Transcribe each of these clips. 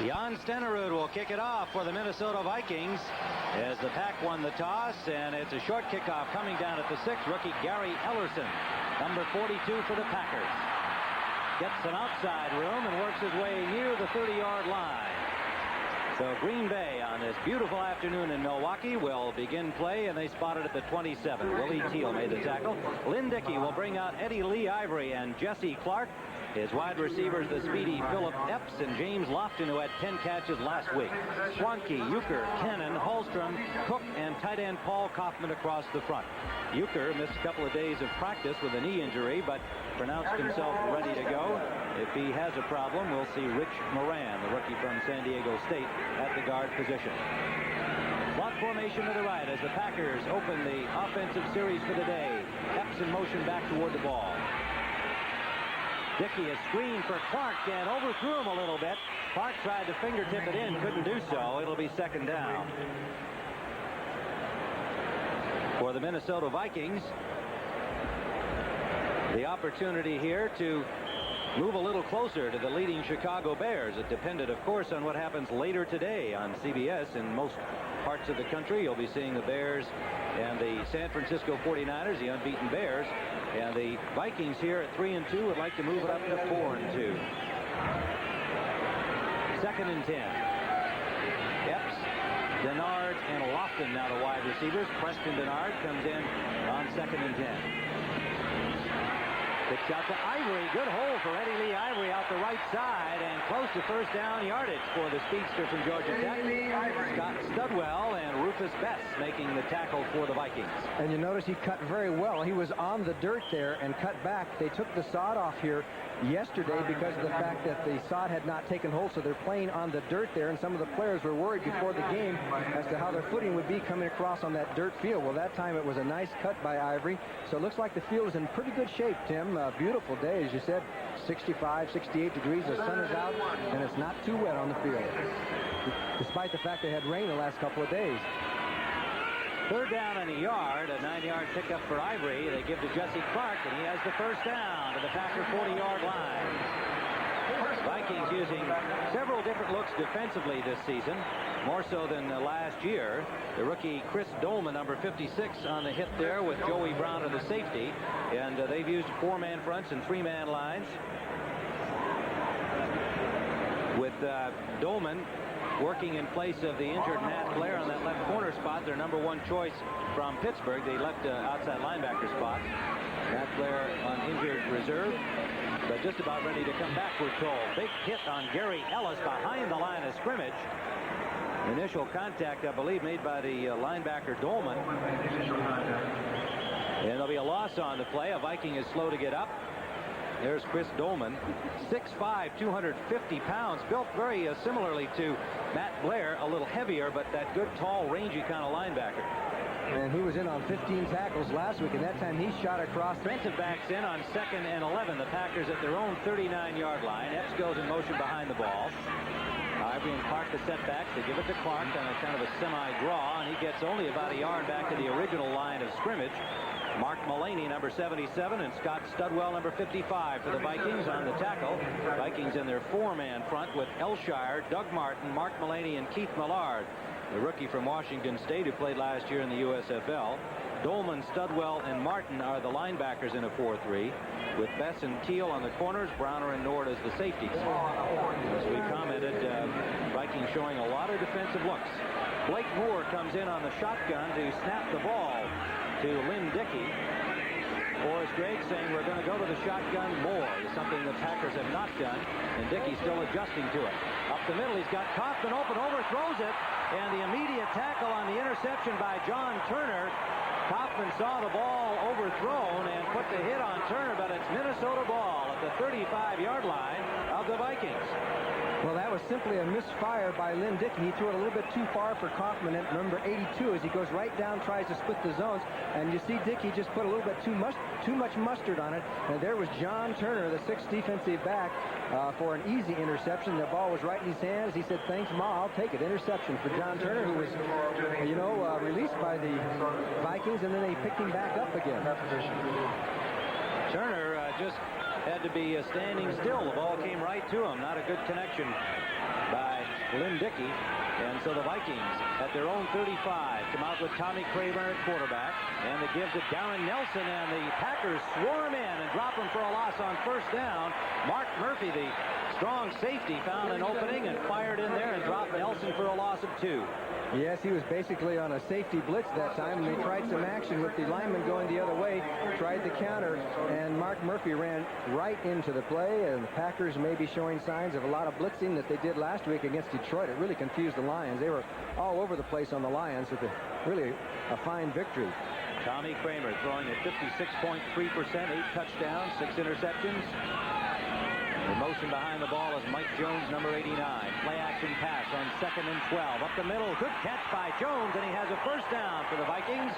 Jan Stenerud will kick it off for the Minnesota Vikings as the Pack won the toss, and it's a short kickoff coming down at the 6. Rookie Gary Ellerson, number 42 for the Packers, gets some outside room and works his way near the 30-yard line. So Green Bay on this beautiful afternoon in Milwaukee will begin play, and they spot it at the 27. Willie Teal made the tackle. Lynn Dickey will bring out Eddie Lee Ivory and Jesse Clark. His wide receivers, the speedy Philip Epps and James Lofton, who had 10 catches last week. Swanke, Euchre, Cannon, Hallstrom, Cook, and tight end Paul Kaufman across the front. Euchre missed a couple of days of practice with a knee injury, but pronounced himself ready to go. If he has a problem, we'll see Rich Moran, the rookie from San Diego State, at the guard position. Slot formation to the right as the Packers open the offensive series for the day. Epps in motion back toward the ball. Dickey is screened for Clark and overthrew him a little bit. Clark tried to fingertip it in, couldn't do so. It'll be second down for the Minnesota Vikings. The opportunity here to move a little closer to the leading Chicago Bears. It depended, of course, on what happens later today on CBS. In most parts of the country, you'll be seeing the Bears and the San Francisco 49ers, the unbeaten Bears. And the Vikings here at 3-2 would like to move it up to 4-2. Second and 10. Epps, Denard, and Lofton now the wide receivers. Preston Denard comes in on second and 10. Pitch out to Ivory. Good hole for Eddie Lee Ivory out the right side, and close to first down yardage for the speedster from Georgia Tech. Scott Studwell and Rufus Bess making the tackle for the Vikings. And you notice he cut very well. He was on the dirt there and cut back. They took the sod off here yesterday because of the fact that the sod had not taken hold, so they're playing on the dirt there, and some of the players were worried before the game as to how their footing would be coming across on that dirt field. Well, that time it was a nice cut by Ivory, so it looks like the field is in pretty good shape, Tim. Beautiful day, as you said, 65, 68 degrees. The sun is out, and it's not too wet on the field, despite the fact they had rain the last couple of days. Third down and a yard, a 9-yard pickup for Ivory. They give to Jesse Clark, and he has the first down to the Packer 40-yard line. Vikings using several different looks defensively this season, more so than last year. The rookie Chris Dolman, number 56, on the hit there with Joey Brown of the safety. And they've used 4-man fronts and 3-man lines, with Dolman working in place of the injured Matt Blair on that left corner spot, their number 1 choice from Pittsburgh, the left outside linebacker spot. Matt Blair on injured reserve, but just about ready to come back, we're told. Big hit on Gary Ellis behind the line of scrimmage. Initial contact, I believe, made by the linebacker Dolman. And there'll be a loss on the play. A Viking is slow to get up. There's Chris Dolman, 6'5", 250 pounds, built very similarly to Matt Blair, a little heavier, but that good, tall, rangy kind of linebacker. And he was in on 15 tackles last week, and that time he shot across. Defensive backs in on 2nd and 11. The Packers at their own 39-yard line. Epps goes in motion behind the ball. Ivory and Clark the setbacks. They give it to Clark on a kind of a semi-draw, and he gets only about a yard back to the original line of scrimmage. Mark Mullaney, number 77, and Scott Studwell, number 55, for the Vikings on the tackle. Vikings in their 4-man front with Elshire, Doug Martin, Mark Mullaney, and Keith Millard, the rookie from Washington State who played last year in the USFL. Dolman, Studwell, and Martin are the linebackers in a 4-3, with Bess and Teal on the corners, Browner and Nord as the safeties. As we commented, Vikings showing a lot of defensive looks. Blake Moore comes in on the shotgun to snap the ball to Lynn Dickey. Forrest Gregg saying we're going to go to the shotgun more, something the Packers have not done, and Dickey's still adjusting to it. Up the middle, he's got Kaufman open, overthrows it, and the immediate tackle on the interception by John Turner. Kaufman saw the ball overthrown and put the hit on Turner, but it's Minnesota ball at the 35-yard line of the Vikings. Well, that was simply a misfire by Lynn Dickey. He threw it a little bit too far for Kaufman at number 82 as he goes right down, tries to split the zones. And you see Dickey just put a little bit too much mustard on it. And there was John Turner, the 6th defensive back, for an easy interception. The ball was right in his hands. He said, "Thanks, Ma, I'll take it." Interception for John Turner, who was, released by the Vikings, and then they picked him back up again. Turner just had to be standing still. The ball came right to him. Not a good connection by Lynn Dickey. And so the Vikings at their own 35 come out with Tommy Kramer at quarterback. And it gives it Darren Nelson, and the Packers swarm in and drop him for a loss on first down. Mark Murphy, the strong safety, found an opening and fired in there and dropped Nelson for a loss of 2. Yes, he was basically on a safety blitz that time, and they tried some action with the lineman going the other way, tried the counter, and Mark Murphy ran right into the play, and the Packers may be showing signs of a lot of blitzing that they did last week against Detroit. It really confused the Lions. They were all over the place on the Lions. It's really a fine victory. Tommy Kramer throwing at 56.3%, 8 touchdowns, 6 interceptions. The motion behind the ball is Mike Jones, number 89. Play action pass on 2nd and 12. Up the middle, good catch by Jones, and he has a first down for the Vikings.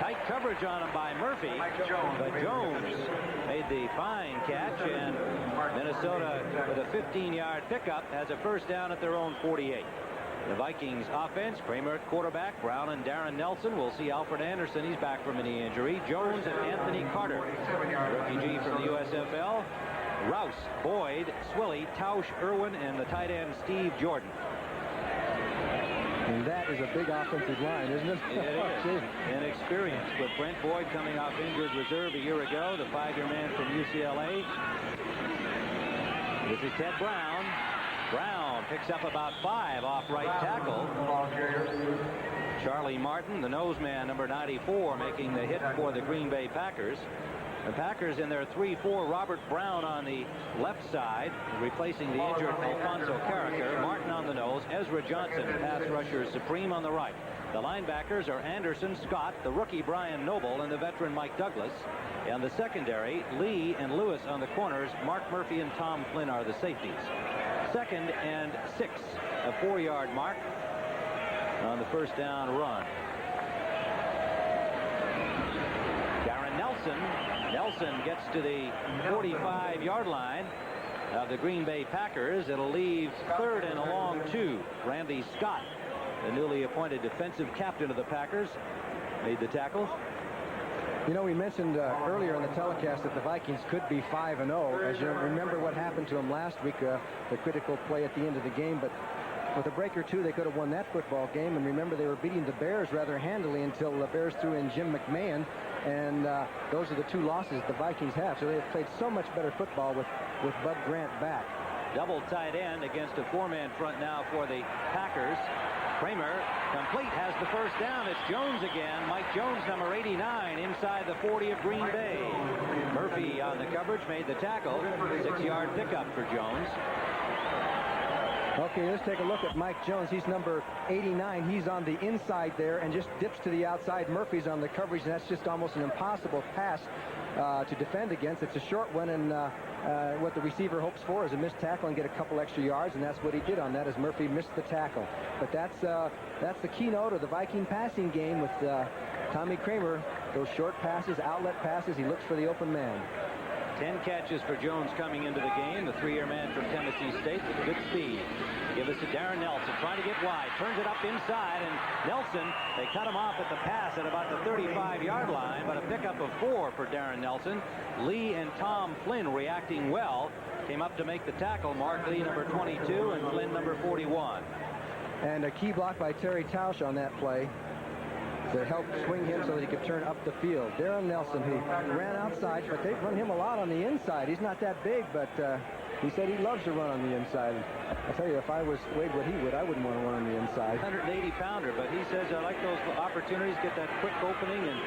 Tight coverage on him by Murphy. But Jones made the fine catch, and Minnesota, with a 15-yard pickup, has a first down at their own 48. The Vikings offense, Kramer at quarterback, Brown and Darren Nelson. We'll see Alfred Anderson. He's back from a knee injury. Jones and Anthony Carter, refugee from the USFL. Rouse, Boyd, Swilly, Tausch, Irwin, and the tight end Steve Jordan. And that is a big offensive line, isn't it? It is. And experience with Brent Boyd coming off injured reserve a year ago, the 5-year man from UCLA. This is Ted Brown. Brown picks up about 5 off right tackle. Charlie Martin, the nose man, number 94, making the hit for the Green Bay Packers. The Packers in their 3-4, Robert Brown on the left side, replacing the injured Alfonso Carricker. Martin on the nose, Ezra Johnson, pass rusher supreme on the right. The linebackers are Anderson, Scott, the rookie Brian Noble, and the veteran Mike Douglas. And the secondary, Lee and Lewis on the corners. Mark Murphy and Tom Flynn are the safeties. 2nd and 6, a 4-yard mark on the first down run. Darren Nelson gets to the 45-yard line of the Green Bay Packers. It'll leave 3rd and a long 2. Randy Scott, the newly appointed defensive captain of the Packers, made the tackle. You know, we mentioned earlier in the telecast that the Vikings could be 5-0. As you remember what happened to them last week, the critical play at the end of the game. But with a break or two, they could have won that football game. And remember, they were beating the Bears rather handily until the Bears threw in Jim McMahon. And those are the 2 losses the Vikings have. So they have played so much better football with Bud Grant back. Double tight end against a 4-man front now for the Packers. Kramer complete, has the first down. It's Jones again. Mike Jones, number 89, inside the 40 of Green Bay. Murphy on the coverage, made the tackle. 6-yard pickup for Jones. Okay, let's take a look at Mike Jones. He's number 89. He's on the inside there and just dips to the outside. Murphy's on the coverage, and that's just almost an impossible pass to defend against. It's a short one, and what the receiver hopes for is a missed tackle and get a couple extra yards, and that's what he did on that, as Murphy missed the tackle. But that's the keynote of the Viking passing game with Tommy Kramer. Those short passes, outlet passes, he looks for the open man. 10 catches for Jones coming into the game. The 3-year man from Tennessee State with good speed. Give us to Darren Nelson, trying to get wide. Turns it up inside, and Nelson, they cut him off at the pass at about the 35-yard line, but a pickup of 4 for Darren Nelson. Lee and Tom Flynn reacting well. Came up to make the tackle. Mark Lee, number 22, and Flynn, number 41. And a key block by Terry Tausch on that play to help swing him so that he could turn up the field. Darren Nelson, who ran outside, but they've run him a lot on the inside. He's not that big, but he said he loves to run on the inside. I tell you, if I was Wade what he would, I wouldn't want to run on the inside. 180-pounder, but he says, I like those opportunities, get that quick opening and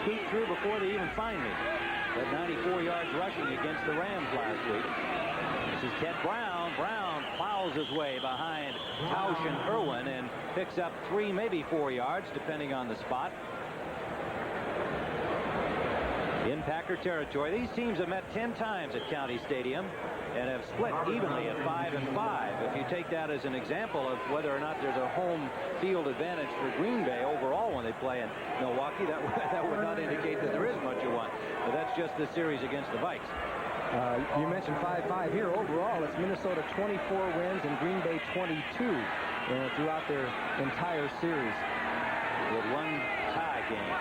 scoot through before they even find me. But 94 yards rushing against the Rams last week. This is Ted Brown. Brown plows his way behind Tausch and Irwin and picks up 3, maybe 4 yards, depending on the spot. In Packer territory, these teams have met 10 times at County Stadium and have split evenly at 5-5. If you take that as an example of whether or not there's a home field advantage for Green Bay overall when they play in Milwaukee, that would not indicate that there is much of one. But that's just the series against the Vikes. You mentioned 5-5 here. Overall, it's Minnesota 24 wins and Green Bay 22 throughout their entire series. With one tie game.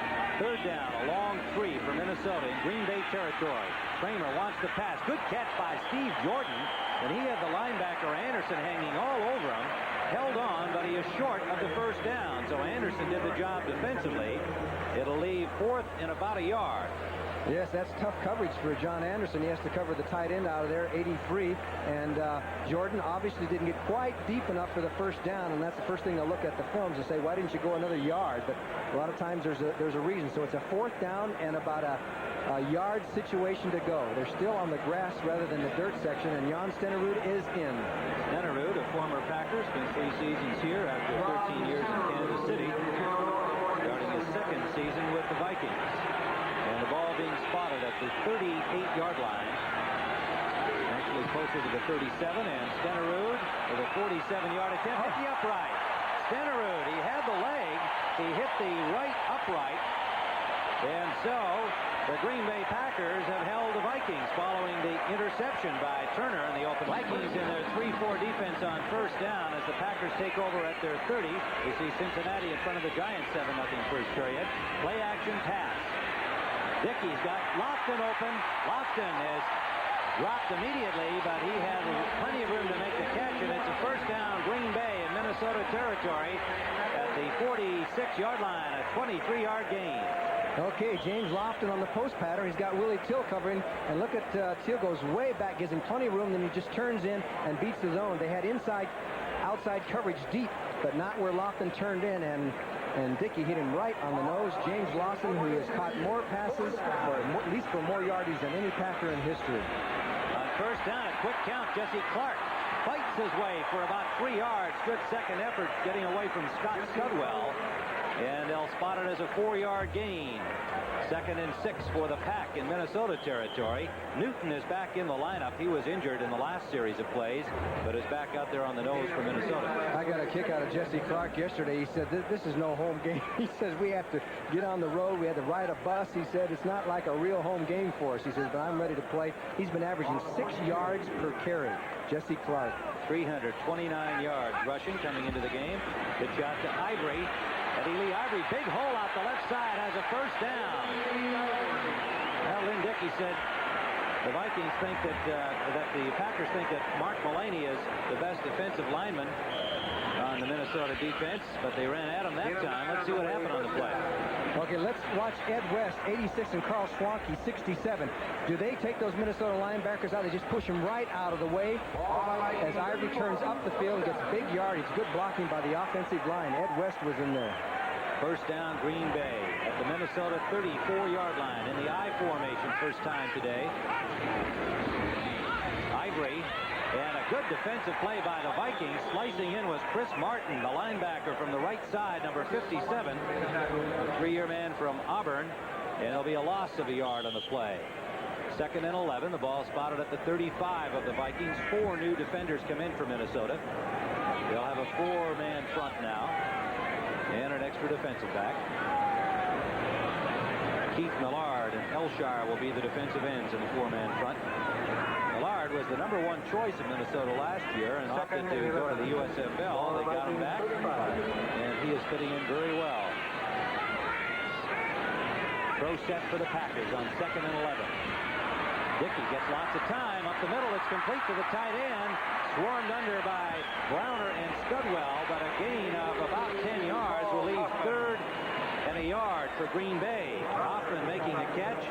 3rd down, a long 3 for Minnesota in Green Bay territory. Kramer wants the pass. Good catch by Steve Jordan. And he had the linebacker Anderson hanging all over him. held on, but he is short of the first down. So Anderson did the job defensively. It'll leave 4th and about a yard. Yes, that's tough coverage for John Anderson. He has to cover the tight end out of there, 83. And Jordan obviously didn't get quite deep enough for the first down, and that's the first thing they'll look at the films and say, why didn't you go another yard? But a lot of times there's a reason. So it's a 4th down and about a yard situation to go. They're still on the grass rather than the dirt section, and Jan Stenerud is in. Stenerud, a former Packer, spent 3 seasons here after 13 years in Kansas City, starting his 2nd season with the Vikings. And the ball being spotted at the 38-yard line. Actually closer to the 37, and Stenerud with a 47-yard attempt hit the upright. Stenerud, he had the leg. He hit the right upright. And so the Green Bay Packers have held the Vikings following the interception by Turner in the open. Vikings in their 3-4 defense on first down as the Packers take over at their 30. We see Cincinnati in front of the Giants 7-0 first period. Play action pass. Dickey's got Lofton open. Lofton is dropped immediately, but he had plenty of room to make the catch, and it's a first down Green Bay in Minnesota territory at the 46-yard line, a 23-yard gain. Okay, James Lofton on the post pattern. He's got Willie Till covering, and look at Till goes way back, gives him plenty of room, then he just turns in and beats the zone. They had outside coverage deep, but not where Lofton turned in, and Dickey hit him right on the nose. James Lawson, who has caught more passes, or at least for more yardage than any Packer in history. On first down, a quick count, Jesse Clark fights his way for about 3 yards. Good second effort getting away from Scott Studwell. And they'll spot it as a 4-yard gain. 2nd and 6 for the Pack in Minnesota territory. Newton is back in the lineup. He was injured in the last series of plays, but is back out there on the nose for Minnesota. I got a kick out of Jesse Clark yesterday. He said, this is no home game. He says, we have to get on the road. We had to ride a bus. He said, it's not like a real home game for us. He says, but I'm ready to play. He's been averaging 6 yards per carry. Jesse Clark. 329 yards rushing coming into the game. Good shot to Ivory. Eddie Lee Ivory, big hole out the left side, has a first down. Well, Lynn Dickey said the Vikings think that the Packers think that Mark Mullaney is the best defensive lineman on the Minnesota defense, but they ran at him that time. Let's see what happened on the play. Okay, let's watch Ed West, 86, and Carl Schwanke, 67. Do they take those Minnesota linebackers out? They just push them right out of the way as Ivory turns up the field and gets big yardage. Good blocking by the offensive line. Ed West was in there. First down, Green Bay at the Minnesota 34-yard line in the I formation, first time today. Ivory, and a good defensive play by the Vikings. Slicing in was Chris Martin, the linebacker from the right side, number 57. A 3-year man from Auburn, and it'll be a loss of a yard on the play. 2nd and 11. The ball spotted at the 35 of the Vikings. 4 new defenders come in for Minnesota. They'll have a 4-man front now, and an extra defensive back. Keith Millard and Elshire will be the defensive ends in the 4-man front. Millard was the #1 choice of Minnesota last year and opted to go to the USFL. They got him back, and he is fitting in very well. Throw set for the Packers on 2nd and 11. Dickey gets lots of time. Up the middle, it's complete to the tight end. Swarmed under by Browner and Studwell, but a gain of about 10 yards will leave 3rd and a yard for Green Bay. Hoffman making the catch.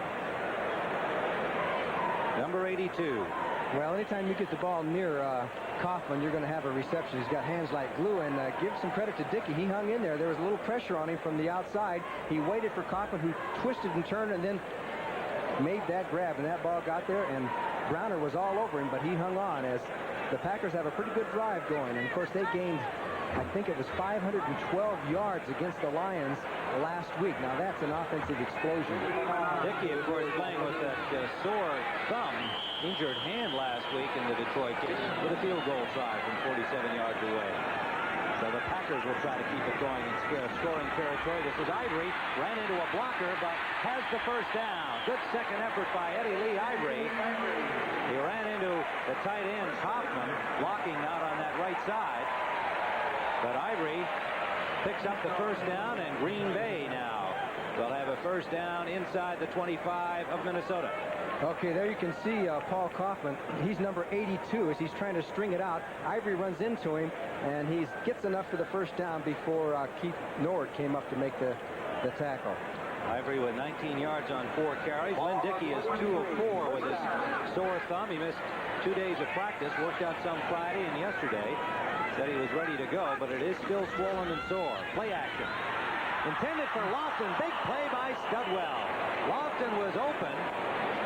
Number 82. Well, anytime you get the ball near Kaufman, you're going to have a reception. He's got hands like glue, and give some credit to Dickey. He hung in there. There was a little pressure on him from the outside. He waited for Kaufman, who twisted and turned and then made that grab, and that ball got there, and Browner was all over him, but he hung on as the Packers have a pretty good drive going. And, of course, they gained, I think it was 512 yards against the Lions last week. Now, that's an offensive explosion. Dickey, of course, playing with that sore thumb, injured hand last week in the Detroit game with a field goal try from 47 yards away. So the Packers will try to keep it going in scoring territory. This is Ivory, ran into a blocker, but has the first down. Good second effort by Eddie Lee Ivory. He ran into the tight end, Kaufman, blocking out on that right side. But Ivory picks up the first down, and Green Bay now They'll have a first down inside the 25 of Minnesota. Okay, there you can see Paul Kaufman. He's number 82 as he's trying to string it out. Ivory runs into him, and he gets enough for the first down before Keith Nord came up to make the tackle. Ivory with 19 yards on 4 carries. Lynn Dickey is 2 of 4 with his sore thumb. He missed 2 days of practice, worked out some Friday and yesterday. Said he was ready to go, but it is still swollen and sore. Play action. Intended for Lofton. Big play by Studwell. Lofton was open,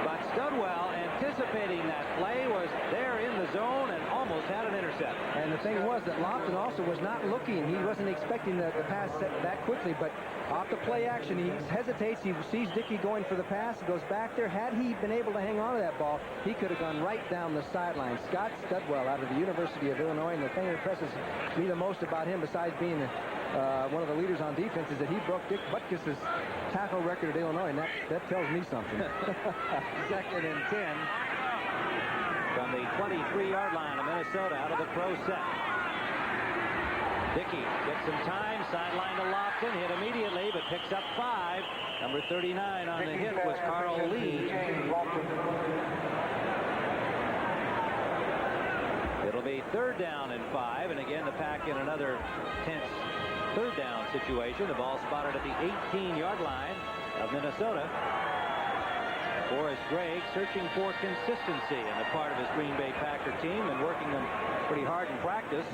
but Studwell, anticipating that play, was there in the zone and almost had an intercept. And the thing was that Lofton also was not looking. He wasn't expecting the pass set that quickly, but off the play action, he hesitates. He sees Dickey going for the pass. He goes back there. Had he been able to hang on to that ball, he could have gone right down the sideline. Scott Studwell out of the University of Illinois, and the thing that impresses me the most about him, besides being one of the leaders on defense, is that he broke Dick Butkus's tackle record at Illinois, and that tells me something. 2nd and 10 from the 23-yard line of Minnesota out of the pro set. Dickey gets some time, sideline to Lofton, hit immediately, but picks up 5. Number 39 on the hit was Carl Lee. It'll be 3rd down and 5, and again the Pack in another tense 3rd down situation. The ball spotted at the 18-yard line of Minnesota. Boris Gregg searching for consistency on the part of his Green Bay Packer team and working them pretty hard in practice.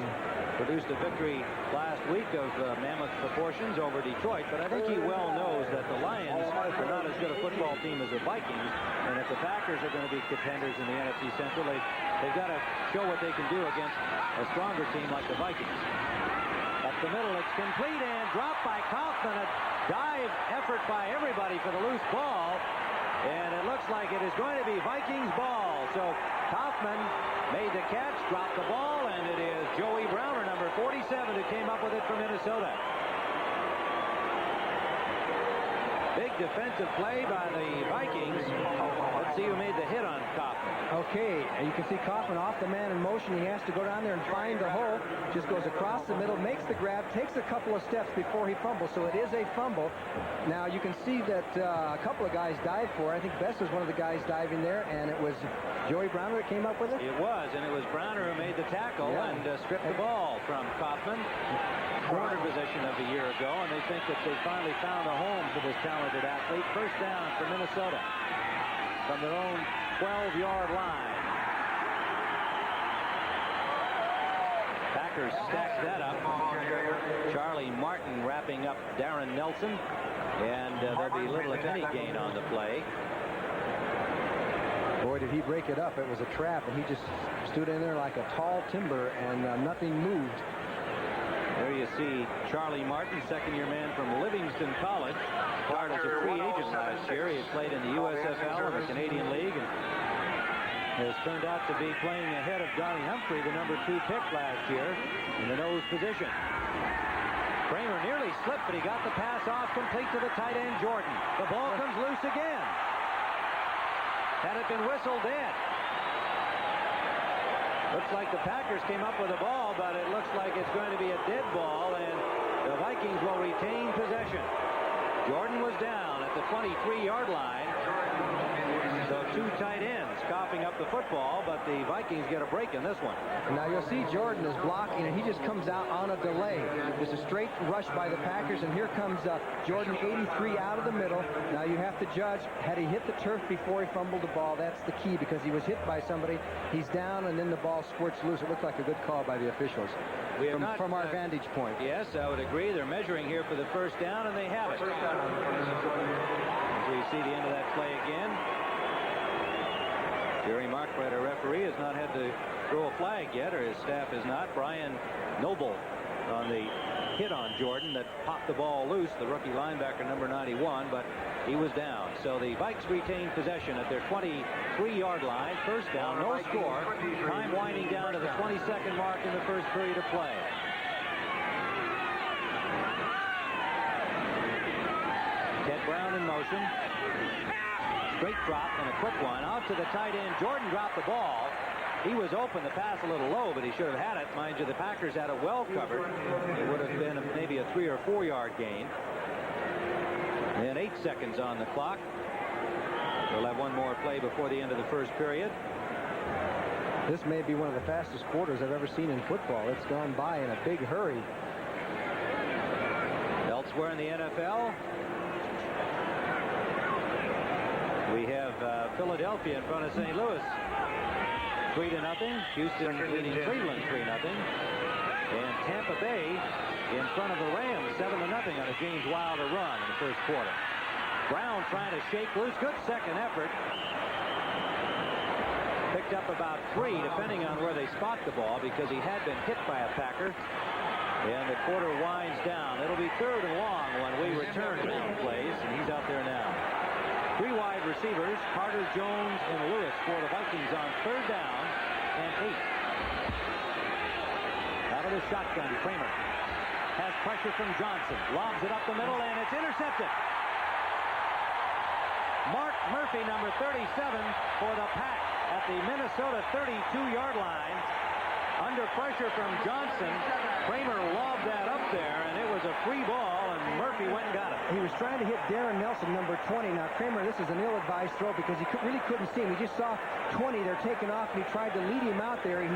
Produced a victory last week of mammoth proportions over Detroit, but I think he well knows that the Lions are not as good a football team as the Vikings, and if the Packers are going to be contenders in the NFC Central, they've got to show what they can do against a stronger team like the Vikings. Up the middle, it's complete and dropped by Kaufman. A dive effort by everybody for the loose ball. And it looks like it is going to be Vikings ball. So Kaufman made the catch, dropped the ball, and it is Joey Browner, number 47, who came up with it for Minnesota. Big defensive play by the Vikings. Let's see who made the hit on Kaufman. Okay, and you can see Kaufman off the man in motion. He has to go down there and find the hole. Just goes across the middle, makes the grab, takes a couple of steps before he fumbles. So it is a fumble. Now you can see that a couple of guys dived for it. I think Best was one of the guys diving there, and it was Joey Browner that came up with it? It was, and it was Browner who made the tackle and stripped the ball from Kaufman. Corner position of a year ago, and they think that they finally found a home for this talented athlete. First down for Minnesota from their own 12-yard line. Packers stacked that up. Charlie Martin wrapping up Darren Nelson, and there'll be little if any gain on the play. Boy, did he break it up. It was a trap, and he just stood in there like a tall timber, and nothing moved. There you see Charlie Martin, second-year man from Livingston College. Acquired as a free agent last year. He had played in the USFL and the Canadian League, and has turned out to be playing ahead of Donnie Humphrey, the number 2 pick last year, in the nose position. Kramer nearly slipped, but he got the pass off complete to the tight end, Jordan. The ball comes loose again. Had it been whistled dead. Looks like the Packers came up with a ball, but it looks like it's going to be a dead ball, and the Vikings will retain possession. Jordan was down at the 23-yard line. So 2 tight ends coughing up the football, but the Vikings get a break in this one. Now you'll see Jordan is blocking, and he just comes out on a delay. There's a straight rush by the Packers, and here comes Jordan, 83, out of the middle. Now you have to judge, had he hit the turf before he fumbled the ball? That's the key, because he was hit by somebody. He's down, and then the ball squirts loose. It looked like a good call by the officials from our vantage point. Yes, I would agree. They're measuring here for the first down, and they have it. So you see the end of that play again. Jerry Markbrett, our referee, has not had to throw a flag yet, or his staff has not. Brian Noble on the hit on Jordan that popped the ball loose, the rookie linebacker, number 91, but he was down. So the Vikes retain possession at their 23-yard line. First down, no score. Time winding down to the 22nd mark in the first period of play. Ted Brown in motion. Straight drop and a quick one out to the tight end. Jordan dropped the ball. He was open. The pass a little low, but he should have had it. Mind you, the Packers had it well covered. It would have been maybe a 3 or 4 yard gain. And 8 seconds on the clock. We'll have one more play before the end of the first period. This may be one of the fastest quarters I've ever seen in football. It's gone by in a big hurry. Elsewhere in the NFL, we have Philadelphia in front of St. Louis. 3-0. Houston leading Cleveland 3-0. And Tampa Bay in front of the Rams 7-0 on a James Wilder run in the first quarter. Brown trying to shake loose. Good second effort. Picked up about 3, depending on where they spot the ball, because he had been hit by a Packer. And the quarter winds down. It'll be 3rd and long when we return to down plays, and he's out there now. 3 wide receivers, Carter, Jones, and Lewis for the Vikings on 3rd down and 8. Out of the shotgun, Kramer has pressure from Johnson. Lobs it up the middle, and it's intercepted. Mark Murphy, number 37, for the Pack at the Minnesota 32-yard line. Under pressure from Johnson, Kramer lobbed that up there, and it was a free ball, and Murphy went and got it. He was trying to hit Darren Nelson, number 20. Now, Kramer, this is an ill-advised throw because he really couldn't see him. He just saw 20. They're taking off, and he tried to lead him out there. He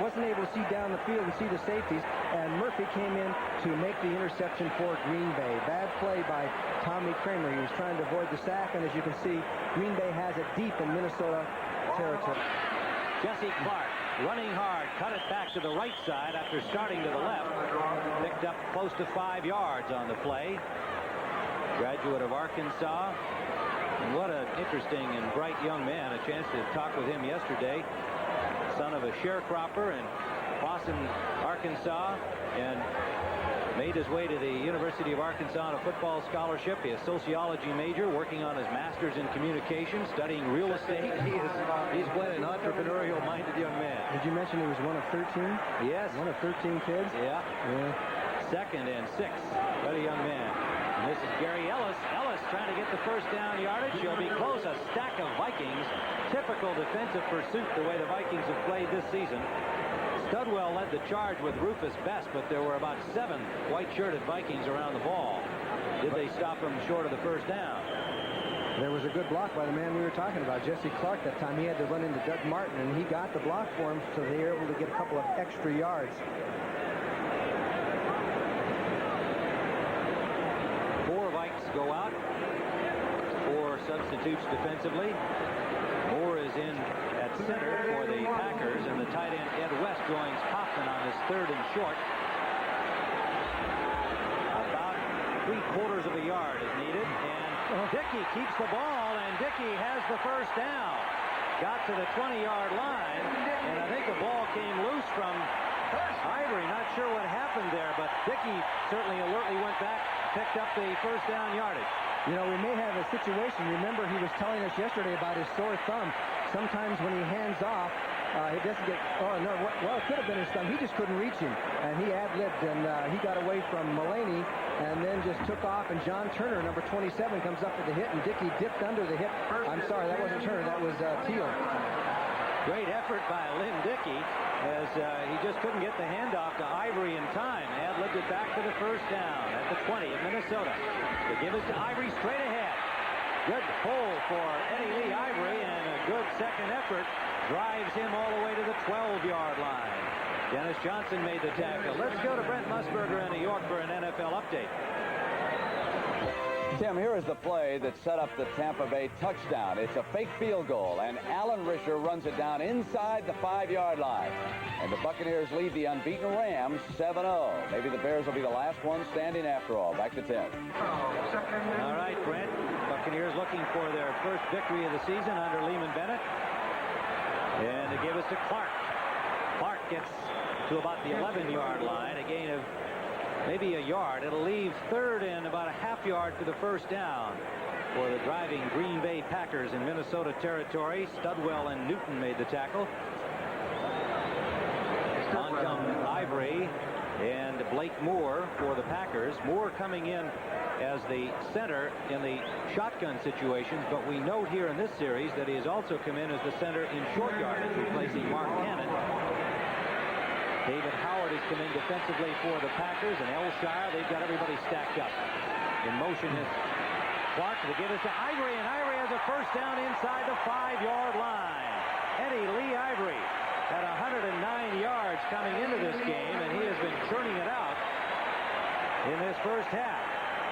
wasn't able to see down the field and see the safeties, and Murphy came in to make the interception for Green Bay. Bad play by Tommy Kramer. He was trying to avoid the sack, and as you can see, Green Bay has it deep in Minnesota territory. Jesse Clark running hard, cut it back to the right side after starting to the left. Picked up close to 5 yards on the play. Graduate of Arkansas. And what an interesting and bright young man. A chance to talk with him yesterday. Son of a sharecropper in Boston, Arkansas, and made his way to the University of Arkansas on a football scholarship. He is a sociology major, working on his master's in communication, studying real estate. He's quite an entrepreneurial-minded young man. Did you mention he was one of 13? Yes. One of 13 kids? Yeah. 2nd and 6. What a young man. And this is Gary Ellis. Ellis trying to get the first down yardage. He'll be close. A stack of Vikings. Typical defensive pursuit the way the Vikings have played this season. Studwell led the charge with Rufus Best, but there were about 7 white-shirted Vikings around the ball. Did they stop him short of the first down? There was a good block by the man we were talking about, Jesse Clark. That time he had to run into Doug Martin, and he got the block for him, so they were able to get a couple of extra yards. 4 Vikes go out. 4 substitutes defensively. Moore is in at center for the Packers, and the tight end Ed West joins Hoffman on his 3rd and short. About 3/4 of a yard is needed, and Dickey keeps the ball, and Dickey has the first down. Got to the 20-yard line, and I think the ball came loose from Ivory. Not sure what happened there, but Dickey certainly alertly went back, picked up the first down yardage. You know, we may have a situation. Remember, he was telling us yesterday about his sore thumb. Sometimes when he hands off, he doesn't get, oh, no, well, it could have been his thumb. He just couldn't reach him. And he ad-libbed, and he got away from Mulaney and then just took off. And John Turner, number 27, comes up with the hit, and Dickey dipped under the hit. I'm sorry, that wasn't Turner. That was Teal. Great effort by Lynn Dickey, as he just couldn't get the handoff to Ivory in time. Ad-libbed it back to the first down at the 20 of Minnesota. They give it to Ivory straight ahead. Good hole for Eddie Lee Ivory, and a good second effort drives him all the way to the 12-yard line. Dennis Johnson made the tackle. Let's go to Brent Musburger in New York for an NFL update. Tim, here is the play that set up the Tampa Bay touchdown. It's a fake field goal, and Alan Risher runs it down inside the 5-yard line. And the Buccaneers lead the unbeaten Rams 7-0. Maybe the Bears will be the last one standing after all. Back to Tim. All right, Brent. Buccaneers looking for their first victory of the season under Lehman Bennett. And they give us to Clark. Clark gets to about the 11-yard line, a gain of maybe a yard. It'll leave 3rd and about a half yard for the first down for the driving Green Bay Packers in Minnesota territory. Studwell and Newton made the tackle. On come Ivory and Blake Moore for the Packers. Moore coming in as the center in the shotgun situations, but we note here in this series that he has also come in as the center in short yardage, replacing Mark Cannon. David Howard has come in defensively for the Packers, and Elshire, they've got everybody stacked up. In motion is Clark to give it to Ivory, and Ivory has a first down inside the 5-yard line. Eddie Lee Ivory had 109 yards coming into this game, and he has been churning it out in this first half.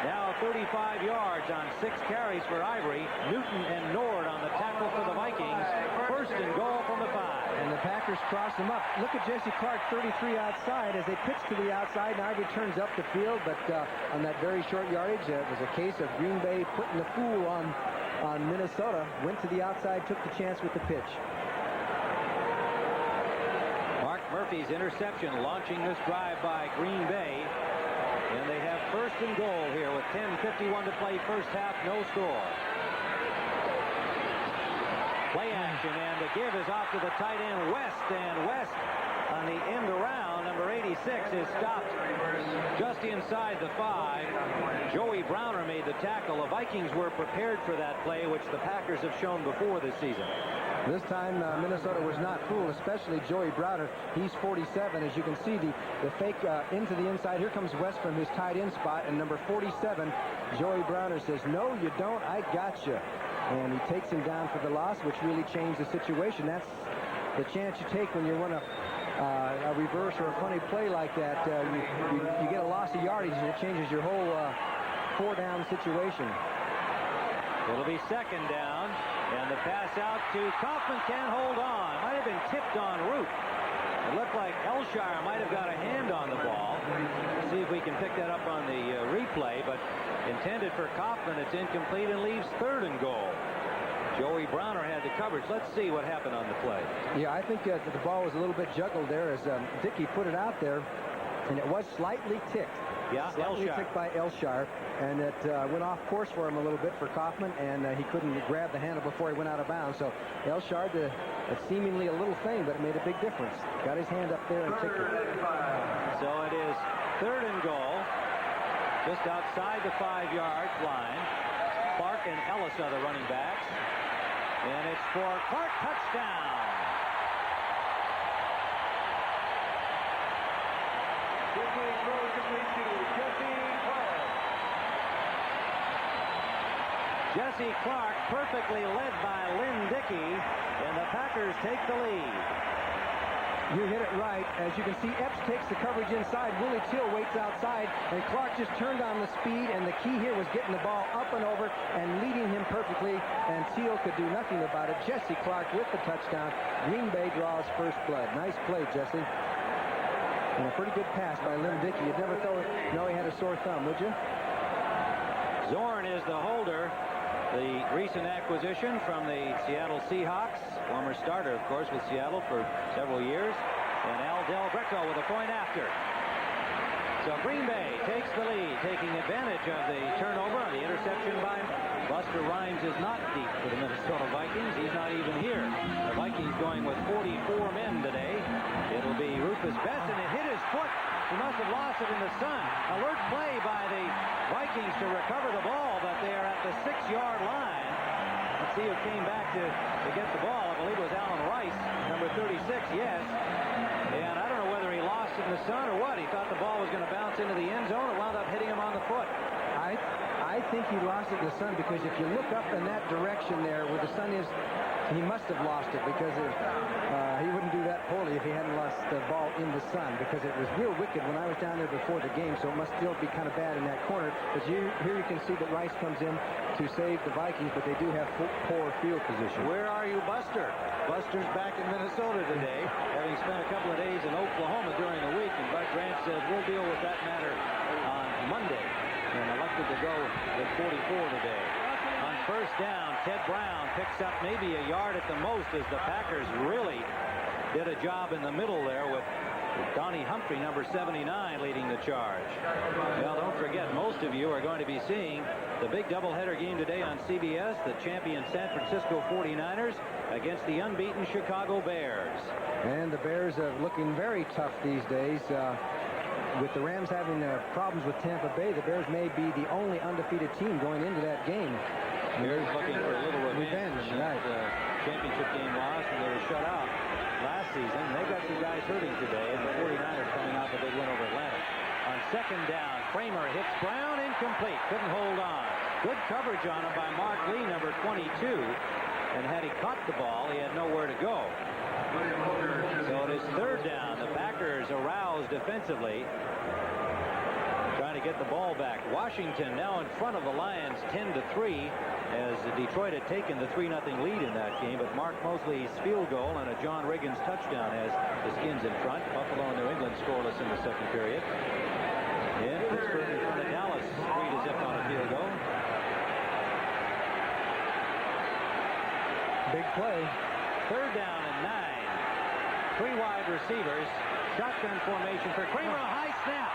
Now 35 yards on 6 carries for Ivory. Newton and Nord on the tackle for the Vikings. First and goal from the 5. And the Packers cross him up. Look at Jesse Clark, 33 outside. As they pitch to the outside, and Ivory turns up the field, but on that very short yardage, it was a case of Green Bay putting the fool on Minnesota. Went to the outside, took the chance with the pitch. Mark Murphy's interception launching this drive by Green Bay. And they have first and goal here with 10:51 to play first half, no score. Play action, and the give is off to the tight end West, and West on the end around, number 86, is stopped just inside the 5. Joey Browner made the tackle. The Vikings were prepared for that play, which the Packers have shown before this season. This time, Minnesota was not fooled, especially Joey Browner. He's 47. As you can see, the fake into the inside. Here comes West from his tight end spot, and number 47, Joey Browner says, "No, you don't. I got you." And he takes him down for the loss, which really changed the situation. That's the chance you take when you run a reverse or a funny play like that. You get a loss of yardage, and it changes your whole 4-down situation. It'll be second down, and the pass out to Kaufman, can't hold on. Might have been tipped en route. It looked like Elshire might have got a hand on the ball. Let's see if we can pick that up on the replay, but intended for Kaufman. It's incomplete and leaves third and goal. Joey Browner had the coverage. Let's see what happened on the play. Yeah, I think that the ball was a little bit juggled there as Dickey put it out there, and it was slightly ticked. Yeah, slightly ticked by Elshire, and it went off course for him a little bit for Kaufman, and he couldn't grab the handle before he went out of bounds. So Elshire, it's seemingly a little thing, but it made a big difference. Got his hand up there and ticked it. So it is third and goal, just outside the 5-yard line. Clark and Ellis are the running backs, and it's for Clark, touchdown. Jesse Clark, perfectly led by Lynn Dickey, and the Packers take the lead. You hit it right. As you can see, Epps takes the coverage inside. Willie Till waits outside, and Clark just turned on the speed, and the key here was getting the ball up and over and leading him perfectly, and Till could do nothing about it. Jesse Clark with the touchdown. Green Bay draws first blood. Nice play, Jesse. And a pretty good pass by Lynn Dickey. You'd never know he had a sore thumb, would you? Zorn is the holder. The recent acquisition from the Seattle Seahawks, former starter, of course, with Seattle for several years, and Al Del Greco with a point after. So Green Bay takes the lead, taking advantage of the turnover on the interception by Buster Rhymes. Is not deep for the Minnesota Vikings. He's not even here. The Vikings going with 44 men today. It'll be Rufus Best, and it hit his foot. He must have lost it in the sun. Alert play by the Vikings to recover the ball, but they are at the 6-yard line. Let's see who came back to get the ball. I believe it was Alan Rice, number 36, yes. And I don't know whether he lost it in the sun or what. He thought the ball was going to bounce into the end zone. It wound up hitting him on the foot. I think he lost it in the sun, because if you look up in that direction there where the sun is, he must have lost it, because he wouldn't do that poorly if he hadn't lost the ball in the sun, because it was real wicked when I was down there before the game, so it must still be kind of bad in that corner. But here you can see that Rice comes in to save the Vikings, but they do have poor field position. Where are you, Buster? Buster's back in Minnesota today, having spent a couple of days in Oklahoma during the week, and Bud Grant says we'll deal with that matter on Monday, and elected to go with 44 today. On first down, Ted Brown picks up maybe a yard at the most, as the Packers really did a job in the middle there with Donnie Humphrey, number 79, leading the charge. Well, don't forget, most of you are going to be seeing the big doubleheader game today on CBS, the champion San Francisco 49ers against the unbeaten Chicago Bears. And the Bears are looking very tough these days. With the Rams having problems with Tampa Bay, the Bears may be the only undefeated team going into that game. Bears looking for a little revenge from that right. Championship game loss, and they were shut out last season. They've got some guys hurting today, and the 49ers coming off a big win over Atlanta. On second down, Kramer hits Brown, incomplete, couldn't hold on. Good coverage on him by Mark Lee, number 22. And had he caught the ball, he had nowhere to go. So it is third down. The Packers aroused defensively, trying to get the ball back. Washington now in front of the Lions 10-3, as Detroit had taken the 3-0 lead in that game. But Mark Mosley's field goal and a John Riggins touchdown has the Skins in front. Buffalo and New England scoreless in the second period. And Pittsburgh in front of Dallas, 3-0 on a field goal. Big play. Third down and 9. 3 wide receivers. Shotgun formation for Kramer. A high snap.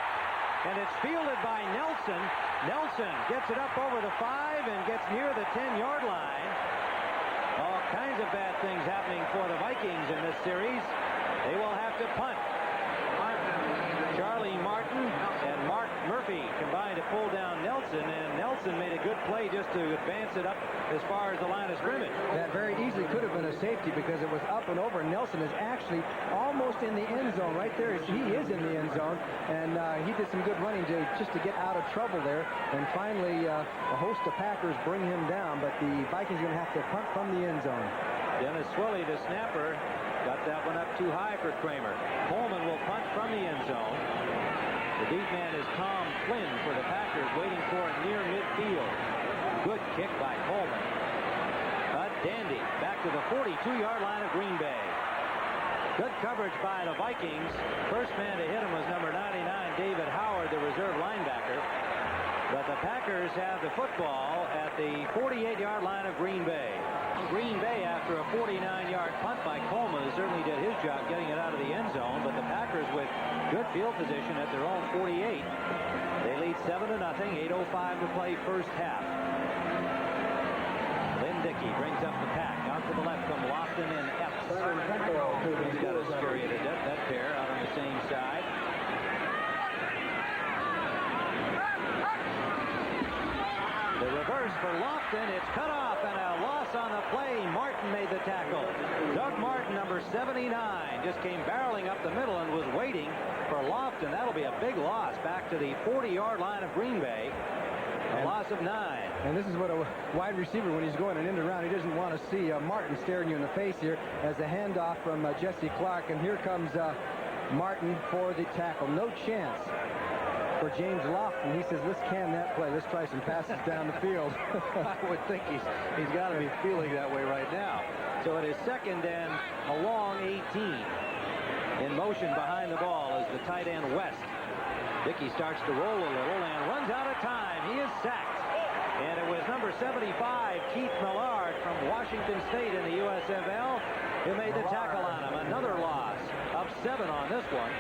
And it's fielded by Nelson. Nelson gets it up over the 5 and gets near the 10-yard line. All kinds of bad things happening for the Vikings in this series. They will have to punt. Charlie Martin and Mark Murphy combined to pull down Nelson, and Nelson made a good play just to advance it up as far as the line of scrimmage. That very easily could have been a safety because it was up and over. Nelson is actually almost in the end zone right there. He is in the end zone, and he did some good running just to get out of trouble there. And finally, a host of Packers bring him down, but the Vikings are going to have to punt from the end zone. Dennis Swilley, the snapper, got that one up too high for Kramer. Coleman will punt from the end zone. The deep man is Tom Flynn for the Packers, waiting for it near midfield. Good kick by Coleman. A dandy back to the 42-yard line of Green Bay. Good coverage by the Vikings. First man to hit him was number 99, David Howard, the reserve linebacker. But the Packers have the football at the 48-yard line of Green Bay. Green Bay, after a 49-yard punt by Coleman, certainly did his job getting it out of the end zone, but the Packers with good field position at their own 48. They lead 7-0, 8:05 to play first half. Lynn Dickey brings up the pack. Out to the left from Lofton and Epps. He's got a scary to death, that pair out on the same side. The reverse for Lofton. It's cut off and a loss on the play. Martin made the tackle. Doug Martin, number 79, just came barreling up the middle and was waiting for Lofton. That'll be a big loss back to the 40-yard line of Green Bay. A loss of 9. And this is what a wide receiver, when he's going an end around, he doesn't want to see Martin staring you in the face here as a handoff from Jesse Clark. And here comes Martin for the tackle. No chance for James Lofton. He says, let's can that play. Let's try some passes down the field. I would think he's got to be feeling that way right now. So it is second and a long 18. In motion behind the ball is the tight end West. Dickey starts to roll a little and runs out of time. He is sacked. And it was number 75, Keith Millard from Washington State in the USFL, who made the tackle on him. Another loss of 7 on this one.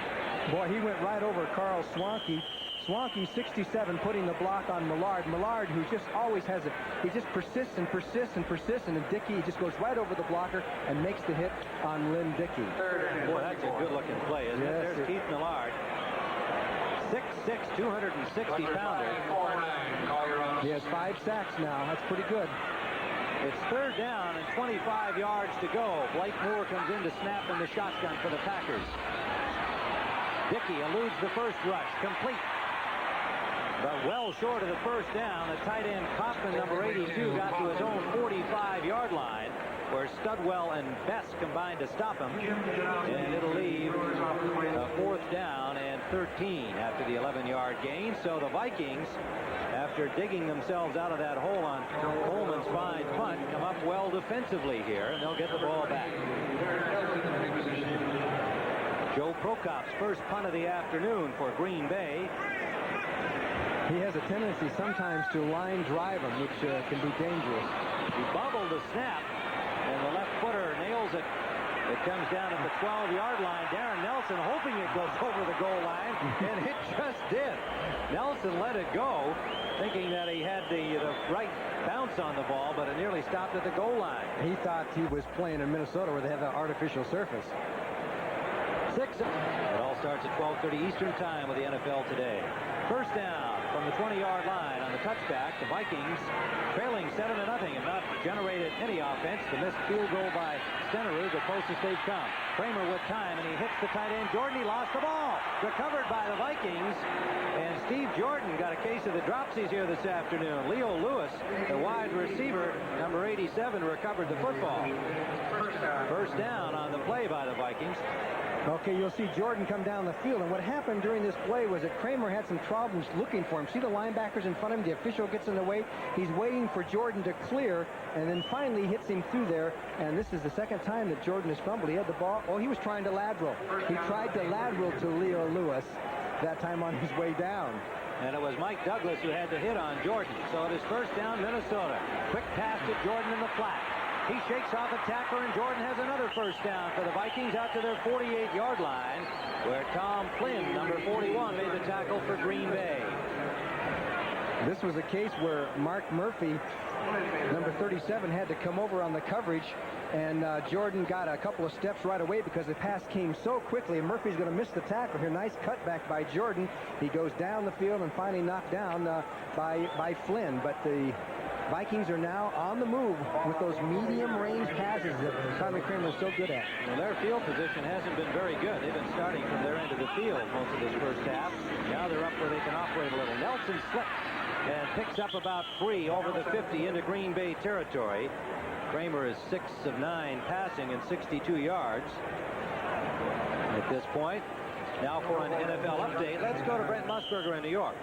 Boy, he went right over Carl Swanke. Swanke, 67, putting the block on Millard. Millard, who just always has it, he just persists and persists and persists, and Dickey just goes right over the blocker and makes the hit on Lynn Dickey. Boy, that's a good-looking play, isn't it? There's Keith Millard. 6'6", 260-pounder. He has 5 sacks now. That's pretty good. It's third down and 25 yards to go. Blake Moore comes in to snap in the shotgun for the Packers. Dickey eludes the first rush. Complete. But well short of the first down. The tight end Kaufman, number 82, got to his own 45-yard line, where Studwell and Best combined to stop him. And it'll leave a fourth down and 13 after the 11-yard gain. So the Vikings, after digging themselves out of that hole on Coleman's fine punt, come up well defensively here, and they'll get the ball back. Joe Prokop's first punt of the afternoon for Green Bay. He has a tendency sometimes to line drive him, which can be dangerous. He bobbled the snap, and the left footer nails it. It comes down at the 12-yard line. Darren Nelson hoping it goes over the goal line, and it just did. Nelson let it go, thinking that he had the right bounce on the ball, but it nearly stopped at the goal line. He thought he was playing in Minnesota where they have that artificial surface. It all starts at 12:30 Eastern Time with the NFL Today. First down from the 20-yard line on the touchback. The Vikings trailing 7-0 and not generated any offense. The missed field goal by Stenerud, the closest they've come. Kramer with time, and he hits the tight end. Jordan, he lost the ball. Recovered by the Vikings. And Steve Jordan got a case of the dropsies here this afternoon. Leo Lewis, the wide receiver, number 87, recovered the football. First down on the play by the Vikings. Okay, you'll see Jordan come down the field, and what happened during this play was that Kramer had some problems looking for him. See the linebackers in front of him? The official gets in the way. He's waiting for Jordan to clear, and then finally hits him through there, and this is the second time that Jordan has fumbled. He had the ball. Oh, he was trying to lateral. He tried to lateral to Leo Lewis, that time on his way down. And it was Mike Douglas who had the hit on Jordan. So it is first down, Minnesota. Quick pass to Jordan in the flat. He shakes off a tackler, and Jordan has another first down for the Vikings out to their 48-yard line, where Tom Flynn, number 41, made the tackle for Green Bay. This was a case where Mark Murphy, number 37, had to come over on the coverage, and Jordan got a couple of steps right away because the pass came so quickly, and Murphy's going to miss the tackle here. Nice cutback by Jordan. He goes down the field and finally knocked down by Flynn, but the Vikings are now on the move with those medium-range passes that Tommy Kramer is so good at. Well, their field position hasn't been very good. They've been starting from their end of the field most of this first half. Now they're up where they can operate a little. Nelson slips and picks up about 3 over the 50 into Green Bay territory. Kramer is 6 of 9 passing and 62 yards at this point. Now for an NFL update, let's go to Brent Musburger in New York.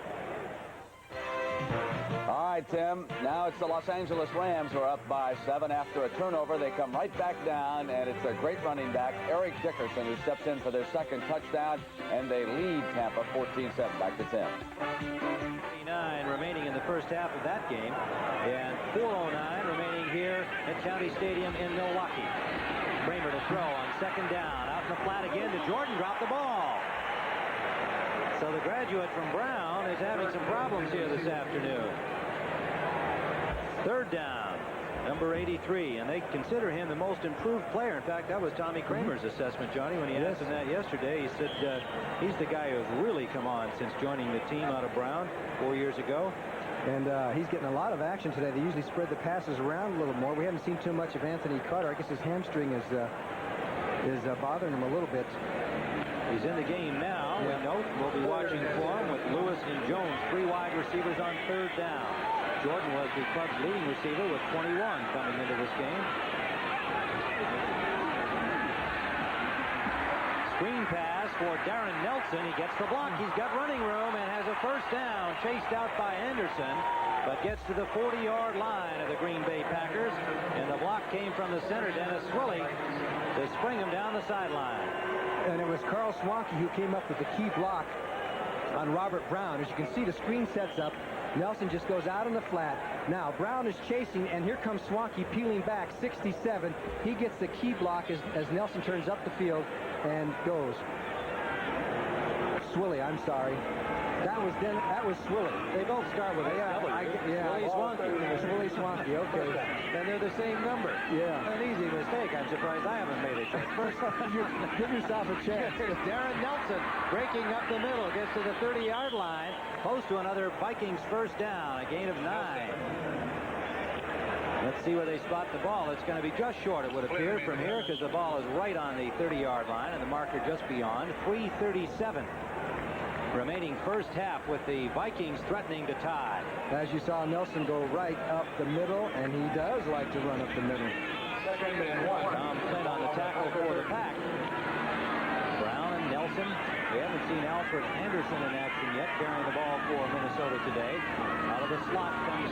All right, Tim. Now it's the Los Angeles Rams who are up by 7 after a turnover. They come right back down, and it's a great running back, Eric Dickerson, who steps in for their second touchdown, and they lead Tampa 14-7. Back to Tim. 39 remaining in the first half of that game, and 4:09 remaining here at County Stadium in Milwaukee. Kramer to throw on second down. Out in the flat again to Jordan. Dropped the ball. So the graduate from Brown is having some problems here this afternoon. Third down, number 83, and they consider him the most improved player. In fact, that was Tommy Kramer's assessment, Johnny, when he asked him that yesterday. He said he's the guy who's really come on since joining the team out of Brown 4 years ago. And he's getting a lot of action today. They usually spread the passes around a little more. We haven't seen too much of Anthony Carter. I guess his hamstring is bothering him a little bit. He's in the game now. We note we'll be watching for him with Lewis and Jones, 3 wide receivers on third down. Jordan was the club's leading receiver with 21 coming into this game. Screen pass for Darren Nelson. He gets the block. He's got running room and has a first down. Chased out by Anderson, but gets to the 40-yard line of the Green Bay Packers. And the block came from the center, Dennis Swilly, to spring him down the sideline. And it was Carl Swanke who came up with the key block on Robert Brown. As you can see, the screen sets up. Nelson just goes out in the flat. Now Brown is chasing, and here comes Swanke peeling back, 67. He gets the key block as Nelson turns up the field and goes. Swilly, I'm sorry. That was Swilly. They both start with Swilly Swanke. Swilly Swanke, okay. And they're the same number. Yeah. An easy mistake. I'm surprised I haven't made it yet. First, give yourself a chance. Darren Nelson breaking up the middle, gets to the 30-yard line, close to another Vikings first down, a gain of 9. Let's see where they spot the ball. It's going to be just short, it would appear, from here, because the ball is right on the 30-yard line and the marker just beyond. 3:37 remaining first half with the Vikings threatening to tie. As you saw Nelson go right up the middle, and he does like to run up the middle. Second and 1. Tom Flynn on the tackle for the Pack. Brown and Nelson. We haven't seen Alfred Anderson in action yet, carrying the ball for Minnesota today. Out of the slot comes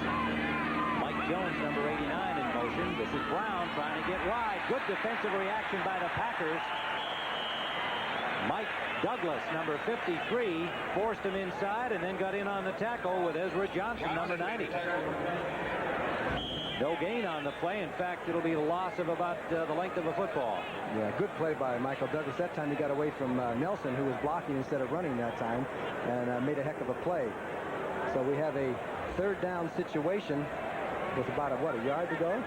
Mike Jones, number 89, in motion. This is Brown trying to get wide. Good defensive reaction by the Packers. Mike Douglas, number 53, forced him inside and then got in on the tackle with Ezra Johnson, number 90. No gain on the play. In fact, it'll be a loss of about the length of a football. Yeah, good play by Michael Douglas. That time he got away from Nelson, who was blocking instead of running that time, and made a heck of a play. So we have a third down situation with about a yard to go.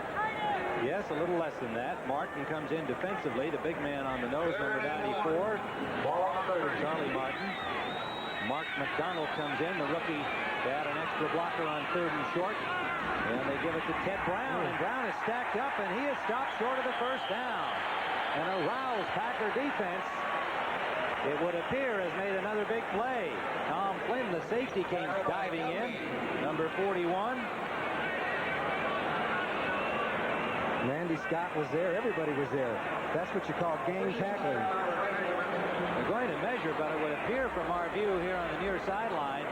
Yes, a little less than that. Martin comes in defensively. The big man on the nose, number 94. Charlie Martin. Mark McDonald comes in, the rookie, to add an extra blocker on 3rd and short. And they give it to Ted Brown, and Brown is stacked up, and he is stopped short of the first down. And a roused Packer defense, it would appear, has made another big play. Tom Flynn, the safety, came diving in, number 41. Randy Scott was there. Everybody was there. That's what you call gang tackling. We're going to measure, but it would appear from our view here on the near sideline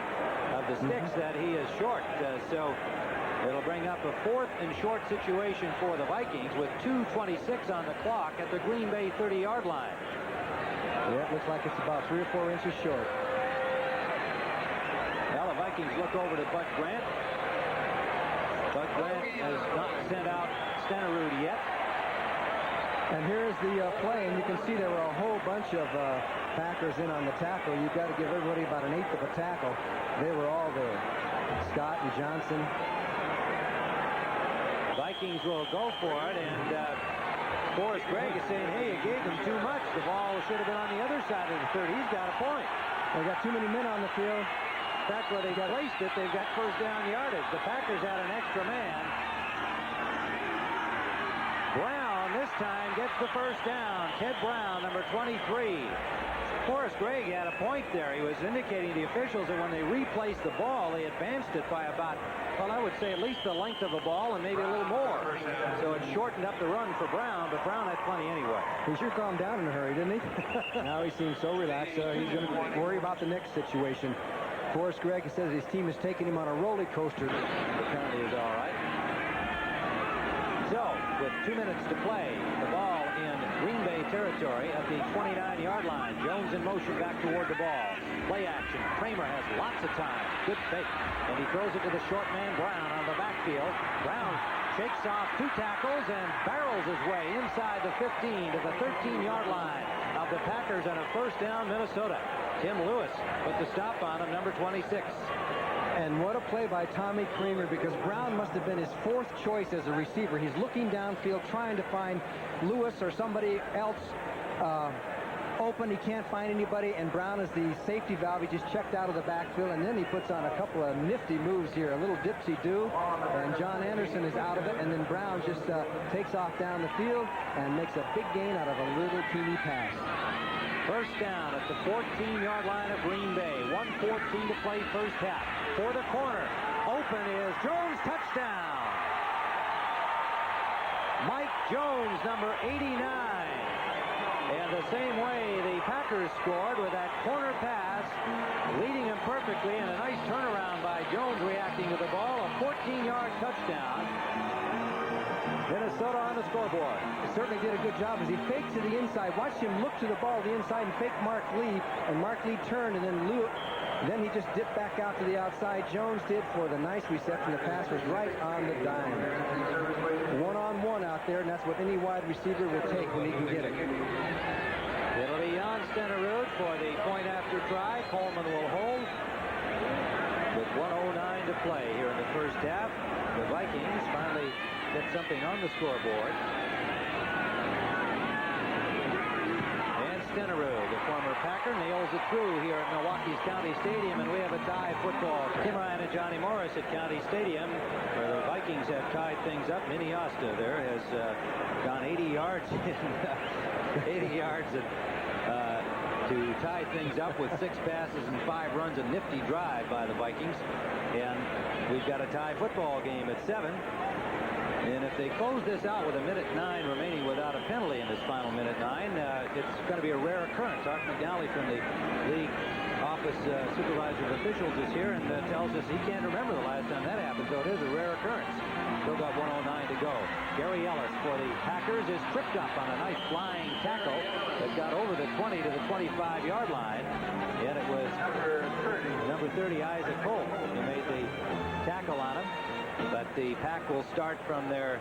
of the sticks that he is short. So it'll bring up a 4th and short situation for the Vikings with 2:26 on the clock at the Green Bay 30-yard line. Yeah, it looks like it's about 3 or 4 inches short. Well, the Vikings look over to Bud Grant. Bud Grant has not sent out Stenerud yet. And here's the play, and you can see there were a whole bunch of Packers in on the tackle. You've got to give everybody about an 1/8 of a tackle. They were all there. Scott and Johnson. Vikings will go for it, and Forrest Gregg is saying, hey, you gave them too much. The ball should have been on the other side of the 30. He's got a point. They got too many men on the field. That's where they placed it. They've got first down yardage. The Packers had an extra man. Brown this time gets the first down. Ted Brown, number 23. Forrest Gregg had a point there. He was indicating to the officials that when they replaced the ball, they advanced it by about, well, I would say at least the length of the ball and maybe a little more. So it shortened up the run for Brown, but Brown had plenty anyway. He sure calmed down in a hurry, didn't he? Now he seems so relaxed. He's going to worry about the next situation. Forrest Gregg says his team is taking him on a roller coaster. Apparently is all right. So, with 2 minutes to play, the ball in Green Bay territory at the 29-yard line. Jones in motion back toward the ball. Play action. Kramer has lots of time. Good fake. And he throws it to the short man, Brown, on the backfield. Brown shakes off 2 tackles and barrels his way inside the 15 to the 13-yard line of the Packers on a first down, Minnesota. Tim Lewis put the stop on him, number 26. And what a play by Tommy Kramer, because Brown must have been his 4th choice as a receiver. He's looking downfield trying to find Lewis or somebody else open. He can't find anybody, and Brown is the safety valve. He just checked out of the backfield, and then he puts on a couple of nifty moves here, a little dipsy-do, and John Anderson is out of it, and then Brown just takes off down the field and makes a big gain out of a little teeny pass. First down at the 14-yard line of Green Bay. 1:14 to play first half. For the corner. Open is Jones, touchdown. Mike Jones, number 89. And the same way the Packers scored with that corner pass, leading him perfectly, and a nice turnaround by Jones reacting to the ball. A 14-yard touchdown. Minnesota on the scoreboard. He certainly did a good job as he faked to the inside. Watched him look to the ball to the inside and fake Mark Lee. And Mark Lee turned, and then he just dipped back out to the outside. Jones did for the nice reception. The pass was right on the dime. One-on-one out there, and that's what any wide receiver will take when he can get it. It'll be Jan Stenerud for the point after try. Coleman will hold with 1:09 to play here in the first half. The Vikings finally get something on the scoreboard. And Stenerud, the former Packer, nails it through here at Milwaukee's County Stadium, and we have a tie football. Tim Ryan and Johnny Morris at County Stadium, where the Vikings have tied things up. Minnie Osta there has gone 80 yards to tie things up with 6 passes and 5 runs. A nifty drive by the Vikings. And we've got a tie football game at 7. And if they close this out with 1:09 remaining without a penalty in this final 1:09, it's going to be a rare occurrence. Art McNally from the league office supervisor of officials is here and tells us he can't remember the last time that happened, so it is a rare occurrence. Still got 1:09 to go. Gary Ellis for the Packers is tripped up on a nice flying tackle that got over the 20 to the 25-yard line. Yet it was number 30, Isaac Holt, who made the tackle on him. But the Pack will start from their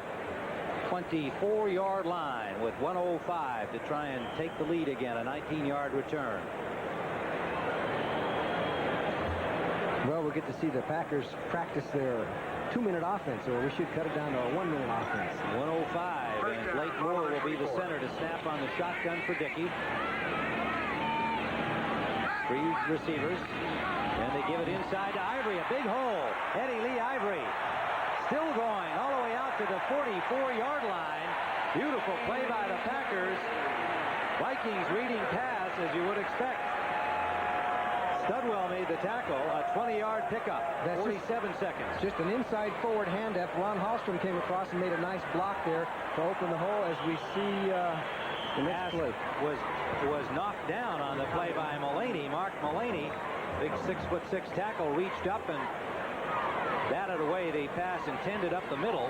24-yard line with 1:05 to try and take the lead again, a 19-yard return. Well, we'll get to see the Packers practice their 2-minute offense, or we should cut it down to a 1-minute offense. 105, and Blake Moore will be the center to snap on the shotgun for Dickey. 3 receivers, and they give it inside to Ivory. A big hole. Eddie Lee Ivory still going all the way out to the 44-yard line. Beautiful play by the Packers. Vikings reading pass, as you would expect. Studwell made the tackle, a 20-yard pickup, 47 seconds. Just an inside forward handoff. Ron Hallstrom came across and made a nice block there to open the hole, as we see the next play. Was knocked down on the play by Mullaney. Mark Mullaney, big 6'6" tackle, reached up and batted away the pass intended up the middle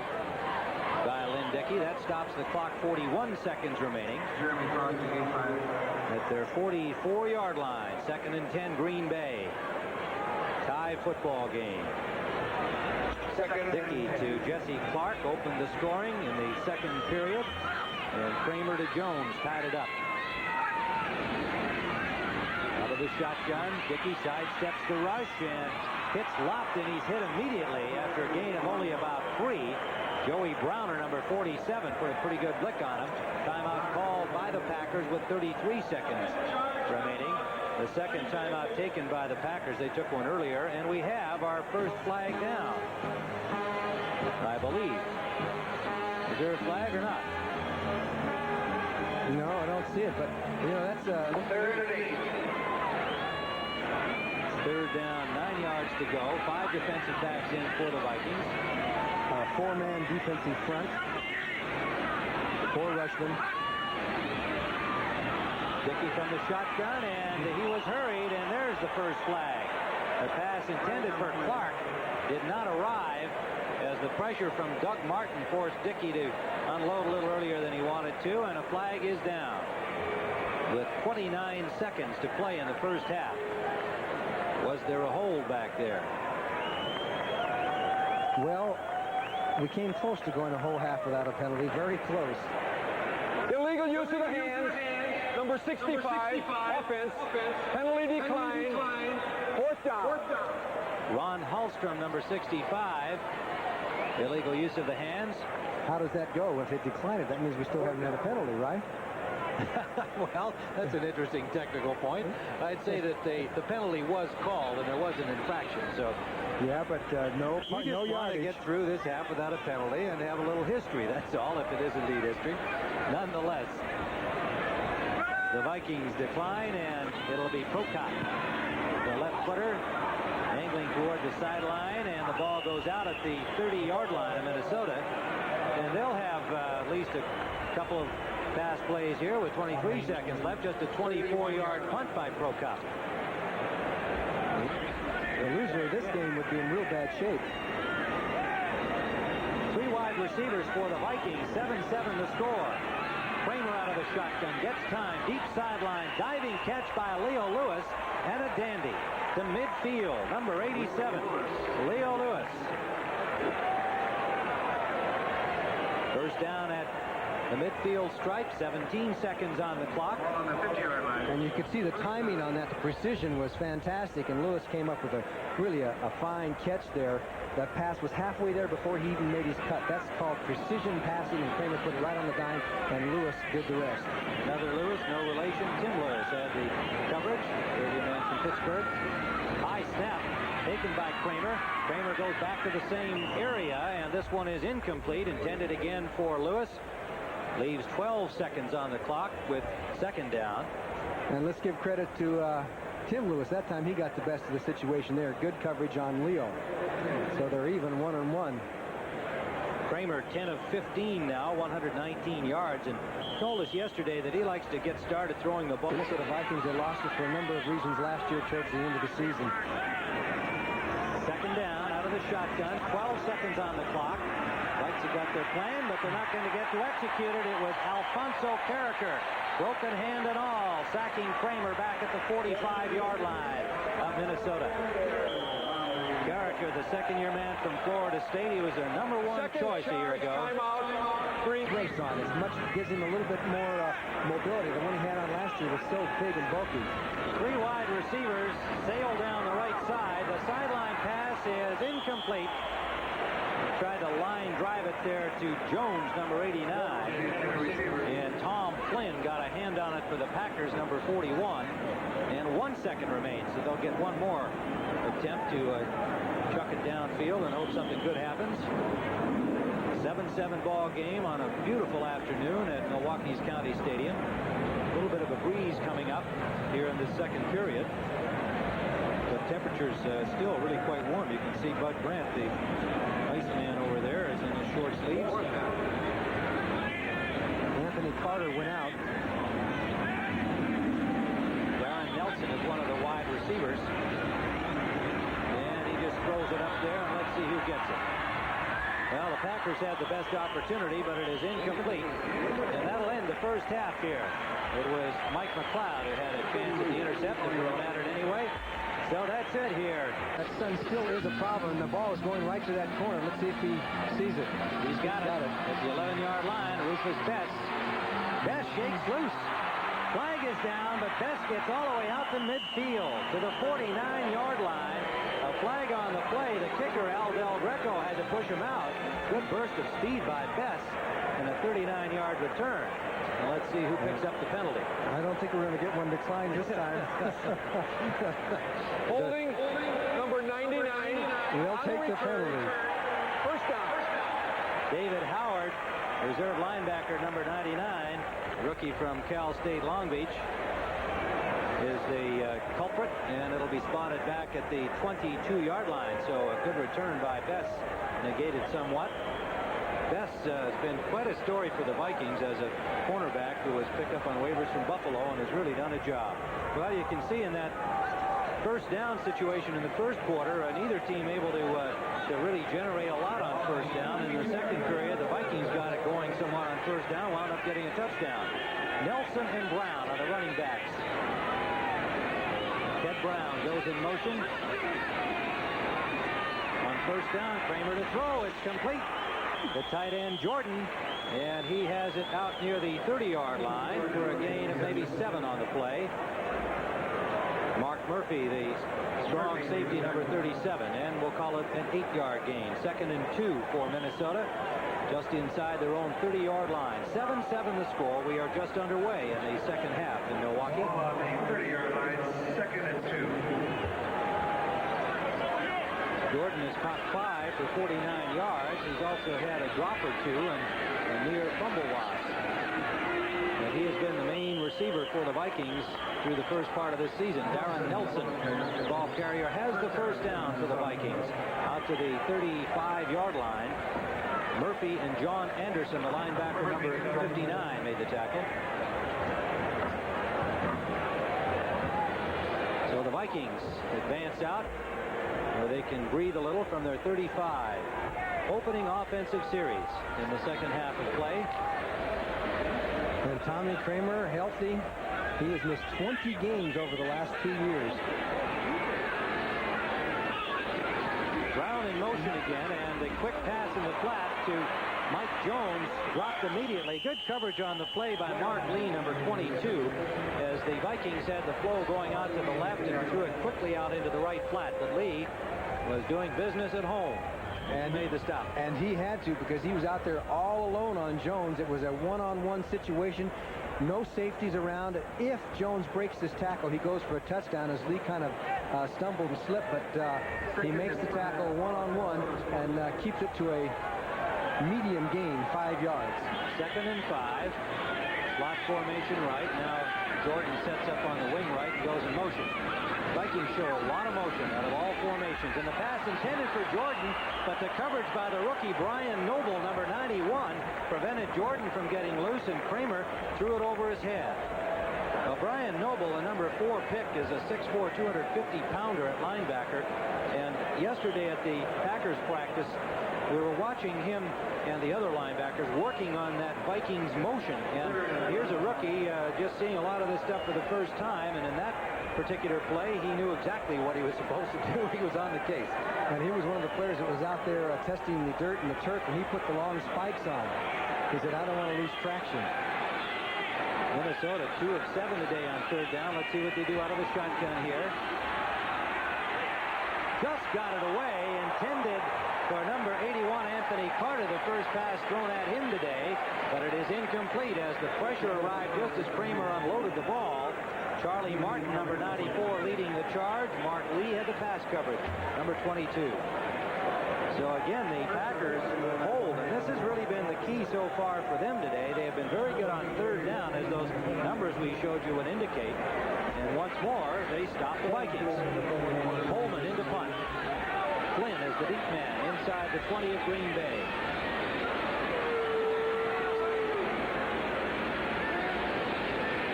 by Lynn Dickey. That stops the clock. 41 seconds remaining. At their 44-yard line. 2nd and 10, Green Bay. Tie football game. Dickey to Jesse Clark opened the scoring in the 2nd period. And Kramer to Jones tied it up. Out of the shotgun, Dickey sidesteps the rush and hits Lopt, and he's hit immediately after a gain of only about 3. Joey Browner, number 47, put a pretty good lick on him. Timeout called by the Packers with 33 seconds remaining. The 2nd timeout taken by the Packers. They took one earlier, and we have our first flag down, I believe. Is there a flag or not? No, I don't see it, but, you know, that's a... 3rd down, 9 yards to go. 5 defensive backs in for the Vikings. 4-man defensive front. 4 rushmen. Dickey from the shotgun, and he was hurried, and there's the first flag. The pass intended for Clark did not arrive, as the pressure from Doug Martin forced Dickey to unload a little earlier than he wanted to, and a flag is down with 29 seconds to play in the first half. Was there a hold back there? Well, we came close to going a whole half without a penalty. Very close. Illegal use of the hands. Number 65. Offense. Penalty decline. 4th down. Ron Hallstrom, number 65. Illegal use of the hands. How does that go? If it declined, that means we still haven't had a penalty, right? Well, that's an interesting technical point. I'd say that the penalty was called and there was an infraction. So yeah, but no you just want yardage. to get through this half without a penalty and have a little history. That's all, if it is indeed history. Nonetheless, the Vikings decline, and it'll be Procott, the left footer, angling toward the sideline, and the ball goes out at the 30-yard line of Minnesota. And they'll have at least a couple of pass plays here with 23 seconds left. Just a 24-yard punt by Procott. The loser of this game would be in real bad shape. 3 wide receivers for the Vikings. 7-7 the score. Kramer out of the shotgun, gets time, deep sideline, diving catch by Leo Lewis, and a dandy to midfield. Number 87, Leo Lewis. First down at the midfield stripe. 17 seconds on the clock. On the 50-yard line. And you could see the timing on that. The precision was fantastic, and Lewis came up with a fine catch there. That pass was halfway there before he even made his cut. That's called precision passing, and Kramer put it right on the dime, and Lewis did the rest. Another Lewis, no relation. Tim Lewis had the coverage. 30 man from Pittsburgh. High snap taken by Kramer. Kramer goes back to the same area, and this one is incomplete. Intended again for Lewis. Leaves 12 seconds on the clock with 2nd down. And let's give credit to Tim Lewis. That time he got the best of the situation there. Good coverage on Leo. So they're even 1-on-1. Kramer 10 of 15 now, 119 yards, and told us yesterday that he likes to get started throwing the ball. Look at the Vikings. They lost it for a number of reasons last year towards the end of the season. 2nd down out of the shotgun. 12 seconds on the clock. Vikes have got their plan, but they're not going to get to execute it. It was Alfonso Carricker, broken hand and all, sacking Kramer back at the 45-yard line of Minnesota. Carricker, the 2nd-year man from Florida State. He was their number 1 choice a year ago. Brace on it. Gives him a little bit more mobility. The one he had on last year was so big and bulky. 3 wide receivers sail down the right side. The sideline is incomplete. Tried to line drive it there to Jones, number 89. And Tom Flynn got a hand on it for the Packers, number 41. And 1 second remains, so they'll get one more attempt to chuck it downfield and hope something good happens. 7-7 ball game on a beautiful afternoon at Milwaukee's County Stadium. A little bit of a breeze coming up here in the second period. But temperatures still really quite warm. You can see Bud Grant, the Iceman over there, is in his short sleeves. Anthony Carter went out. Darren Nelson is one of the wide receivers. And he just throws it up there, and let's see who gets it. Well, the Packers had the best opportunity, but it is incomplete. And that'll end the first half here. It was Mike McLeod who had a chance at the intercept, if it mattered anyway. So that's it here. That sun still is a problem. The ball is going right to that corner. Let's see if he sees it. He's got it. At the 11-yard line, Rufus Bess. Bess shakes loose. Flag is down, but Bess gets all the way out to midfield to the 49-yard line. A flag on the play. The kicker, Al Del Greco, had to push him out. Good burst of speed by Bess and a 39-yard return. And let's see who picks up the penalty. I don't think we're going to get one declined this time. Holding number 99. We'll take the penalty. First down. David Howard, reserve linebacker, number 99, rookie from Cal State Long Beach, is the culprit, and it'll be spotted back at the 22-yard line. So a good return by Bess, negated somewhat. Bess has been quite a story for the Vikings as a cornerback who was picked up on waivers from Buffalo and has really done a job. Well, you can see in that first down situation in the first quarter, neither team able to really generate a lot on first down. In the second period, the Vikings got it going somewhat on first down, wound up getting a touchdown. Nelson and Brown are the running backs. Ted Brown goes in motion. On first down, Kramer to throw. It's complete. The tight end, Jordan, and he has it out near the 30-yard line for a gain of maybe 7 on the play. Mark Murphy, the strong safety, number 37, and we'll call it an 8-yard gain. 2nd and 2 for Minnesota, just inside their own 30-yard line. 7-7 the score. We are just underway in the second half in Milwaukee. 30-yard line, 2nd and 2. Jordan has caught 5 for 49 yards. He's also had a drop or two and a near fumble loss. And he has been the main receiver for the Vikings through the first part of this season. Darren Nelson, the ball carrier, has the first down for the Vikings. Out to the 35-yard line. Murphy and John Anderson, the linebacker, number 59, made the tackle. So the Vikings advance out, where they can breathe a little from their 35. Opening offensive series in the second half of play. And Tommy Kramer, healthy. He has missed 20 games over the last 2 years. Brown in motion again, and a quick pass in the flat to Mike Jones, dropped immediately. Good coverage on the play by Mark Lee, number 22, as the Vikings had the flow going out to the left and threw it quickly out into the right flat. But Lee was doing business at home and made the stop. And he had to, because he was out there all alone on Jones. It was a one-on-one situation. No safeties around. If Jones breaks this tackle, he goes for a touchdown, as Lee kind of stumbled and slipped, but he makes the tackle one-on-one and keeps it to a medium gain, 5 yards. 2nd and 5. Slot formation right. Now Jordan sets up on the wing right and goes in motion. Vikings show a lot of motion out of all formations. And the pass intended for Jordan, but the coverage by the rookie Brian Noble, number 91, prevented Jordan from getting loose, and Kramer threw it over his head. Well, Brian Noble, a number 4 pick, is a 6'4", 250-pounder at linebacker. And yesterday at the Packers practice, we were watching him and the other linebackers working on that Vikings motion. And here's a rookie just seeing a lot of this stuff for the first time. And in that particular play, he knew exactly what he was supposed to do. He was on the case. And he was one of the players that was out there testing the dirt and the turf, and he put the long spikes on. He said, I don't want to lose traction. Minnesota 2 of 7 today on third down. Let's see what they do out of the shotgun here. just got it away, intended for number 81, Anthony Carter, the first pass thrown at him today, but it is incomplete as the pressure arrived just as Kramer unloaded the ball. Charlie Martin, number 94, leading the charge. Mark Lee had the pass coverage, number 22. So again, the Packers hold, and this has really been the key so far for them today. They have been very good on third down, as those numbers we showed you would indicate. And once more, they stop the Vikings. Coleman into punt. Flynn is the deep man inside the 20 of Green Bay.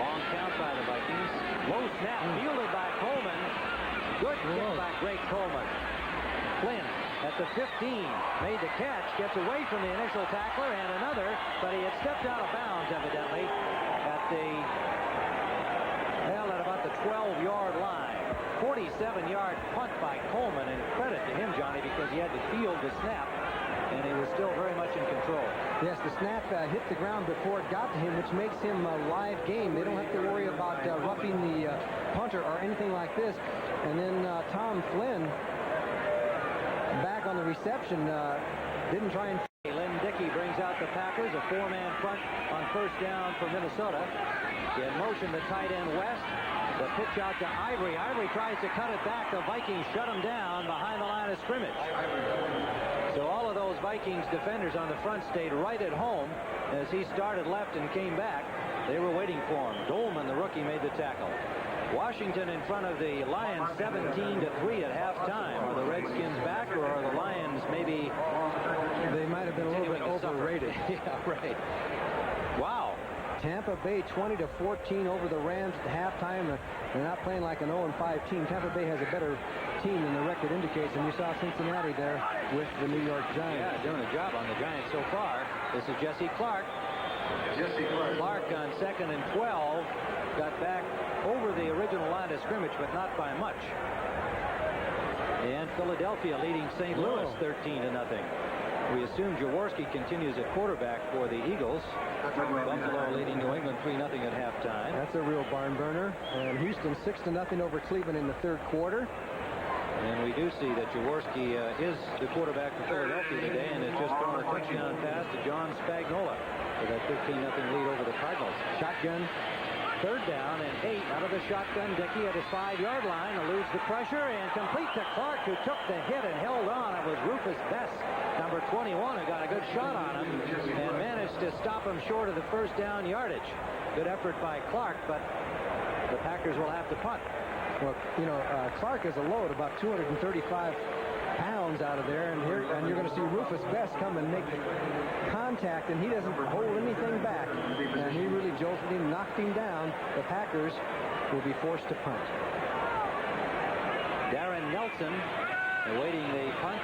Long count by the Vikings. Low snap fielded by Coleman. Good kick by Greg Coleman. Flynn at the 15 made the catch, gets away from the initial tackler and another, but he had stepped out of bounds evidently at about the 12-yard line. 47-yard punt by Coleman, and credit to him, Johnny, because he had to field the snap, and he was still very much in control. Yes, the snap hit the ground before it got to him, which makes him a live game. They don't have to worry about roughing the punter or anything like this. And then Tom Flynn, back on the reception, didn't try and... Lynn Dickey brings out the Packers, a four-man front on first down for Minnesota. In motion, the tight end West. The pitch out to Ivory. Ivory tries to cut it back. The Vikings shut him down behind the line of scrimmage. So all of those Vikings defenders on the front stayed right at home as he started left and came back. They were waiting for him. Dolman, the rookie, made the tackle. Washington in front of the Lions 17-3 at halftime. Are the Redskins back, or are the Lions maybe... They might have been a little bit overrated. Yeah, right. Wow. Tampa Bay 20-14 over the Rams at halftime. They're not playing like an 0-5 team. Tampa Bay has a better team than the record indicates, and you saw Cincinnati there with the New York Giants. Yeah, doing a job on the Giants so far. This is Jesse Clark. Clark on 2nd and 12 got back over the original line of scrimmage, but not by much. And Philadelphia leading St. Louis 13-0. We assume Jaworski continues at quarterback for the Eagles. Buffalo leading New England 3-0 at halftime. That's a real barn burner. And Houston 6-0 over Cleveland in the third quarter. And we do see that Jaworski is the quarterback for Philadelphia today, and has just thrown a touchdown pass to John Spagnuolo for that 13-0 lead over the Cardinals. Shotgun. Third down and 8 out of the shotgun. Dickey at his 5-yard line, eludes the pressure and complete to Clark, who took the hit and held on. It was Rufus Best, number 21, who got a good shot on him and managed to stop him short of the first down yardage. Good effort by Clark, but the Packers will have to punt. Well, you know, Clark is a load, about 235 pounds out of there, and you're going to see Rufus Best come and make contact, and he doesn't hold anything back, and he really jolted him, knocked him down. The Packers will be forced to punt. Darren Nelson awaiting the punt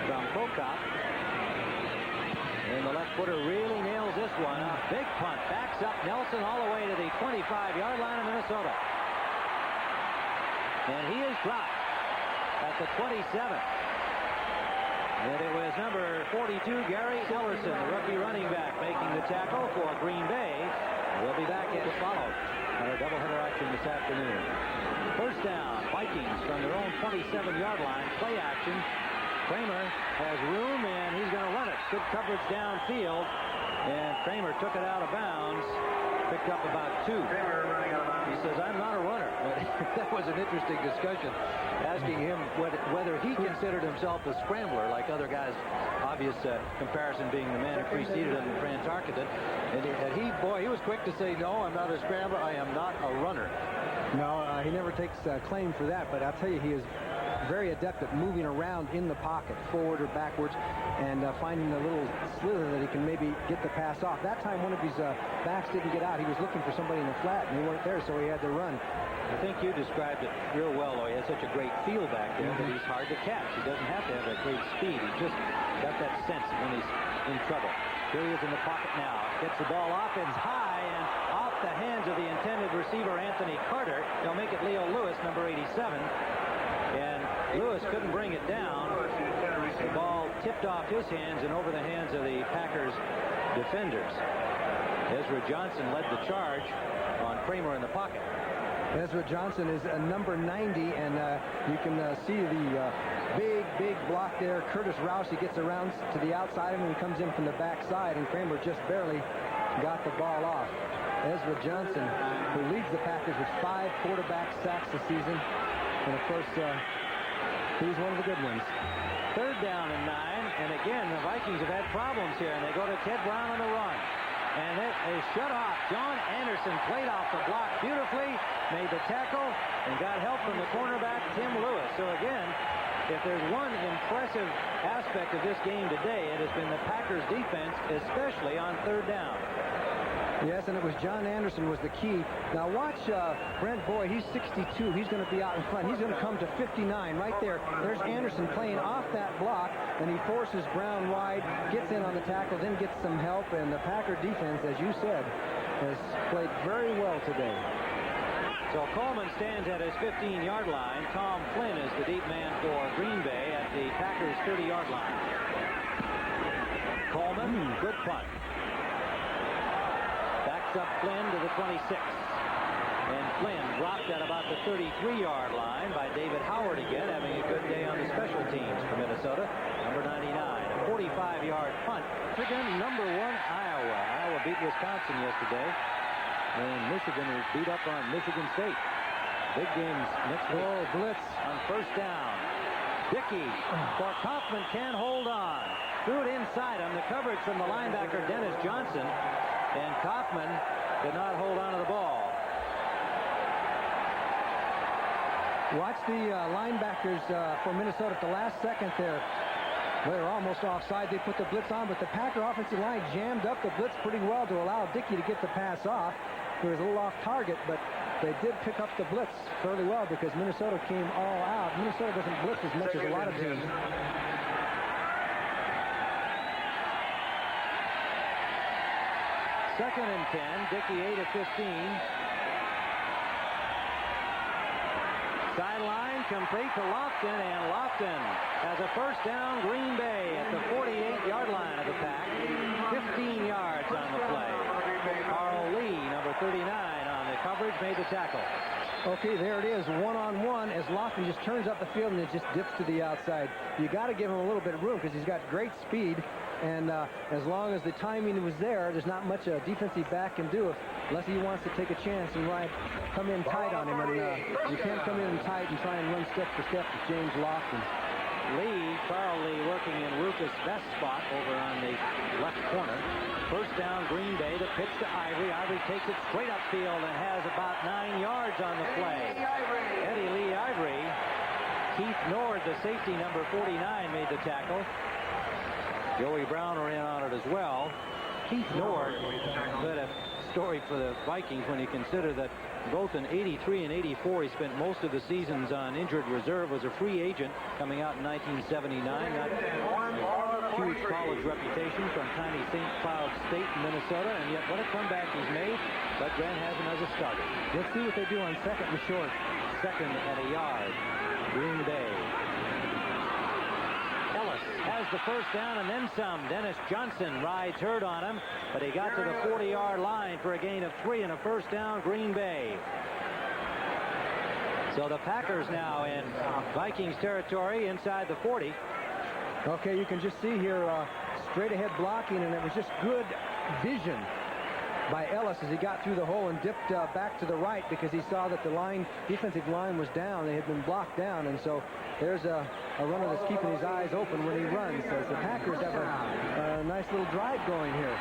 from Prokop, and the left footer really nails this one. A big punt, backs up Nelson all the way to the 25-yard line of Minnesota, and he is dropped at the 27. And it was number 42, Gary Ellerson, the rookie running back, making the tackle for Green Bay. We'll be back to follow on our doubleheader action this afternoon. First down, Vikings from their own 27-yard line. Play action. Kramer has room, and he's going to run it. Good coverage downfield, and Kramer took it out of bounds. Picked up about 2. He says, I'm not a runner. But that was an interesting discussion, asking him whether he considered himself a scrambler, like other guys. Obvious comparison being the man who preceded him in France Arcadon. And he was quick to say, no, I'm not a scrambler. I am not a runner. No, he never takes claim for that, but I'll tell you, he is very adept at moving around in the pocket, forward or backwards, and finding a little slither that he can maybe get the pass off. That time, one of his backs didn't get out. He was looking for somebody in the flat, and they weren't there, so he had to run. I think you described it real well, though. He has such a great feel back there that he's hard to catch. He doesn't have to have that great speed. He's just got that sense when he's in trouble. Here he is in the pocket now. Gets the ball off. It's high and off the hands of the intended receiver, Anthony Carter. They'll make it Leo Lewis, number 87. And Lewis couldn't bring it down. The ball tipped off his hands and over the hands of the Packers defenders. Ezra Johnson led the charge on Kramer in the pocket. Ezra Johnson is number 90, and you can see the big block there. Curtis Rousey gets around to the outside of him and comes in from the backside, and Kramer just barely got the ball off. Ezra Johnson, who leads the Packers with 5 quarterback sacks this season, and of course, he's one of the good ones. 3rd down and 9, and again, the Vikings have had problems here, and they go to Ted Brown on the run. And it is shut off. John Anderson played off the block beautifully, made the tackle, and got help from the cornerback, Tim Lewis. So again, if there's one impressive aspect of this game today, it has been the Packers' defense, especially on 3rd down. Yes, and it was John Anderson was the key. Now watch Brent Boyd. He's 62. He's going to be out in front. He's going to come to 59 right there. There's Anderson playing off that block, and he forces Brown wide, gets in on the tackle, then gets some help, and the Packer defense, as you said, has played very well today. So Coleman stands at his 15-yard line. Tom Flynn is the deep man for Green Bay at the Packers' 30-yard line. Coleman, good punt. Backs up Flynn to the 26. And Flynn dropped at about the 33-yard line by David Howard again, having a good day on the special teams for Minnesota. Number 99, a 45-yard punt. Michigan, number 1, Iowa. Iowa beat Wisconsin yesterday. And Michigan is beat up on Michigan State. Big games next week. Oh, blitz on 1st down. Dickey for Kaufman, can't hold on. Threw it inside him. The coverage from the linebacker, Dennis Johnson. And Kaufman did not hold on to the ball. Watch the linebackers for Minnesota at the last second there. They were almost offside. They put the blitz on, but the Packer offensive line jammed up the blitz pretty well to allow Dickey to get the pass off. It was a little off target, but they did pick up the blitz fairly well because Minnesota came all out. Minnesota doesn't blitz as much as a lot of teams. 2nd and 10. Dickey 8 of 15. Sideline complete to Lofton, and Lofton has a 1st down. Green Bay at the 48-yard line of the Pack. 15 yards on the play. Carl Lee, number 39, on the coverage, made the tackle. Okay, there it is, one-on-one as Lofton just turns up the field and it just dips to the outside. You got to give him a little bit of room because he's got great speed, and as long as the timing was there's not much a defensive back can do unless he wants to take a chance and come in tight on him. And you can't come in tight and try and run step for step with James Lofton. Carl Lee working in Rufus' best spot over on the left corner. 1st down, Green Bay. The pitch to Ivory. Ivory takes it straight upfield and has about 9 yards on the play. Eddie Lee Ivory. Keith Nord, the safety, number 49, made the tackle. Joey Brown ran on it as well. Keith Nord led a story for the Vikings when you consider that both in 83 and 84 he spent most of the seasons on injured reserve, was a free agent coming out in 1979. Not a huge college reputation from tiny St. Cloud State in Minnesota, and yet what a comeback he's made. But Grant has him as a starter. Let's see what they do on 2nd and short. 2nd at a yard. Green Bay. Ellis has the 1st down and then some. Dennis Johnson rides herd on him, but he got to the 40-yard line for a gain of 3 and a 1st down, Green Bay. So the Packers now in Vikings territory inside the 40. Okay, you can just see here straight ahead blocking, and it was just good vision by Ellis as he got through the hole and dipped back to the right because he saw that the defensive line was down. They had been blocked down, and so there's a runner that's keeping his eyes open when he runs. So the Packers have a nice little drive going here.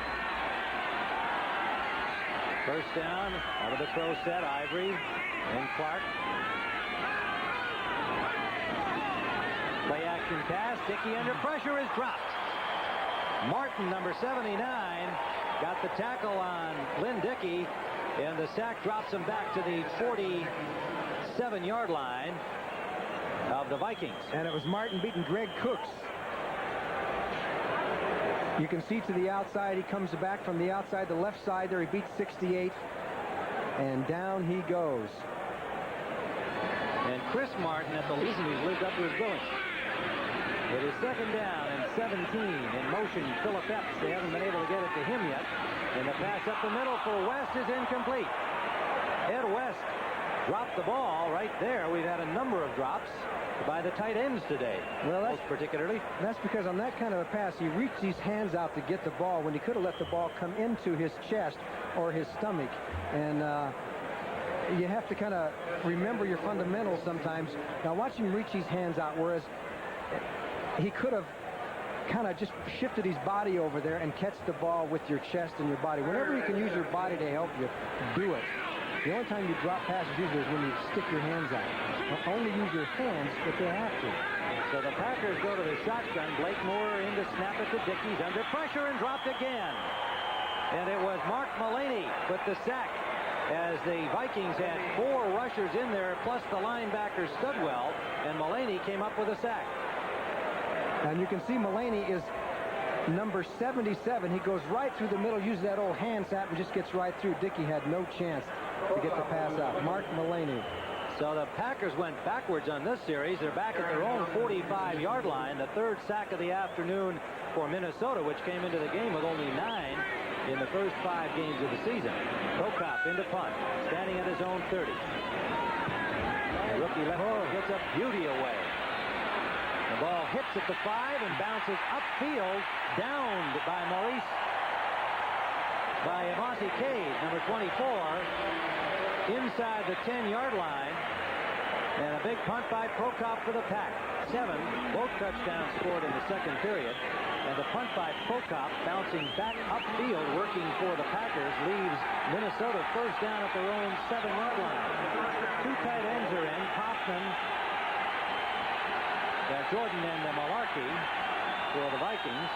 1st down out of the pro set, Ivory and Clark. Play action pass. Dickey under pressure is dropped. Martin, number 79, got the tackle on Lynn Dickey, and the sack drops him back to the 47-yard line of the Vikings. And it was Martin beating Greg Cooks. You can see to the outside, he comes back from the outside, the left side there, he beats 68, and down he goes. And Chris Martin at the least, he's lived up to his billing. It is 2nd down and 17. In motion, Philip Epps. They haven't been able to get it to him yet. And the pass up the middle for West is incomplete. Ed West dropped the ball right there. We've had a number of drops by the tight ends today. Well, most particularly. That's because on that kind of a pass, he reached his hands out to get the ball when he could have let the ball come into his chest or his stomach. And you have to kind of remember your fundamentals sometimes. Now watch him reach his hands out, whereas he could have kind of just shifted his body over there and catch the ball with your chest and your body. Whenever you can use your body to help you, do it. The only time you drop passes usually is when you stick your hands out. Only use your hands if they have to. So the Packers go to the shotgun. Blake Moore in to snap it to Dickey. Under pressure and dropped again. And it was Mark Mullaney with the sack, as the Vikings had 4 rushers in there, plus the linebacker Studwell, and Mullaney came up with a sack. And you can see Mullaney is number 77. He goes right through the middle, uses that old hand snap, and just gets right through. Dickey had no chance to get the pass out. Mark Mullaney. So the Packers went backwards on this series. They're back at their own 45-yard line. The 3rd sack of the afternoon for Minnesota, which came into the game with only 9 in the first 5 games of the season. Prokop into punt, standing at his own 30. The rookie left gets a beauty away. The ball hits at the 5 and bounces upfield, downed by Mossy Cade, number 24, inside the 10-yard line. And a big punt by Prokop for the Pack. 7, both touchdowns scored in the second period. And the punt by Prokop, bouncing back upfield, working for the Packers, leaves Minnesota first down at their own 7-yard line. 2 tight ends are in, Kaufman, Jordan, and Malarkey for the Vikings.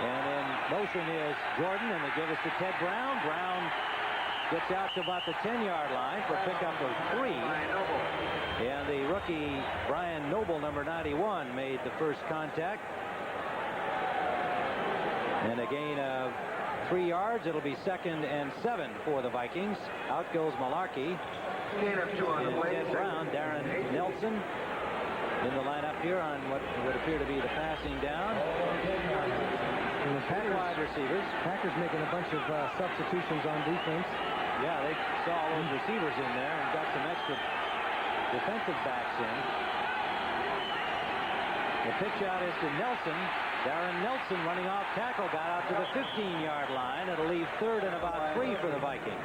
And in motion is Jordan, and they give us to Ted Brown. Brown gets out to about the 10-yard line for a pickup of 3. And the rookie, Brian Noble, number 91, made the first contact. And a gain of 3 yards. It'll be 2nd and 7 for the Vikings. Out goes Malarkey. Gain of 2 on the play. Ted Brown, Darren Nelson in the lineup here on what would appear to be the passing down. And the Packers, wide receivers. Packers making a bunch of substitutions on defense. Yeah, they saw all those receivers in there and got some extra defensive backs in. The pitch out is to Nelson. Darren Nelson running off tackle, got out to the 15-yard line. It'll leave 3rd and about 3 for the Vikings.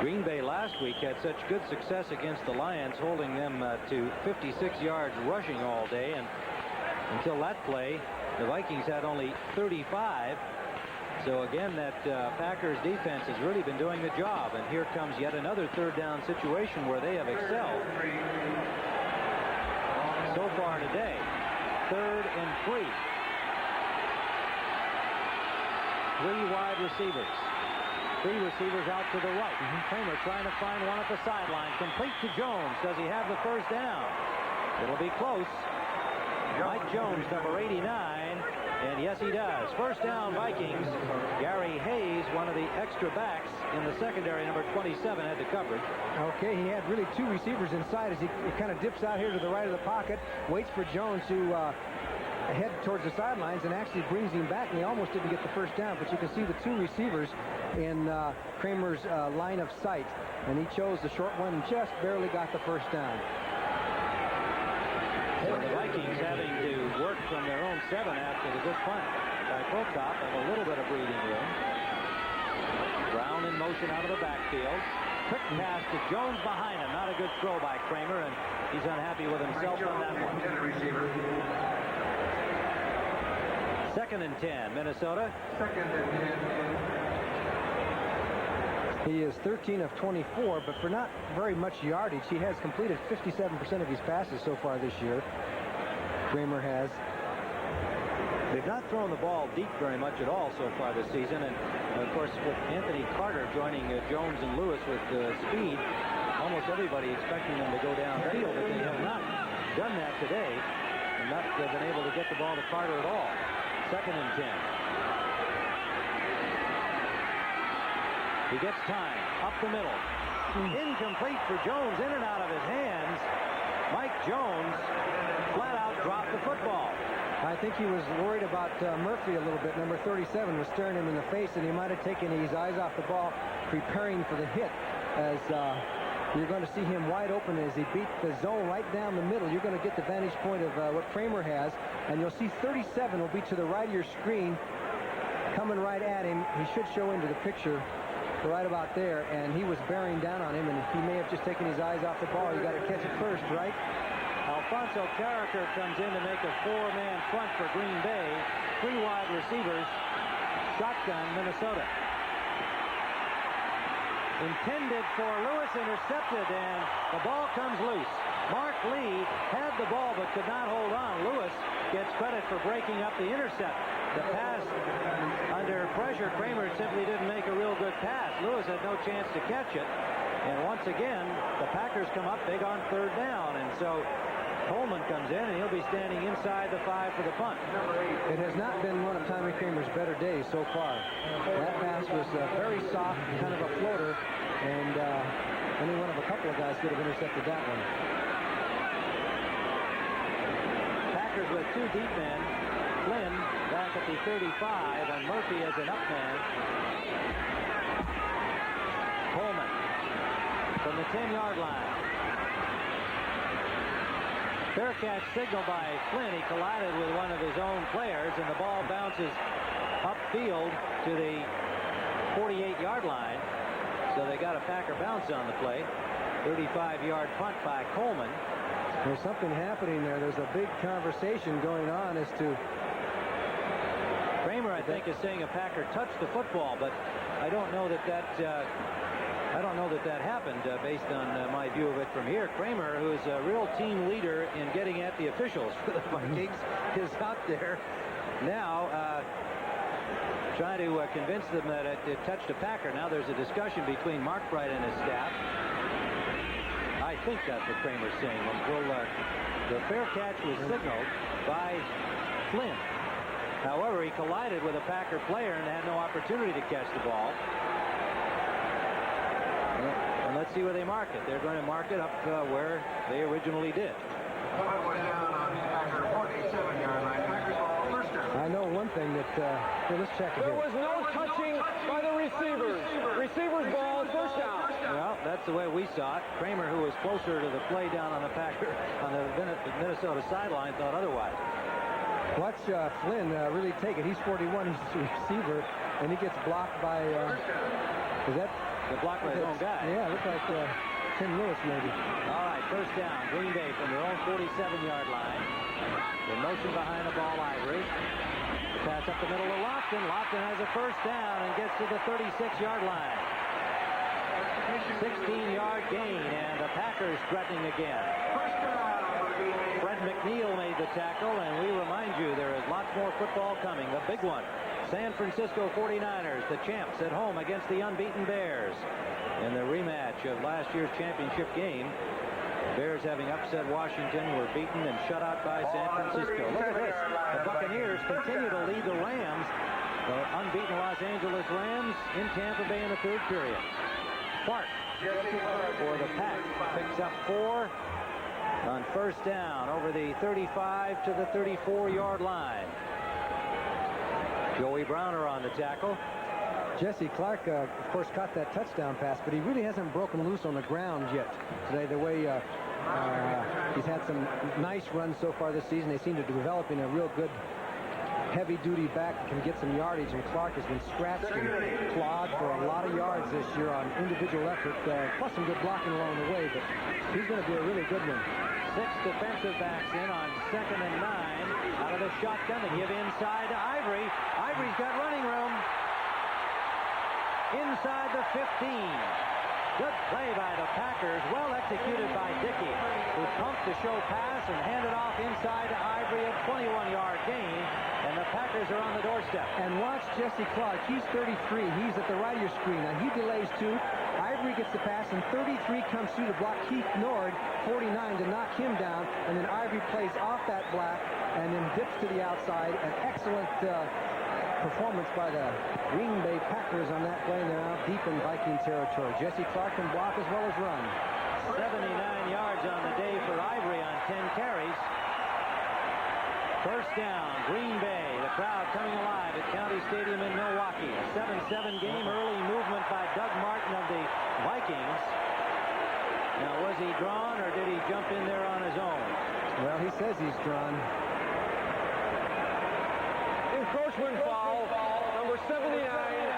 Green Bay last week had such good success against the Lions, holding them to 56 yards rushing all day, and until that play, the Vikings had only 35. So again, that Packers defense has really been doing the job, and here comes yet another 3rd down situation where they have excelled so far today. 3rd and 3. 3 wide receivers. 3 receivers out to the right. Kramer trying to find one at the sideline. Complete to Jones. Does he have the first down? It'll be close. Mike Jones, number 89. And yes, he does. First down, Vikings. Gary Hayes, one of the extra backs in the secondary, number 27, had the coverage. Okay, he had really 2 receivers inside as he kind of dips out here to the right of the pocket, waits for Jones to head towards the sidelines, and actually brings him back, and he almost didn't get the first down, but you can see the 2 receivers in Kramer's line of sight, and he chose the short one and just barely got the first down. So the Vikings, having to work from their own 7 after the good punt by Prokop, have a little bit of breathing room. Brown in motion out of the backfield. Quick pass to Jones behind him. Not a good throw by Kramer, and he's unhappy with himself on that one. 2nd and 10, Minnesota. 2nd and 10. He is 13 of 24, but for not very much yardage, he has completed 57% of his passes so far this year. Kramer has. They've not thrown the ball deep very much at all so far this season, and of course with Anthony Carter joining Jones and Lewis with speed, almost everybody expecting them to go downfield, but they have not done that today and not been able to get the ball to Carter at all. 2nd and 10. He gets time up the middle. Incomplete for Jones, in and out of his hands. Mike Jones flat out dropped the football. I think he was worried about Murphy a little bit. Number 37 was staring him in the face, and he might have taken his eyes off the ball, preparing for the hit. As you're going to see him wide open as he beat the zone right down the middle. You're going to get the vantage point of what Kramer has, and you'll see 37 will be to the right of your screen, coming right at him. He should show into the picture right about there, and he was bearing down on him, and he may have just taken his eyes off the ball. You got to catch it first, right? Alfonso Carricker comes in to make a 4-man front for Green Bay. 3 wide receivers. Shotgun, Minnesota. Intended for Lewis, intercepted, and the ball comes loose. Mark Lee had the ball but could not hold on. Lewis gets credit for breaking up the intercept. The pass under pressure, Kramer simply didn't make a real good pass. Lewis had no chance to catch it. And once again, the Packers come up big on 3rd down. And so Coleman comes in, and he'll be standing inside the 5 for the punt. It has not been one of Tommy Kramer's better days so far. That pass was very soft, kind of a floater, and only one of a couple of guys could have intercepted that one. Packers with 2 deep men. Flynn back at the 35, and Murphy as an up man. Coleman from the 10-yard line. Fair catch signal by Flynn. He collided with one of his own players, and the ball bounces upfield to the 48-yard line. So they got a Packer bounce on the play. 35-yard punt by Coleman. There's something happening there. There's a big conversation going on as to... Kramer, I think, is saying a Packer touched the football, but I don't know that that happened based on my view of it from here. Kramer, who is a real team leader in getting at the officials for the Vikings, is out there now trying to convince them that it touched a Packer. Now there's a discussion between Mark Bright and his staff. I think that's what Kramer's saying. The fair catch was signaled by Flynn. However, he collided with a Packer player and had no opportunity to catch the ball. And let's see where they mark it. They're going to mark it up where they originally did. I know one thing that... here, let's check it There here. was no touching by the receivers. Receivers ball, 1st down. Well, that's the way we saw it. Kramer, who was closer to the play down on the Packer, on the Minnesota sideline, thought otherwise. Watch Flynn really take it. He's 41. He's a receiver, and he gets blocked by... is that... The block by his own guy. Yeah, it looks like Tim Lewis, maybe. All right, 1st down. Green Bay from their own 47-yard line. In motion behind the ball, Ivory. The pass up the middle to Lofton. Lofton has a 1st down and gets to the 36-yard line. 16-yard gain, and the Packers threatening again. Fred McNeil made the tackle, and we remind you there is lots more football coming. The big one. San Francisco 49ers, the champs at home against the unbeaten Bears. In the rematch of last year's championship game, Bears, having upset Washington, were beaten and shut out by San Francisco. Look at this. The Buccaneers continue to lead the Rams. The unbeaten Los Angeles Rams in Tampa Bay in the 3rd period. Clark for the Pack picks up 4 on 1st down over the 35 to the 34-yard line. Joey Browner on the tackle. Jesse Clark, of course, caught that touchdown pass, but he really hasn't broken loose on the ground yet today. The way he's had some nice runs so far this season. They seem to be developing a real good heavy-duty back that can get some yardage, and Clark has been scratched and clawed for a lot of yards this year on individual effort, plus some good blocking along the way, but he's going to be a really good one. 6 defensive backs in on 2nd and 9. Out of the shotgun, they give inside to Ivory. Ivory's got running room. Inside the 15. Good play by the Packers. Well executed by Dickey, who pumped the show pass and handed off inside to Ivory, a 21-yard gain. And the Packers are on the doorstep. And watch Jesse Clark. He's 33. He's at the right of your screen. Now, he delays 2. Ivory gets the pass, and 33 comes through to block Keith Nord, 49, to knock him down. And then Ivory plays off that black and then dips to the outside. An excellent performance by the Green Bay Packers on that play. They're now deep in Viking territory. Jesse Clark can block as well as run. 79 yards on the day for Ivory on 10 carries. First down, Green Bay. The crowd coming alive at County Stadium in Milwaukee. A 7-7 game. Early movement by Doug Martin of the Vikings. Now, was he drawn or did he jump in there on his own? Well, he says he's drawn. Encroachment foul. Number 79. Defense.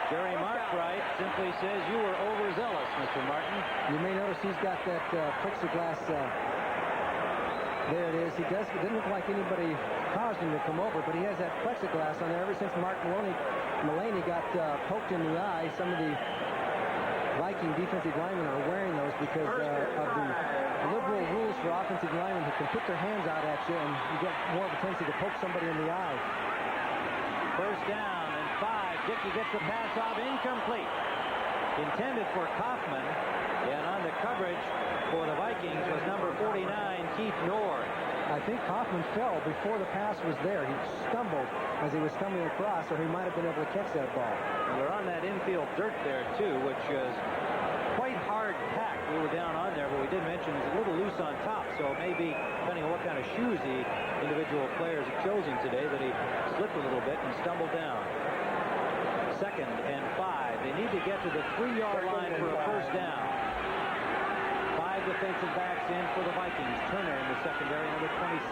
Jerry Markwright simply says you were overzealous, Mr. Martin. You may notice he's got that plexiglass. There it is. It didn't look like anybody caused him to come over, but he has that plexiglass on there ever since Mark Mullaney got poked in the eye. Some of the Viking defensive linemen are wearing those because of the liberal rules for offensive linemen who can put their hands out at you, and you get more of a tendency to poke somebody in the eye. First down and 5. Dickey gets the pass off, incomplete. Intended for Kaufman, and on the coverage for the Vikings was number 49, Keith Nord. I think Kaufman fell before the pass was there. He stumbled as he was stumbling across, or he might have been able to catch that ball. And we're on that infield dirt there, too, which is quite hard packed. We were down on there, but we did mention it's a little loose on top, so it may be, depending on what kind of shoes the individual players have chosen today, that he slipped a little bit and stumbled down. Second and 5. They need to get to the 3-yard line for a first down. 5 defensive backs in for the Vikings. Turner in the secondary, number 27.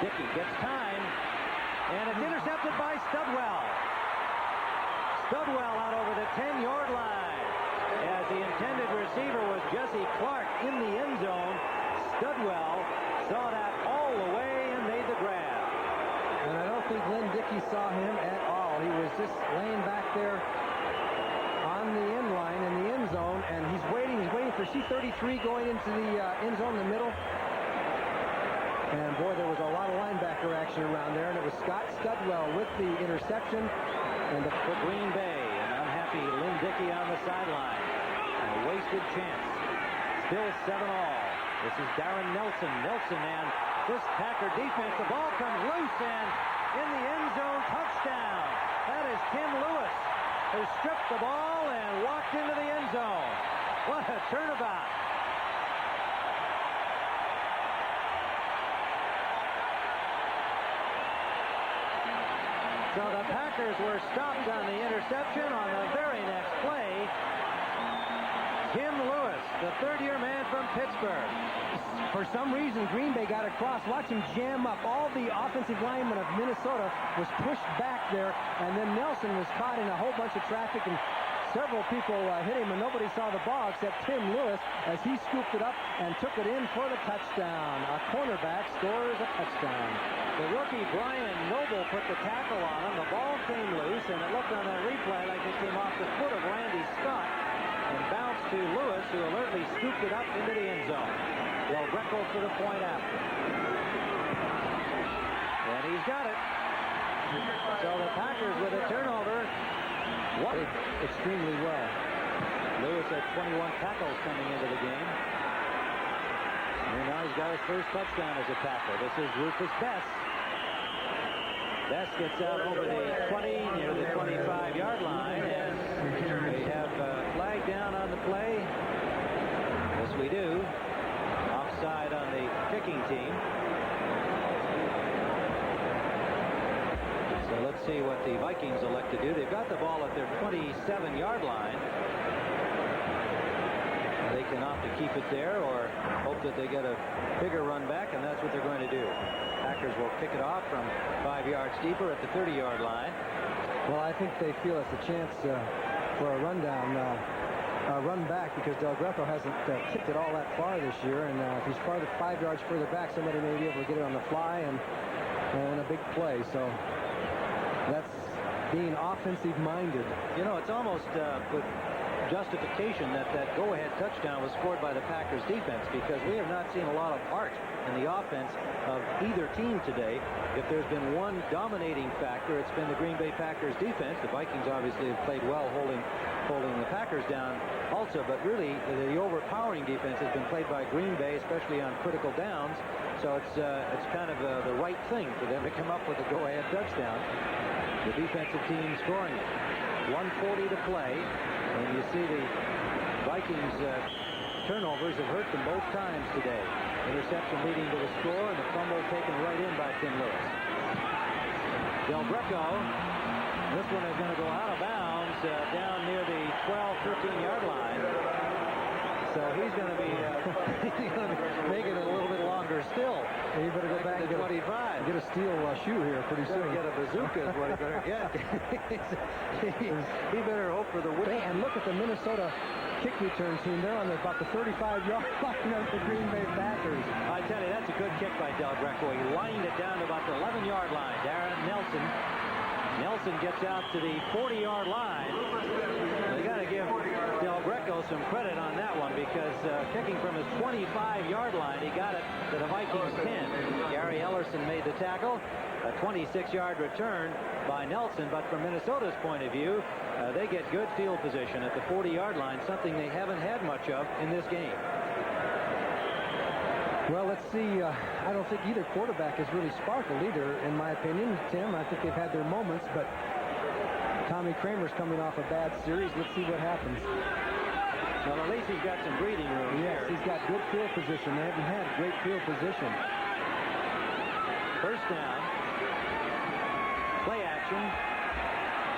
Dickey gets time, and it's intercepted by Studwell. Studwell out over the 10-yard line. As the intended receiver was Jesse Clark in the end zone, Studwell saw that all the way and made the grab. And I don't think Lynn Dickey saw him at all. He was just laying back there on the end line in the end zone, and he's waiting for C-33 going into the end zone in the middle. And boy, there was a lot of linebacker action around there, and it was Scott Studwell with the interception. And for Green Bay, an unhappy Lynn Dickey on the sideline. And a wasted chance. Still 7-all. This is Darren Nelson. And this Packer defense, the ball comes loose, and in the end zone, touchdown. That is Tim Lewis, who stripped the ball and walked into the end zone. What a turnabout. So the Packers were stopped on the interception. On the very next play, Tim Lewis, the third-year man from Pittsburgh. For some reason, Green Bay got across. Watch him jam up. All the offensive linemen of Minnesota was pushed back there, and then Nelson was caught in a whole bunch of traffic, and several people hit him, and nobody saw the ball except Tim Lewis as he scooped it up and took it in for the touchdown. A cornerback scores a touchdown. The rookie Brian Noble put the tackle on him. The ball came loose, and it looked on that replay like it came off the foot of Randy Scott and bounced to Lewis, who alertly scooped it up into the end zone. Del Greco for the point after. And he's got it. So the Packers with a turnover. What? Extremely well. Lewis had 21 tackles coming into the game. And now he's got his first touchdown as a tackle. This is Rufus Bess. Bess gets out over the 20, near the 25-yard line, and we have a flag down on the play. Yes, we do. Offside on the kicking team. So let's see what the Vikings elect to do. They've got the ball at their 27-yard line. They can opt to keep it there or hope that they get a bigger run back, and that's what they're going to do. Packers will kick it off from 5 yards deeper at the 30-yard line. Well, I think they feel it's a chance for a rundown, run back, because Del Greco hasn't kicked it all that far this year, and if he's 5 yards further back, somebody may be able to get it on the fly and a big play. So that's being offensive-minded. You know, it's almost with justification that go-ahead touchdown was scored by the Packers defense, because we have not seen a lot of art in the offense of either team today. If there's been one dominating factor, it's been the Green Bay Packers defense. The Vikings obviously have played well holding the Packers down also, but really the overpowering defense has been played by Green Bay, especially on critical downs. So it's kind of the right thing for them to come up with a go-ahead touchdown. The defensive team scoring it. 1:40 to play. And you see the Vikings turnovers have hurt them both times today. Interception leading to the score, and the fumble taken right in by Tim Lewis. Del Greco, this one is going to go out of bounds down near the 12-13-yard line. So he's going to be making it a little bit longer still. He better go back to and 25. Get a steel shoe here pretty soon. Get a bazooka is what he better get. He better hope for the win. Hey, and look at the Minnesota kick return team. They're on about the 35-yard line of the Green Bay Packers. I tell you, that's a good kick by Del Greco. He lined it down to about the 11-yard line. Darren Nelson gets out to the 40-yard line. They got to give Del Greco some credit on that one because kicking from his 25-yard line, he got it to the Vikings 10. Gary Ellerson made the tackle. A 26-yard return by Nelson, but from Minnesota's point of view, they get good field position at the 40-yard line, something they haven't had much of in this game. Well, let's see. I don't think either quarterback has really sparkled either, in my opinion. Tim, I think they've had their moments, but Tommy Kramer's coming off a bad series. Let's see what happens. Well, at least he's got some breathing room. Yes, here. he's got good field position. They haven't had great field position. First down. Play action.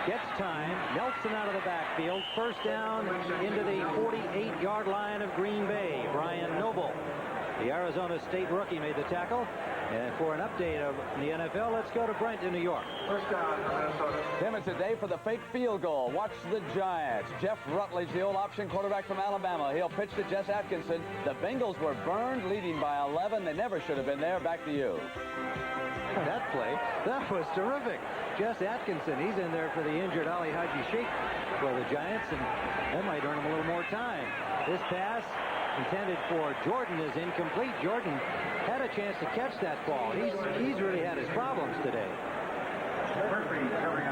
Gets time. Nelson out of the backfield. First down into the 48-yard line of Green Bay. Brian Noble, the Arizona State rookie, made the tackle. And for an update of the NFL, let's go to Brent in New York. First down, Minnesota. Tim, it's a day for the fake field goal. Watch the Giants. Jeff Rutledge, the old option quarterback from Alabama. He'll pitch to Jess Atkinson. The Bengals were burned, leading by 11. They never should have been there. Back to you. That play, that was terrific. Jess Atkinson, he's in there for the injured Ali Haji Sheikh for the Giants, and that might earn him a little more time. This pass intended for Jordan is incomplete. Jordan had a chance to catch that ball. He's really had his problems today.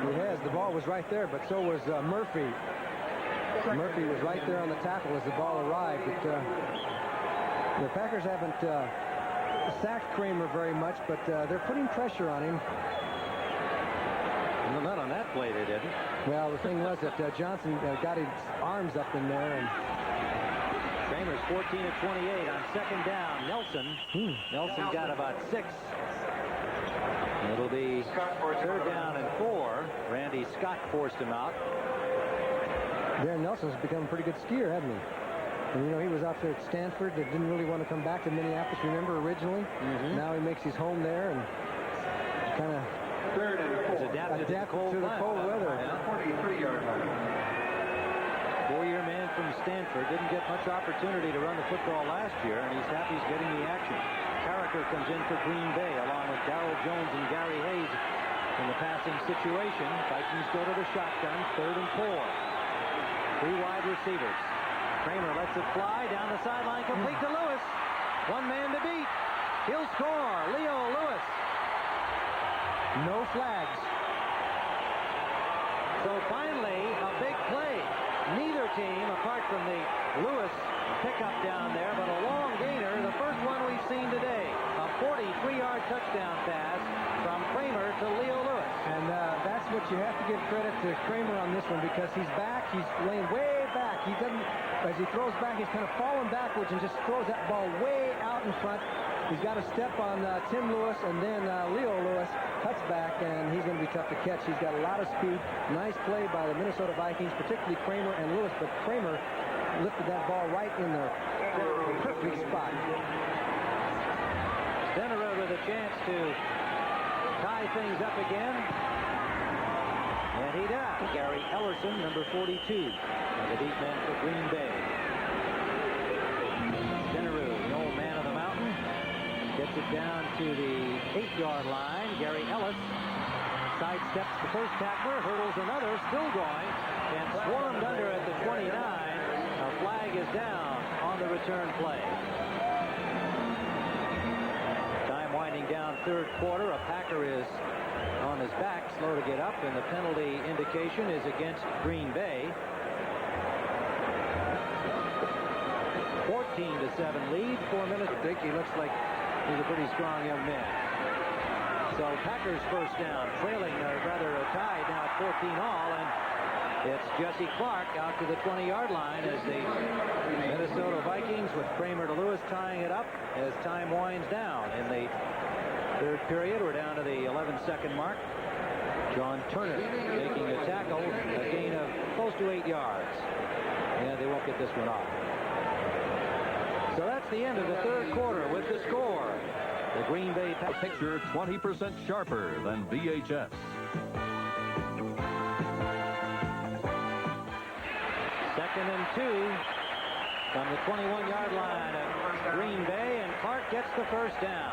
He has. The ball was right there, but so was Murphy. Murphy was right there on the tackle as the ball arrived. But, the Packers haven't sacked Kramer very much, but they're putting pressure on him. No, not on that play they didn't. Well, the thing was that Johnson got his arms up in there, and Kramer's 14 of 28 on second down. Nelson got about 6. It'll be third down and 4. Randy Scott forced him out. Darren Nelson's become a pretty good skier, hasn't he? And, you know, he was out there at Stanford that didn't really want to come back to Minneapolis, remember, originally? Now he makes his home there and kind of Adapted to the cold weather. 43-yard line. 4-year man from Stanford. Didn't get much opportunity to run the football last year, and he's happy he's getting the action. Carricker comes in for Green Bay, along with Darrell Jones and Gary Hayes in the passing situation. Vikings go to the shotgun, 3rd and 4. 3 wide receivers. Kramer lets it fly down the sideline, complete to Lewis. One man to beat. He'll score. Leo Lewis. No flags. So finally, a big play. Neither team, apart from the Lewis pickup down there, but a long gainer, the first one we've seen today. A 43-yard touchdown pass from Kramer to Leo Lewis. And that's what you have to give credit to Kramer on this one, because he's back. He's laying way back. He doesn't, as he throws back, he's kind of falling backwards and just throws that ball way out in front. He's got to step on Tim Lewis, and then Leo Lewis cuts back, and he's going to be tough to catch. He's got a lot of speed. Nice play by the Minnesota Vikings, particularly Kramer and Lewis, but Kramer lifted that ball right in the perfect spot. Stenerud with a chance to tie things up again. And he does. Gary Ellerson, number 42, the deep man for Green Bay. Stenerud, the old man of the mountain, gets it down to the 8-yard line. Gary Ellis sidesteps the first tackler, hurdles another, still going, and swarmed under at the 29. A flag is down on the return play. Time winding down, 3rd quarter. A Packer is on his back, slow to get up, and the penalty indication is against Green Bay. 14-7 lead, 4 minutes. I think he looks like he's a pretty strong young man. So Packers first down, trailing, rather tied now at 14 all, and It's Jesse Clark out to the 20-yard line as the Minnesota Vikings, with Kramer to Lewis, tying it up as time winds down. In the third period, we're down to the 11-second mark. John Turner making a tackle, a gain of close to 8 yards. And they won't get this one off. So that's the end of the third quarter with the score. The Green Bay Packers. Picture 20% sharper than VHS. Second and 2 from the 21-yard line of Green Bay, and Clark gets the first down.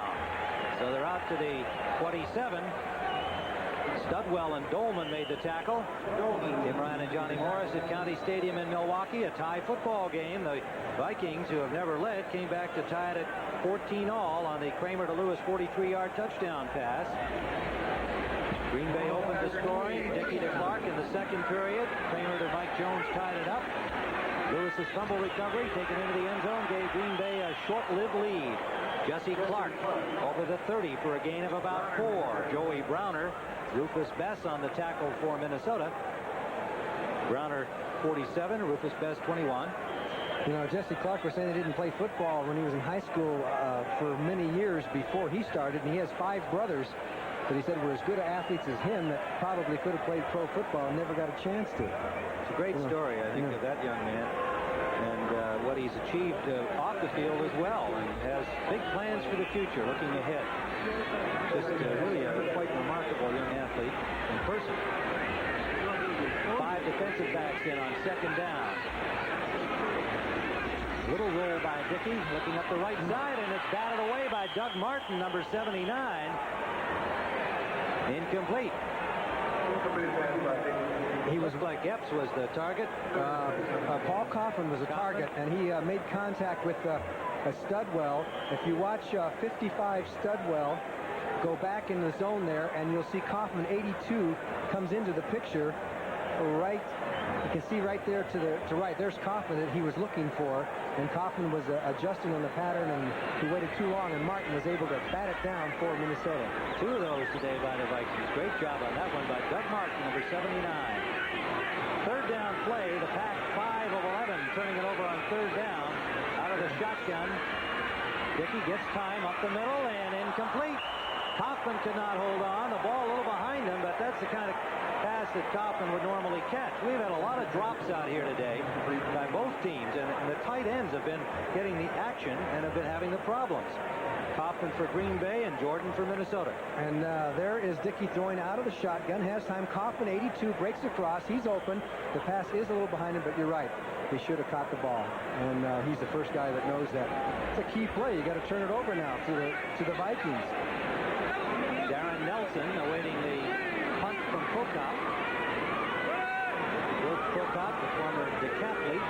So they're out to the 27. Studwell and Dolman made the tackle. Tim Ryan and Johnny Morris at County Stadium in Milwaukee. A tie football game. The Vikings, who have never led, came back to tie it at 14-all on the Kramer to Lewis 43-yard touchdown pass. Green Bay opened the scoring. Dickey to Clark in the second period. Kramer to Mike Jones tied it up. Lewis's fumble recovery taken into the end zone gave Green Bay a short-lived lead. Jesse Clark over the 30 for a gain of about 4. Joey Browner, Rufus Bess on the tackle for Minnesota. Browner 47, Rufus Bess 21. You know, Jesse Clark was saying he didn't play football when he was in high school for many years before he started, and he has 5 brothers that he said were as good athletes as him that probably could have played pro football and never got a chance to. It's a great story, I think, of that young man and what he's achieved off the field as well, and has big plans for the future looking ahead. Just really a quite remarkable young athlete in person. 5 defensive backs in on second down. Little roll by Dickey, looking up the right side, and it's batted away by Doug Martin, number 79. Incomplete. He was like Epps was the target. Paul Coffin was a target, and he made contact with a Studwell. If you watch 55 Studwell go back in the zone there, and you'll see Kaufman 82 comes into the picture right. You can see right there to right. There's Kaufman that he was looking for, and Kaufman was adjusting on the pattern, and he waited too long, and Martin was able to bat it down for Minnesota. 2 of those today by the Vikings. Great job on that one by Doug Martin, number 79. Third down play, the Pack 5 of 11, turning it over on third down. Out of the shotgun, Dickey gets time up the middle and incomplete. Kaufman could not hold on. The ball a little behind him, but that's the kind of pass that Kaufman would normally catch. We've had a lot of drops out here today by both teams, and the tight ends have been getting the action and have been having the problems. Kaufman for Green Bay and Jordan for Minnesota. And there is Dickey throwing out of the shotgun. Has time. Kaufman 82 breaks across. He's open. The pass is a little behind him, but you're right. He should have caught the ball, and he's the first guy that knows that. It's a key play. You got to turn it over now to the Vikings. Darren Nelson awaiting the punt from Prokop. George Prokop, the former decathlete,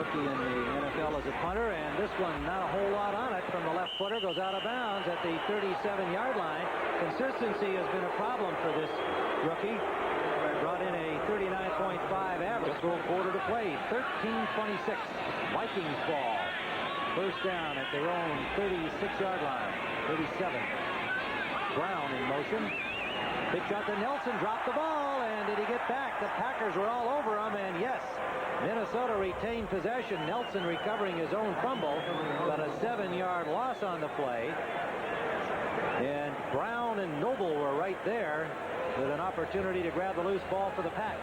rookie in the NFL as a punter, and this one not a whole lot on it from the left footer, goes out of bounds at the 37-yard line. Consistency has been a problem for this rookie. Brought in a 39.5 average. Full quarter to play. 13:26. Vikings ball. First down at their own 36-yard line. 37. Brown in motion. Big shot to Nelson. Dropped the ball, and did he get back? The Packers were all over him, and yes, Minnesota retained possession. Nelson recovering his own fumble, but a 7-yard loss on the play. And Brown and Noble were right there with an opportunity to grab the loose ball for the Pack.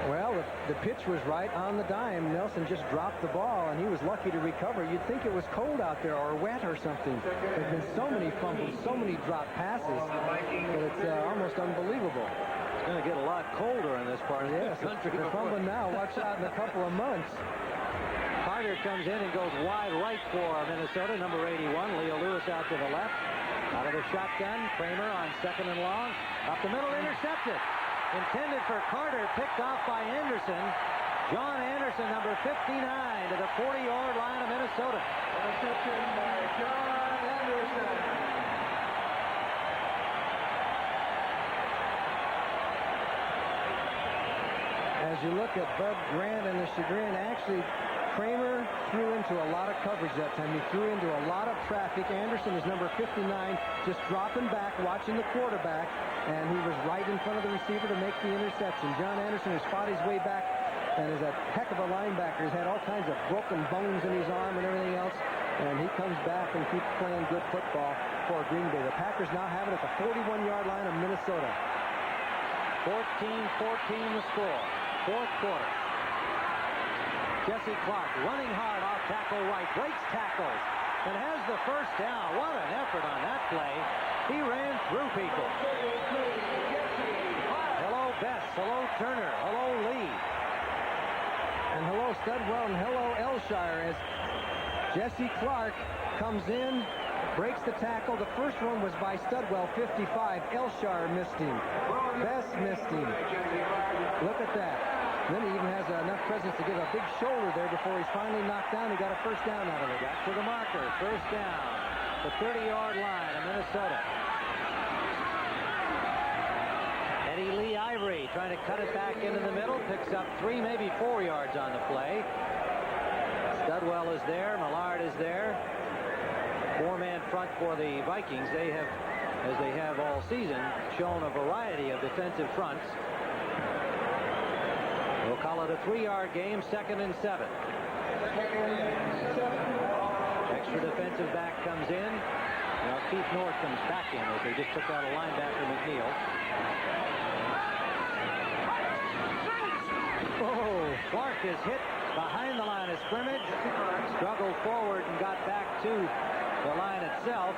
Well, the pitch was right on the dime. Nelson just dropped the ball, and he was lucky to recover. You'd think it was cold out there or wet or something. There's been so many fumbles, so many dropped passes that it's almost unbelievable. It's going to get a lot colder in this part of the country. They're fumbling now. Watch out in a couple of months. Carter comes in and goes wide right for Minnesota. Number 81, Leo Lewis out to the left. Out of the shotgun, Kramer on second and long. Up the middle, intercepted. Intended for Carter, picked off by Anderson. John Anderson, number 59, to the 40-yard line of Minnesota. Interception by John Anderson. As you look at Bud Grant and the chagrin, actually, Kramer threw into a lot of coverage that time. He threw into a lot of traffic. Anderson is number 59, just dropping back, watching the quarterback, and he was right in front of the receiver to make the interception. John Anderson has fought his way back and is a heck of a linebacker. He's had all kinds of broken bones in his arm and everything else. And he comes back and keeps playing good football for Green Bay. The Packers now have it at the 41-yard line of Minnesota. 14-14 the score. Fourth quarter. Jesse Clark running hard off tackle right. Breaks tackles and has the first down. What an effort on that play. He ran through people. Hello, Bess. Hello, Turner. Hello, Lee. And hello, Studwell. And hello, Elshire. As Jesse Clark comes in, breaks the tackle. The first one was by Studwell, 55. Elshire missed him. Bess missed him. Look at that. Then he even has enough presence to give a big shoulder there before he's finally knocked down. He got a first down out of it. Got to the marker. First down. The 30-yard line of Minnesota. Eddie Lee Ivory trying to cut it back into the middle. Picks up 3, maybe 4 yards on the play. Studwell is there. Millard is there. 4-man front for the Vikings. They have, as they have all season, shown a variety of defensive fronts. We'll call it a 3-yard game, 2nd and 7. Extra defensive back comes in. Now Keith North comes back in as they just took out a linebacker, McNeil. Oh, Clark is hit behind the line of scrimmage, struggled forward and got back to the line itself,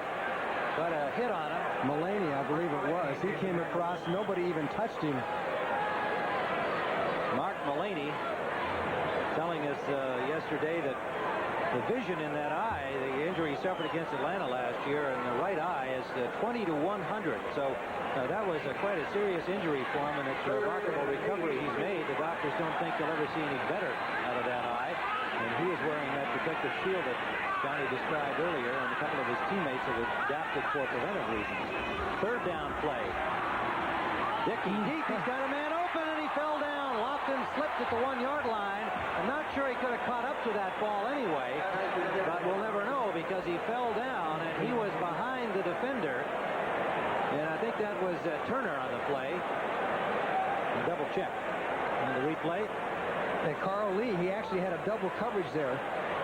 but a hit on him. Mullaney, I believe it was. He came across. Nobody even touched him. Mark Mullaney telling us yesterday that the vision in that eye, the injury he suffered against Atlanta last year in the right eye, is 20 to 100. So that was quite a serious injury for him, and it's a remarkable recovery he's made. The doctors don't think he'll ever see any better out of that eye. And he is wearing that protective shield that Johnny described earlier, and a couple of his teammates have adapted for preventive reasons. Third down play. Dickey deep, he's got a man open, and he fell down. Lofton slipped at the 1-yard line. I'm not sure he could have caught up to that ball anyway, but we'll never know because he fell down, and he was behind the defender. And I think that was Turner on the play. Double check on the replay. And Carl Lee, he actually had a double coverage there,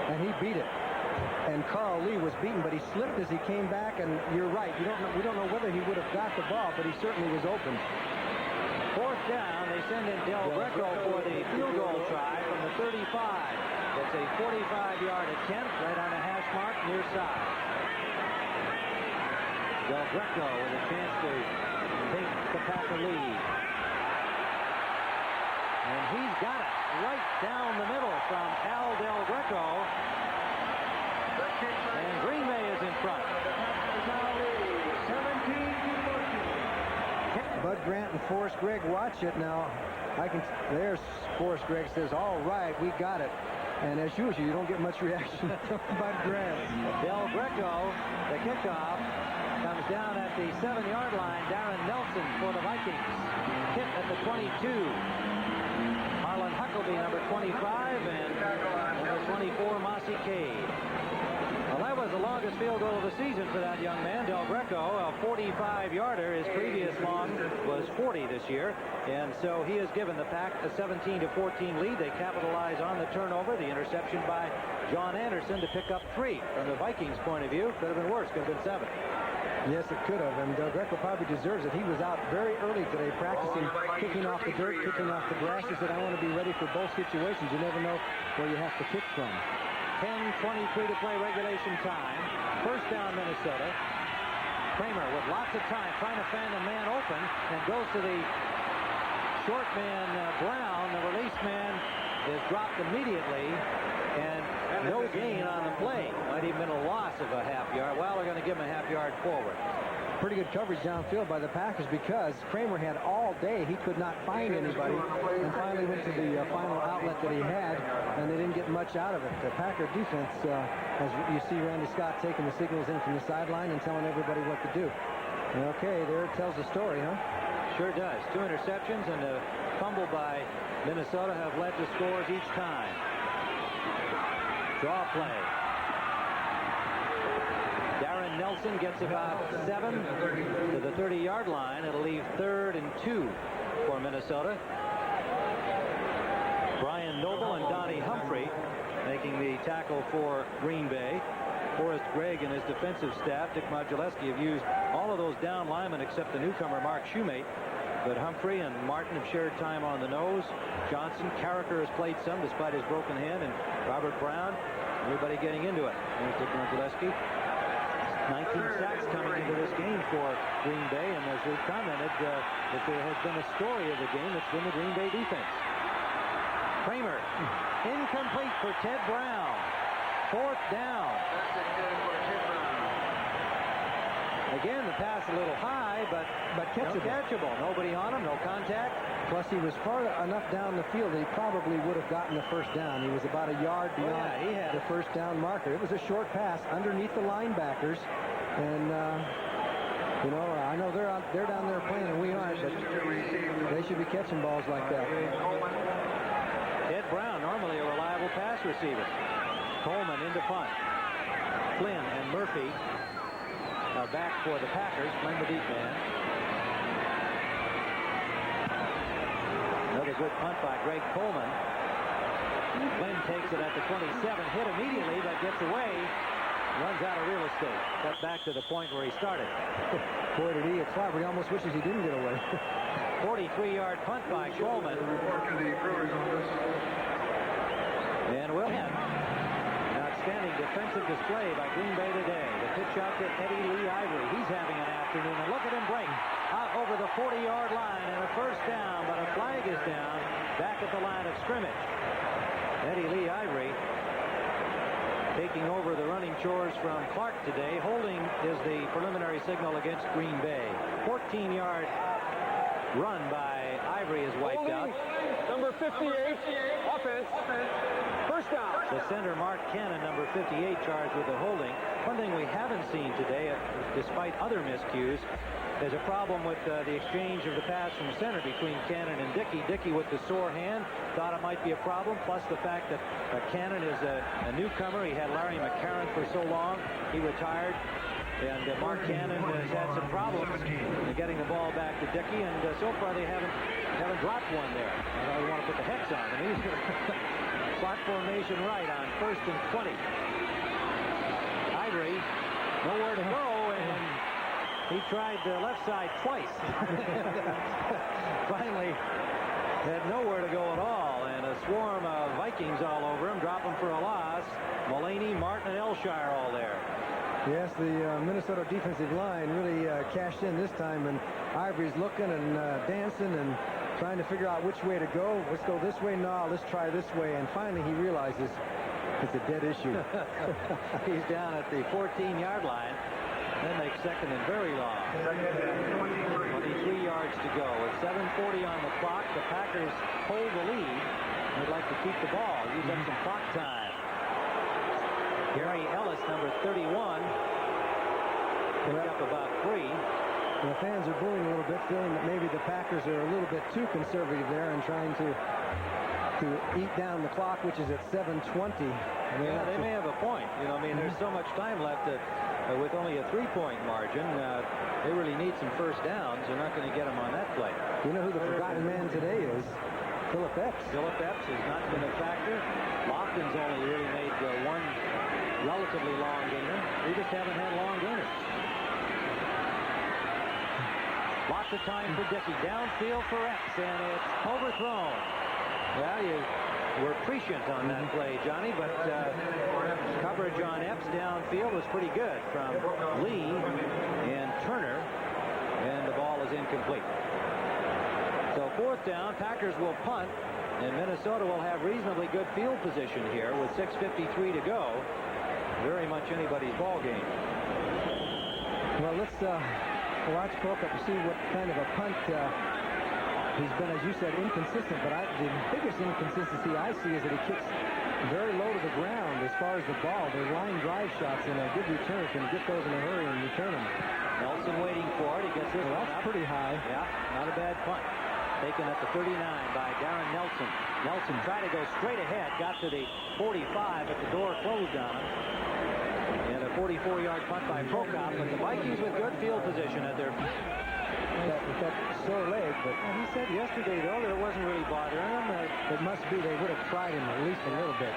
and he beat it. And Carl Lee was beaten, but he slipped as he came back, and you're right. We don't know whether he would have got the ball, but he certainly was open. Fourth down, they send in Del Greco for the field goal try from the 35. It's a 45-yard attempt right on the hash mark near side. Del Greco with a chance to take the Packer lead. And he's got it right down the middle from Al Del Greco. And Green Bay is in front. Bud Grant and Forrest Gregg watch it now. There's Forrest Gregg says, all right, we got it. And as usual, you don't get much reaction from Bud Grant. Del Greco, the kickoff, comes down at the 7-yard line. Darren Nelson for the Vikings. Hit at the 22. Harlan Huckabee, number 25, and number 24, Mossy Cade. Well, that was the longest field goal of the season for that young man, Del Greco, a 45-yarder. His previous long was 40 this year, and so he has given the Pack a 17-14 lead. They capitalize on the turnover, the interception by John Anderson to pick up 3. From the Vikings' point of view, could have been worse, could have been 7. Yes, it could have, and Del Greco probably deserves it. He was out very early today practicing kicking off the dirt, kicking off the grass. He said, I want to be ready for both situations. You never know where you have to kick from. 10:23 to play regulation time. First down, Minnesota. Kramer with lots of time trying to find a man open and goes to the short man, Brown. The release man is dropped immediately, and no gain on the play. Might even been a loss of a half yard. Well, they're going to give him a half yard forward. Pretty good coverage downfield by the Packers because Kramer had all day. He could not find anybody and finally went to the final outlet that he had, and they didn't get much out of it. The Packer defense, as you see Randy Scott taking the signals in from the sideline and telling everybody what to do. Okay, there it tells the story, huh? Sure does. 2 interceptions and a fumble by Minnesota have led to scores each time. Draw play. Darren Nelson gets about 7 to the 30-yard line. It'll leave 3rd and 2 Minnesota. Brian Noble and Donnie Humphrey making the tackle for Green Bay. Forrest Gregg and his defensive staff, Dick Modulewski, have used all of those down linemen except the newcomer Mark Shoemate. But Humphrey and Martin have shared time on the nose. Johnson, Carricker has played some despite his broken hand, and Robert Brown, everybody getting into it. There's Dick Modulewski. 19 sacks coming into this game for Green Bay, and as we've commented, if there has been a story of the game, it's been the Green Bay defense. Kramer, incomplete for Ted Brown. 4th down. Again, the pass a little high, but catchable. Nobody on him, no contact. Plus, he was far enough down the field that he probably would have gotten the first down. He was about a yard beyond the first down marker. It was a short pass underneath the linebackers, and you know, I know they're down there playing and we aren't, but they should be catching balls like that. Ed Brown, normally a reliable pass receiver. Coleman into punt. Flynn and Murphy are back for the Packers. Flynn the deep man. Another good punt by Greg Coleman. Flynn takes it at the 27. Hit immediately, but gets away. Runs out of real estate. Cut back to the point where he started. Boy, did he get clever. He almost wishes he didn't get away. 43-yard punt by Coleman. And we'll have an outstanding defensive display by Green Bay today. The pitch out to Eddie Lee Ivory. He's having an afternoon. And look at him break out over the 40-yard line and a first down, but a flag is down back at the line of scrimmage. Eddie Lee Ivory taking over the running chores from Clark today. Holding is the preliminary signal against Green Bay. 14-yard run by Ivory is wiped out. Number 58, offense. First down. The center, Mark Cannon, number 58, charged with the holding. One thing we haven't seen today, despite other miscues, is a problem with the exchange of the pass from center between Cannon and Dickey. Dickey with the sore hand thought it might be a problem, plus the fact that Cannon is a newcomer. He had Larry McCarron for so long. He retired. And Mark Cannon has had some problems in getting the ball back to Dickey, and so far they haven't dropped one there. I know we want to put the hex on him. Slot formation right on 1st and 20. Ivory, nowhere to go, and he tried the left side twice. Finally, had nowhere to go at all, and a swarm of Vikings all over him, drop him for a loss. Mullaney, Martin, and Elshire all there. Yes, the Minnesota defensive line really cashed in this time, and Ivory's looking and dancing and trying to figure out which way to go. Let's go this way. No, let's try this way. And finally, he realizes it's a dead issue. He's down at the 14-yard line. Then makes second and very long. 23 yards to go. With 7:40 on the clock, the Packers hold the lead. They'd like to keep the ball. Use up some clock time. Gary Ellis, number 31, picked up about 3. The fans are booing a little bit, feeling that maybe the Packers are a little bit too conservative there and trying to eat down the clock, which is at 7:20. Yeah, they may have a point. You know, I mean, there's so much time left with only a 3-point margin. They really need some first downs. They're not going to get them on that play. You know who the forgotten man today is? Philip Epps. Philip Epps has not been a factor. Lofton's only really made one relatively long gainer. We just haven't had long gainers. Lots of time for Dickey. Downfield for Epps, and it's overthrown. Well, you were prescient on that play, Johnny, but coverage on Epps downfield was pretty good from Lee and Turner, and the ball is incomplete. So 4th down, Packers will punt, and Minnesota will have reasonably good field position here with 6:53 to go. Very much anybody's ball game. Well, let's watch Prokop and see what kind of a punt he's been, as you said, inconsistent. But the biggest inconsistency I see is that he kicks very low to the ground as far as the ball. They're line drive shots, and a good returner can get those in a hurry and return them. Nelson waiting for it. He gets this one That's up. pretty high. Yeah, not a bad punt. Taken at the 39 by Darren Nelson. Nelson tried to go straight ahead, got to the 45, but the door closed on him. And a 44-yard punt by Prokop, but the Vikings with good field position at their... That sore leg, but And he said yesterday, though, that it wasn't really bothering him. it must be they would have tried him at least a little bit.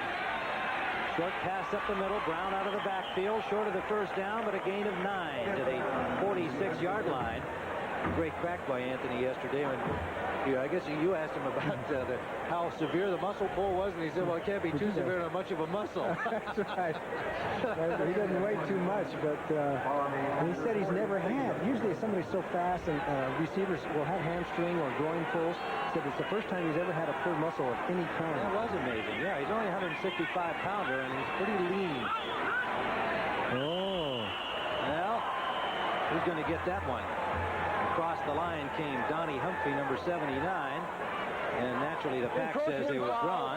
Short pass up the middle. Brown out of the backfield, short of the first down, but a gain of 9 to the 46-yard line. Great crack by Anthony yesterday. I guess you asked him about how severe the muscle pull was, and he said, well, it can't be too severe, not much of a muscle. That's right. He doesn't weigh too much, but he said he's never had. Usually if somebody's so fast, and receivers will have hamstring or groin pulls. He said it's the first time he's ever had a pulled muscle of any kind. That was amazing. Yeah, he's only a 165-pounder, and he's pretty lean. Oh. Well, who's going to get that one? Across the line came Donnie Humphrey, number 79. And naturally, the pack says they was drawn.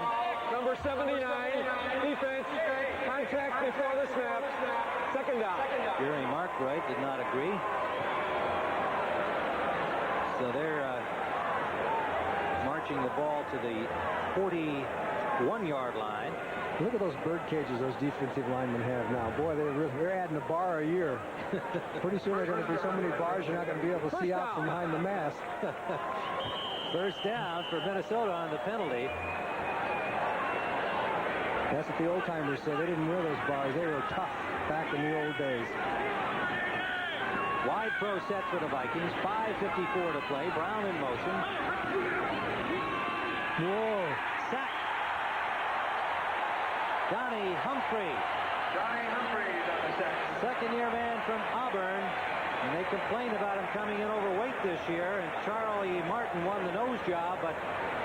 Number 79, defense, contact before the snap, second down. Gary Markwright did not agree. So they're marching the ball to the 41-yard line. Look at those bird cages those defensive linemen have now. Boy, they're adding a bar a year. Pretty soon they're going to be so many bars you're not going to be able to see out from behind the mask. First down for Minnesota on the penalty. That's what the old-timers said. They didn't wear those bars. They were tough back in the old days. Wide pro set for the Vikings. 5:54 to play. Brown in motion. Whoa. Sack. Donnie Humphrey. Johnny Humphreys on the sack. Second-year man from Auburn. And they complained about him coming in overweight this year. And Charlie Martin won the nose job. But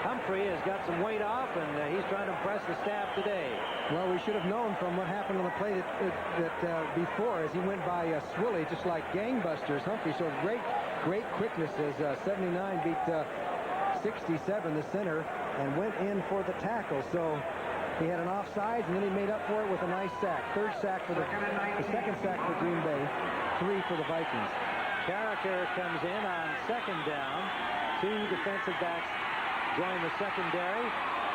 Humphrey has got some weight off, and he's trying to impress the staff today. Well, we should have known from what happened on the play that before, as he went by Swilly just like gangbusters. Humphrey showed great quickness as 79 beat 67, the center, and went in for the tackle. So he had an offsides, and then he made up for it with a nice sack. Third sack for the second sack for Green Bay. 3 for the Vikings. Carricker comes in on second down. 2 defensive backs join the secondary.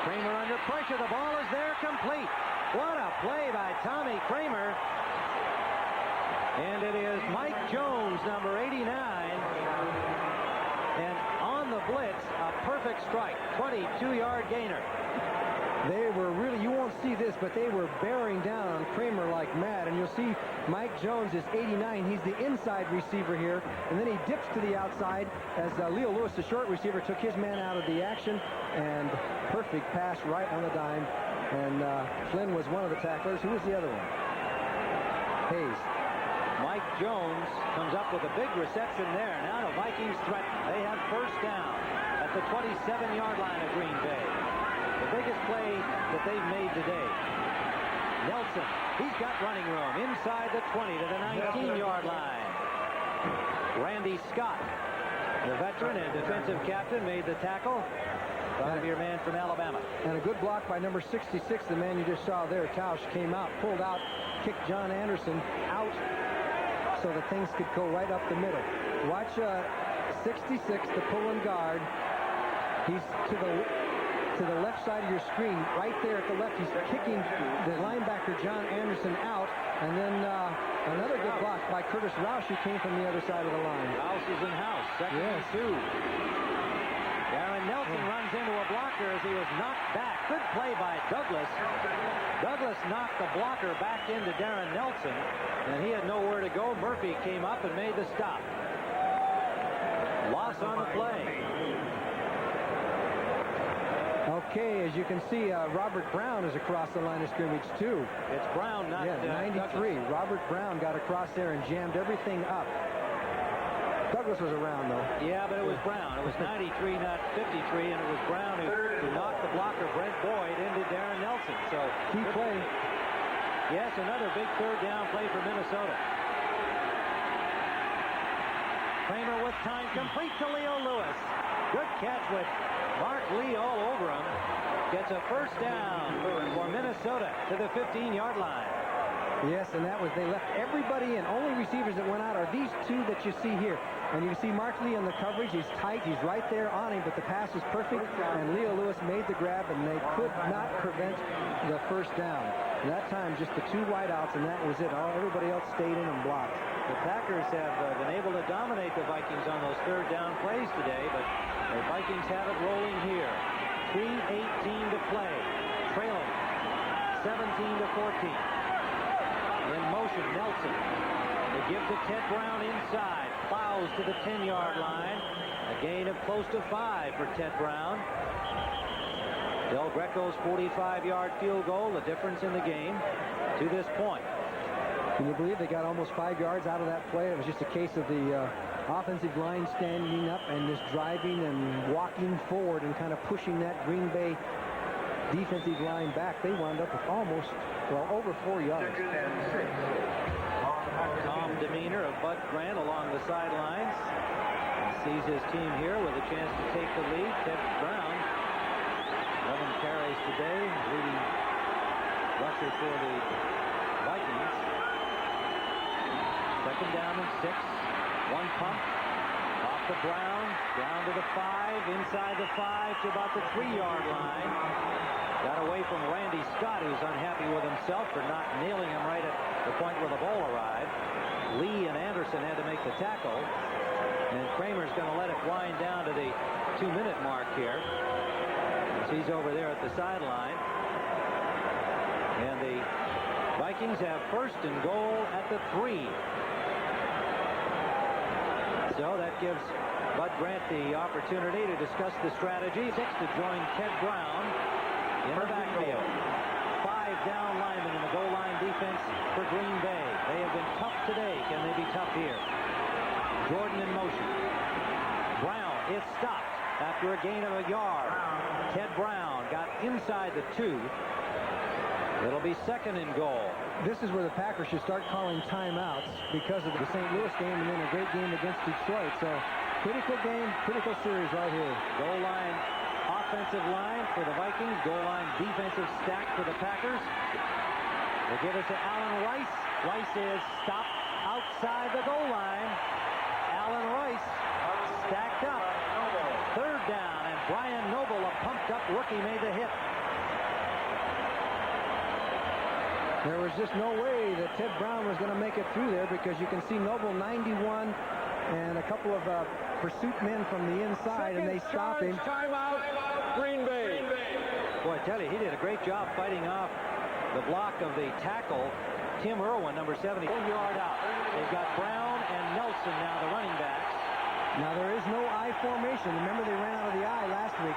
Kramer under pressure. The ball is there, complete. What a play by Tommy Kramer. And it is Mike Jones, number 89. And on the blitz, a perfect strike. 22-yard gainer. They were really, you won't see this, but they were bearing down on Kramer like mad. And you'll see Mike Jones is 89. He's the inside receiver here. And then he dips to the outside as Leo Lewis, the short receiver, took his man out of the action. And perfect pass right on the dime. And Flynn was one of the tacklers. Who was the other one? Hayes. Mike Jones comes up with a big reception there. Now the Vikings threaten. They have first down at the 27-yard line of Green Bay. The biggest play that they've made today. Nelson, he's got running room inside the 20 to the 19-yard line. Randy Scott, the veteran and defensive captain, made the tackle. 5-year man from Alabama. And a good block by number 66, the man you just saw there. Tausch came out, pulled out, kicked John Anderson out so that things could go right up the middle. Watch 66, the pulling guard. He's to the left side of your screen, right there at the left. He's kicking the linebacker John Anderson out, and then another good block by Curtis Roush, who came from the other side of the line. Rouse is in house. Second and 2. Darren Nelson runs into a blocker as he was knocked back. Good play by Douglas. Douglas knocked the blocker back into Darren Nelson, and he had nowhere to go. Murphy came up and made the stop. Loss on the play. Okay, as you can see, Robert Brown is across the line of scrimmage, too. It's Brown, not 93. Douglas. Robert Brown got across there and jammed everything up. Douglas was around, though. Yeah, but it was Brown. It was 93, not 53, and it was Brown who knocked the blocker, Brent Boyd, into Darren Nelson. So Key play. Yes, another big third down play for Minnesota. Kramer with time, complete to Leo Lewis. Good catch with Mark Lee all over him. Gets a first down for Minnesota to the 15-yard line. Yes, and that was, they left everybody in. Only receivers that went out are these two that you see here. And you see Mark Lee on the coverage. He's tight. He's right there on him, but the pass is perfect. And Leo Lewis made the grab, and they could not prevent the first down. And that time, just the two wideouts, and that was it. Everybody else stayed in and blocked. The Packers have been able to dominate the Vikings on those third down plays today, but the Vikings have it rolling here. 3:18 to play. Trailing 17-14. In motion, Nelson. They give to Ted Brown inside. Plows to the 10-yard line. A gain of close to 5 for Ted Brown. Del Greco's 45-yard field goal, the difference in the game to this point. Can you believe they got almost 5 yards out of that play? It was just a case of the offensive line standing up and just driving and walking forward and kind of pushing that Green Bay defensive line back. They wound up with almost, well, over 4 yards. Calm demeanor of Bud Grant along the sidelines. He sees his team here with a chance to take the lead. Ted Brown, 11 carries today, leading rusher for the Vikings. Second down and 6. One pump. Off the Brown. Down to the 5. Inside the 5 to about the 3-yard line. Got away from Randy Scott, who's unhappy with himself for not nailing him right at the point where the ball arrived. Lee and Anderson had to make the tackle. And Kramer's going to let it wind down to the 2-minute mark here. As he's over there at the sideline. And the Vikings have first and goal at the 3. So that gives Bud Grant the opportunity to discuss the strategy. 6 to join Ted Brown in the backfield. 5 down linemen in the goal line defense for Green Bay. They have been tough today. Can they be tough here? Jordan in motion. Brown is stopped after a gain of a yard. Ted Brown got inside the 2. It'll be second and goal. This is where the Packers should start calling timeouts because of the St. Louis game and then a great game against Detroit. So critical game, critical series right here. Goal line offensive line for the Vikings. Goal line defensive stack for the Packers. They give it to Allen Rice. Rice is stopped outside the goal line. Allen Rice stacked up. Third down, and Brian Noble, a pumped-up rookie, made the hit. There was just no way that Ted Brown was going to make it through there because you can see Noble 91 and a couple of pursuit men from the inside, and they stop him. Timeout, Green Bay. Boy, I tell you, he did a great job fighting off the block of the tackle. Tim Irwin, number 70, 1 yard out. They've got Brown and Nelson now, the running backs. Now there is no I formation. Remember, they ran out of the I last week.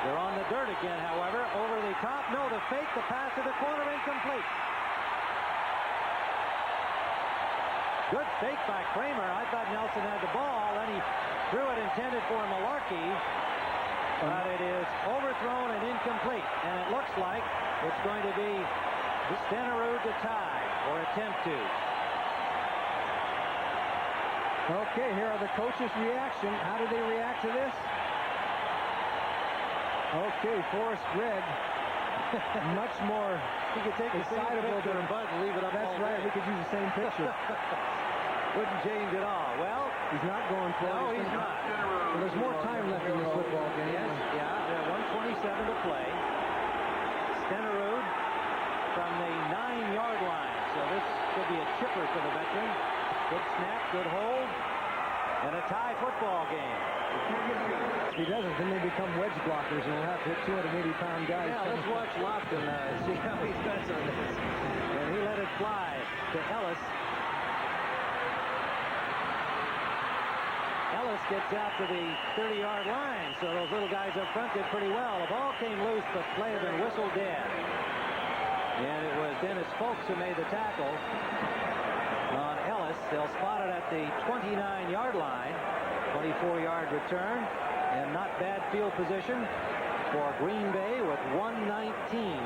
They're on the dirt again, however. Over the top. No, the fake. The pass to the corner, incomplete. Good fake by Kramer. I thought Nelson had the ball. Then he threw it intended for Malarkey. But it is overthrown and incomplete. And it looks like it's going to be Stenerud to tie, or attempt to. Okay, here are the coaches' reaction. How do they react to this? Okay, Forrest Gregg, much more He could take the same picture and Bud and leave it up. That's right, we could use the same picture. Wouldn't change at all. Well, he's not going for it. No, he's not. Well, there's more time left in this football game. Yes, yeah, 1:27 to play. Stenerud from the 9-yard line. So this could be a chipper for the veteran. Good snap, good hold, and a tie football game. If he doesn't, then they become wedge blockers, and we'll have to hit 280-pound guys. Yeah, let's watch Lofton see how he does on this. And he let it fly to Ellis. Ellis gets out to the 30-yard line, so those little guys up front did pretty well. The ball came loose, but play had been whistled dead. And it was Dennis Folks who made the tackle on Ellis. They'll spot it at the 29-yard line. 24-yard return, and not bad field position for Green Bay with 1:19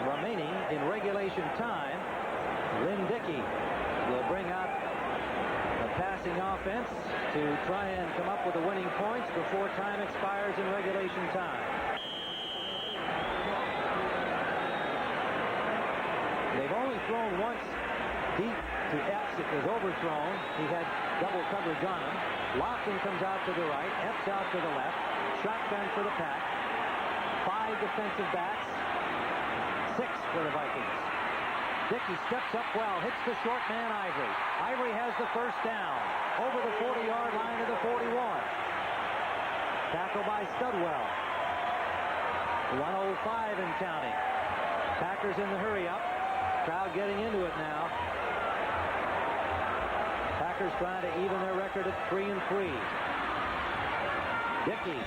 remaining in regulation time. Lynn Dickey will bring out a passing offense to try and come up with the winning points before time expires in regulation time. They've only thrown once deep to Epps. It was overthrown. He had double coverage on him. Lofton comes out to the right. Epps out to the left. Shotgun for the Pack. 5 defensive backs. 6 for the Vikings. Dickey steps up well, hits the short man Ivory. Ivory has the first down. Over the 40-yard line to the 41. Tackle by Studwell. 1:05 and counting. Packers in the hurry up. Crowd getting into it now. Packers trying to even their record at 3-3. Dickey.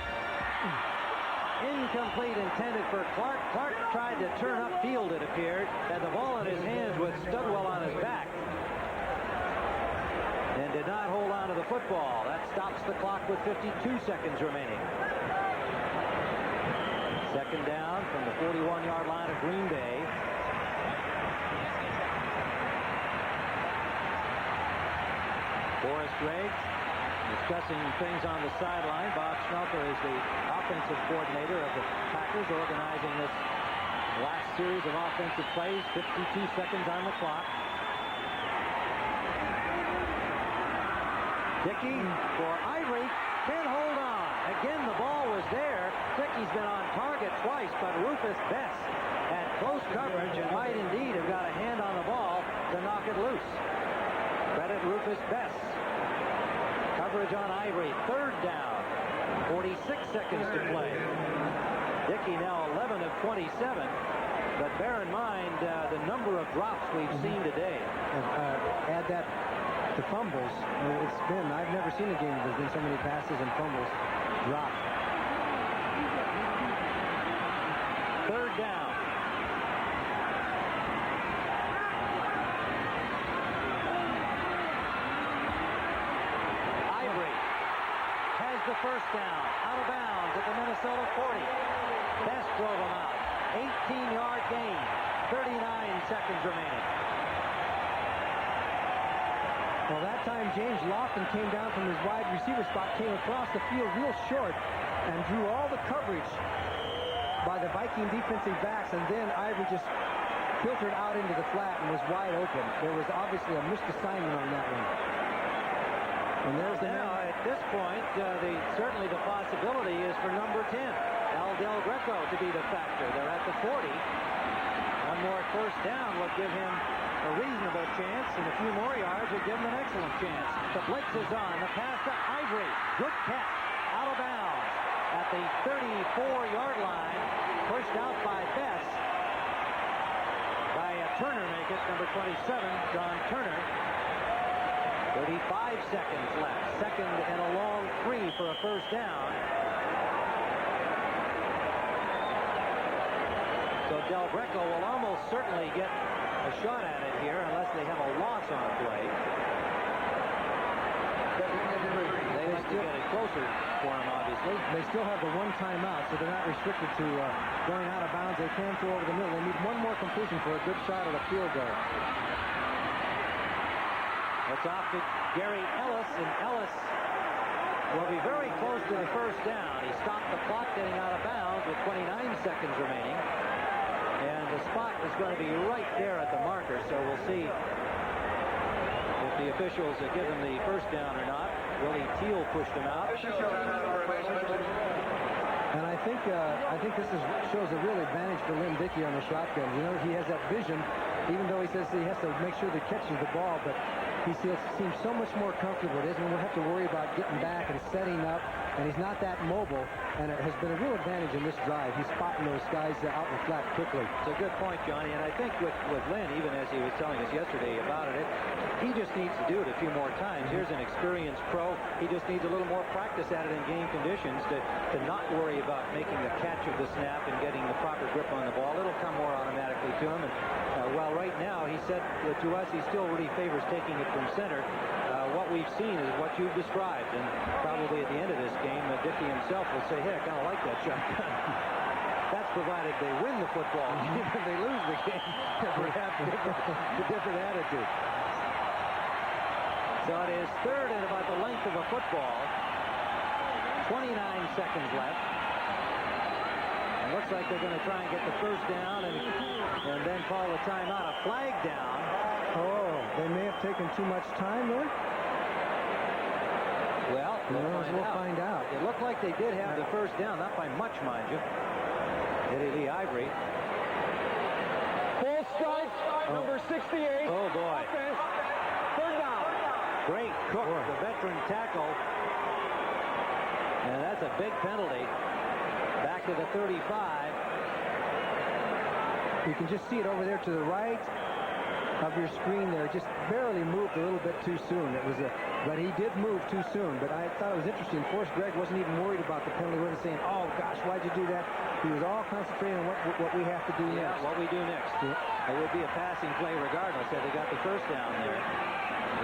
Incomplete, intended for Clark. Clark tried to turn upfield, it appeared. Had the ball in his hands with Studwell on his back. And did not hold on to the football. That stops the clock with 52 seconds remaining. Second down from the 41-yard line of Green Bay. Forrest Gregg discussing things on the sideline. Bob Schmelker is the offensive coordinator of the Packers, organizing this last series of offensive plays. 52 seconds on the clock. Dickey for Ivory. Can't hold on. Again, the ball was there. Dickey's been on target twice, but Rufus Bess had close coverage and might indeed have got a hand on the ball to knock it loose. Credit Rufus Bess. Coverage on Ivory. Third down. 46 seconds to play. Dickey now 11 of 27. But bear in mind the number of drops we've seen today. Add that to fumbles. I've never seen a game where there's been so many passes and fumbles dropped. Third down. Ivory has the first down. Out of bounds at the Minnesota 40. Best drove him out. 18-yard gain. 39 seconds remaining. Well, that time James Lofton came down from his wide receiver spot, came across the field real short, and drew all the coverage by the Viking defensive backs, and then Ivory just filtered out into the flat and was wide open. There was obviously a missed assignment on that one. And there's the now, man. at this point, certainly the possibility is for number 10, Al Del Greco, to be the factor. They're at the 40. One more first down would give him a reasonable chance, and a few more yards would give him an excellent chance. The blitz is on. The pass to Ivory. Good catch. Out of bounds at the 34-yard line. Pushed out by Bess. By Turner, make it, number 27, John Turner. 35 seconds left. Second and a long 3 for a first down. So Del Greco will almost certainly get a shot at it here unless they have a loss on the play. They like to get it closer for him, obviously. They still have the one timeout, so they're not restricted to going out of bounds. They can throw over the middle. They need one more completion for a good shot at a field goal. It's off to Gary Ellis, and Ellis will be very close to the first down. He stopped the clock getting out of bounds with 29 seconds remaining. And the spot is going to be right there at the marker, so we'll see if the officials have given the first down or not. Willie Teal pushed him out. And I think this shows a real advantage for Lynn Dickey on the shotgun. You know, he has that vision, even though he says he has to make sure that he catches the ball, but he seems so much more comfortable. He doesn't have to worry about getting back and setting up, and he's not that mobile, and it has been a real advantage in this drive. He's spotting those guys out in the flat quickly. It's a good point, Johnny, and I think with Lynn, even as he was telling us yesterday about it, he just needs to do it a few more times. Here's an experienced pro. He just needs a little more practice at it in game conditions to not worry about making the catch of the snap and getting the proper grip on the ball. It'll come more automatically to him. And while right now he said to us he still really favors taking it from center, what we've seen is what you've described. And probably at the end of this game, Dickey himself will say, hey, I kind of like that shotgun. That's provided they win the football. If they lose the game, perhaps a different attitude. So it is third and about the length of a football. 29 seconds left. It looks like they're going to try and get the first down and then call the timeout. A flag down. Oh, they may have taken too much time there. Well, we'll find out. It looked like they did have the first down, not by much, mind you. Eddie Lee Ivory. Full strike. number 68. Oh, boy. Offense. Third down. Great Cook, the veteran tackle. And that's a big penalty. Back to the 35. You can just see it over there to the right of your screen there. Just barely moved a little bit too soon. But he did move too soon. But I thought it was interesting. Forrest Gregg wasn't even worried about the penalty. He wasn't saying, oh, gosh, why'd you do that? He was all concentrating on what we have to do Yeah, next. what we do next. Yeah. It would be a passing play regardless if they got the first down there.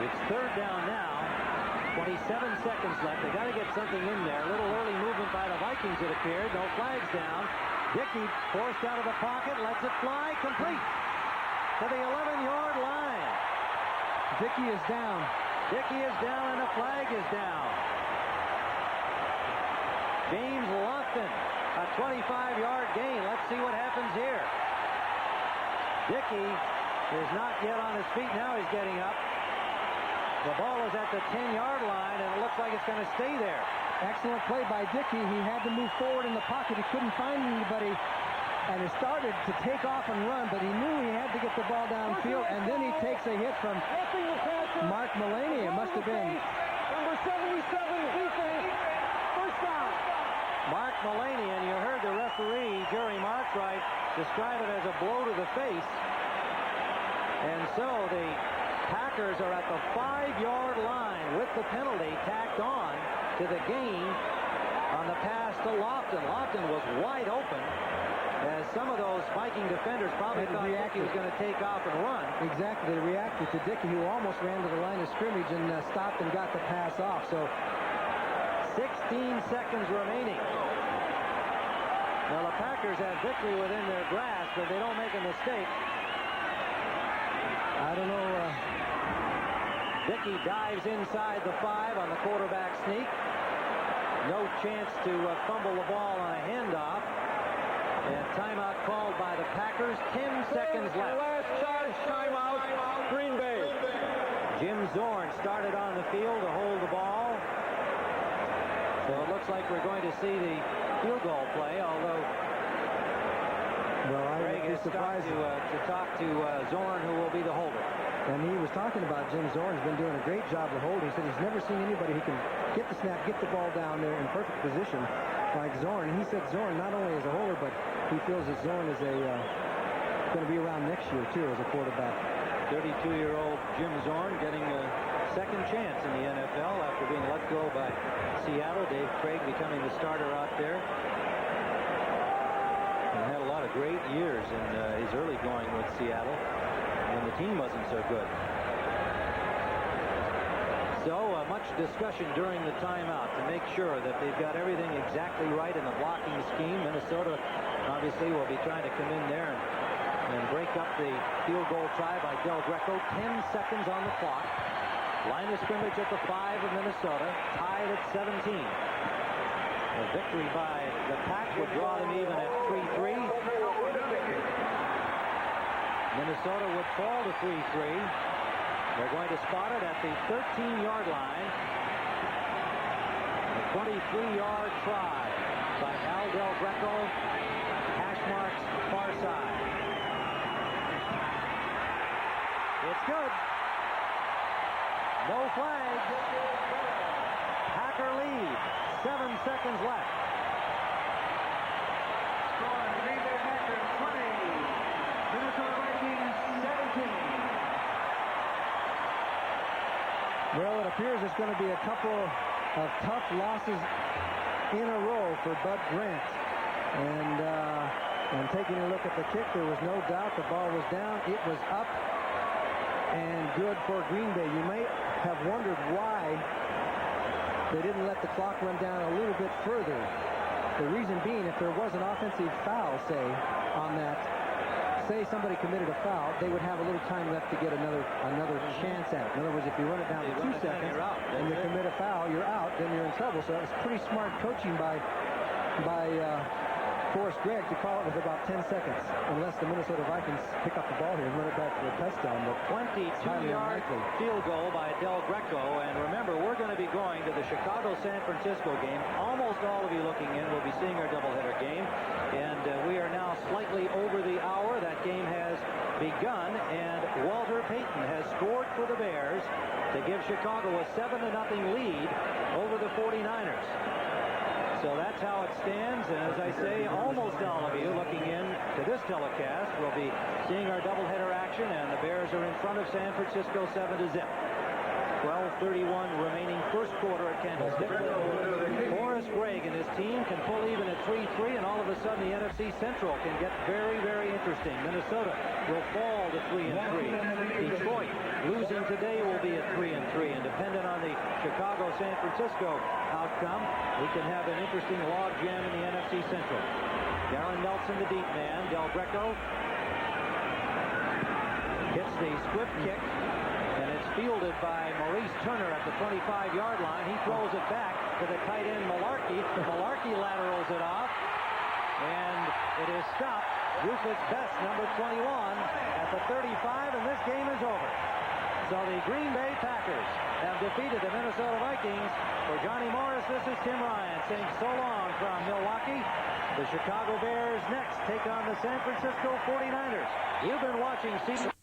It's third down now. 27 seconds left. They got to get something in there. A little early movement by the Vikings, it appeared. No flags down. Dickey forced out of the pocket, lets it fly, complete to the 11-yard line. Dickey is down. Dickey is down and the flag is down. James Lofton, a 25-yard gain. Let's see what happens here. Dickey is not yet on his feet. Now he's getting up. The ball is at the 10-yard line, and it looks like it's going to stay there. Excellent play by Dickey. He had to move forward in the pocket. He couldn't find anybody. And he started to take off and run, but he knew he had to get the ball downfield. And then he takes a hit from Mark Mullaney. It must have been. Number 77, defense. First down. Mark Mullaney, and you heard the referee, Jerry Markwright, describe it as a blow to the face. And so the Packers are at the 5-yard line with the penalty tacked on to the gain on the pass to Lofton. Lofton was wide open, as some of those Viking defenders probably thought Dickey was going to take off and run. Exactly. They reacted to Dickey, who almost ran to the line of scrimmage and stopped and got the pass off. So 16 seconds remaining. Now the Packers have victory within their grasp if they don't make a mistake. I don't know. Dickey dives inside the 5 on the quarterback sneak. No chance to fumble the ball on a handoff. And timeout called by the Packers. 10 seconds left. Last charge timeout, Green Bay. Jim Zorn started on the field to hold the ball. So it looks like we're going to see the field goal play, although Greg I'd be is surprised. to talk to Zorn, who will be the holder. And he was talking about Jim Zorn's been doing a great job of holding. He said he's never seen anybody who can get the snap, get the ball down there in perfect position like Zorn. And he said Zorn not only is a holder, but he feels that Zorn is going to be around next year, too, as a quarterback. 32-year-old Jim Zorn getting a second chance in the NFL after being let go by Seattle. Dave Craig becoming the starter out there. And had a lot of great years in his early going with Seattle when the team wasn't so good. So much discussion during the timeout to make sure that they've got everything exactly right in the blocking scheme. Minnesota obviously will be trying to come in there and break up the field goal try by Del Greco. 10 seconds on the clock. Line of scrimmage at the 5 of Minnesota, tied at 17. A victory by the Pack would draw them even at 3-3. Minnesota would fall to 3-3. They're going to spot it at the 13-yard line. A 23-yard try by Al Del Greco. Hash marks far side. It's good. No flags. Packer lead. 7 seconds left. Score Green Bay Packers 20. Minnesota Vikings 17. Well, it appears it's going to be a couple of tough losses in a row for Bud Grant. And taking a look at the kick, there was no doubt the ball was down. It was up and good for Green Bay. You may have wondered why they didn't let the clock run down a little bit further. The reason being, if there was an offensive foul, say, on that, say somebody committed a foul, they would have a little time left to get another chance at it. In other words, if you run it down to 2 seconds and you commit a foul, you're out, then you're in trouble. So that was pretty smart coaching by Forrest Gregg to call it with about 10 seconds, unless the Minnesota Vikings pick up the ball here and run it back for a touchdown. But 22-yard field goal by Del Greco. And remember, we're going to be going to the Chicago-San Francisco game. Almost all of you looking in will be seeing our doubleheader game. And we are now slightly over the hour. That game has begun. And Payton has scored for the Bears to give Chicago a 7-0 lead over the 49ers. So that's how it stands, and as I say, almost all of you looking in to this telecast will be seeing our doubleheader action, and the Bears are in front of San Francisco 7-0. 12:31 remaining first quarter at Candlestick. Forrest Gregg and his team can pull even at 3-3, and all of a sudden the NFC Central can get very, very interesting. Minnesota will fall to 3-3. Detroit, losing today, will be at 3-3, and dependent on the Chicago-San Francisco outcome, we can have an interesting log jam in the NFC Central. Darren Nelson, the deep man. Del Greco hits the swift kick, and it's fielded by Maurice Turner at the 25-yard line. He throws it back to the tight end Malarkey. Malarkey laterals it off, and it is stopped. Rufus Best, number 21, at the 35, and this game is over. So the Green Bay Packers have defeated the Minnesota Vikings. For Johnny Morris, this is Tim Ryan saying so long from Milwaukee. The Chicago Bears next take on the San Francisco 49ers. You've been watching CBS.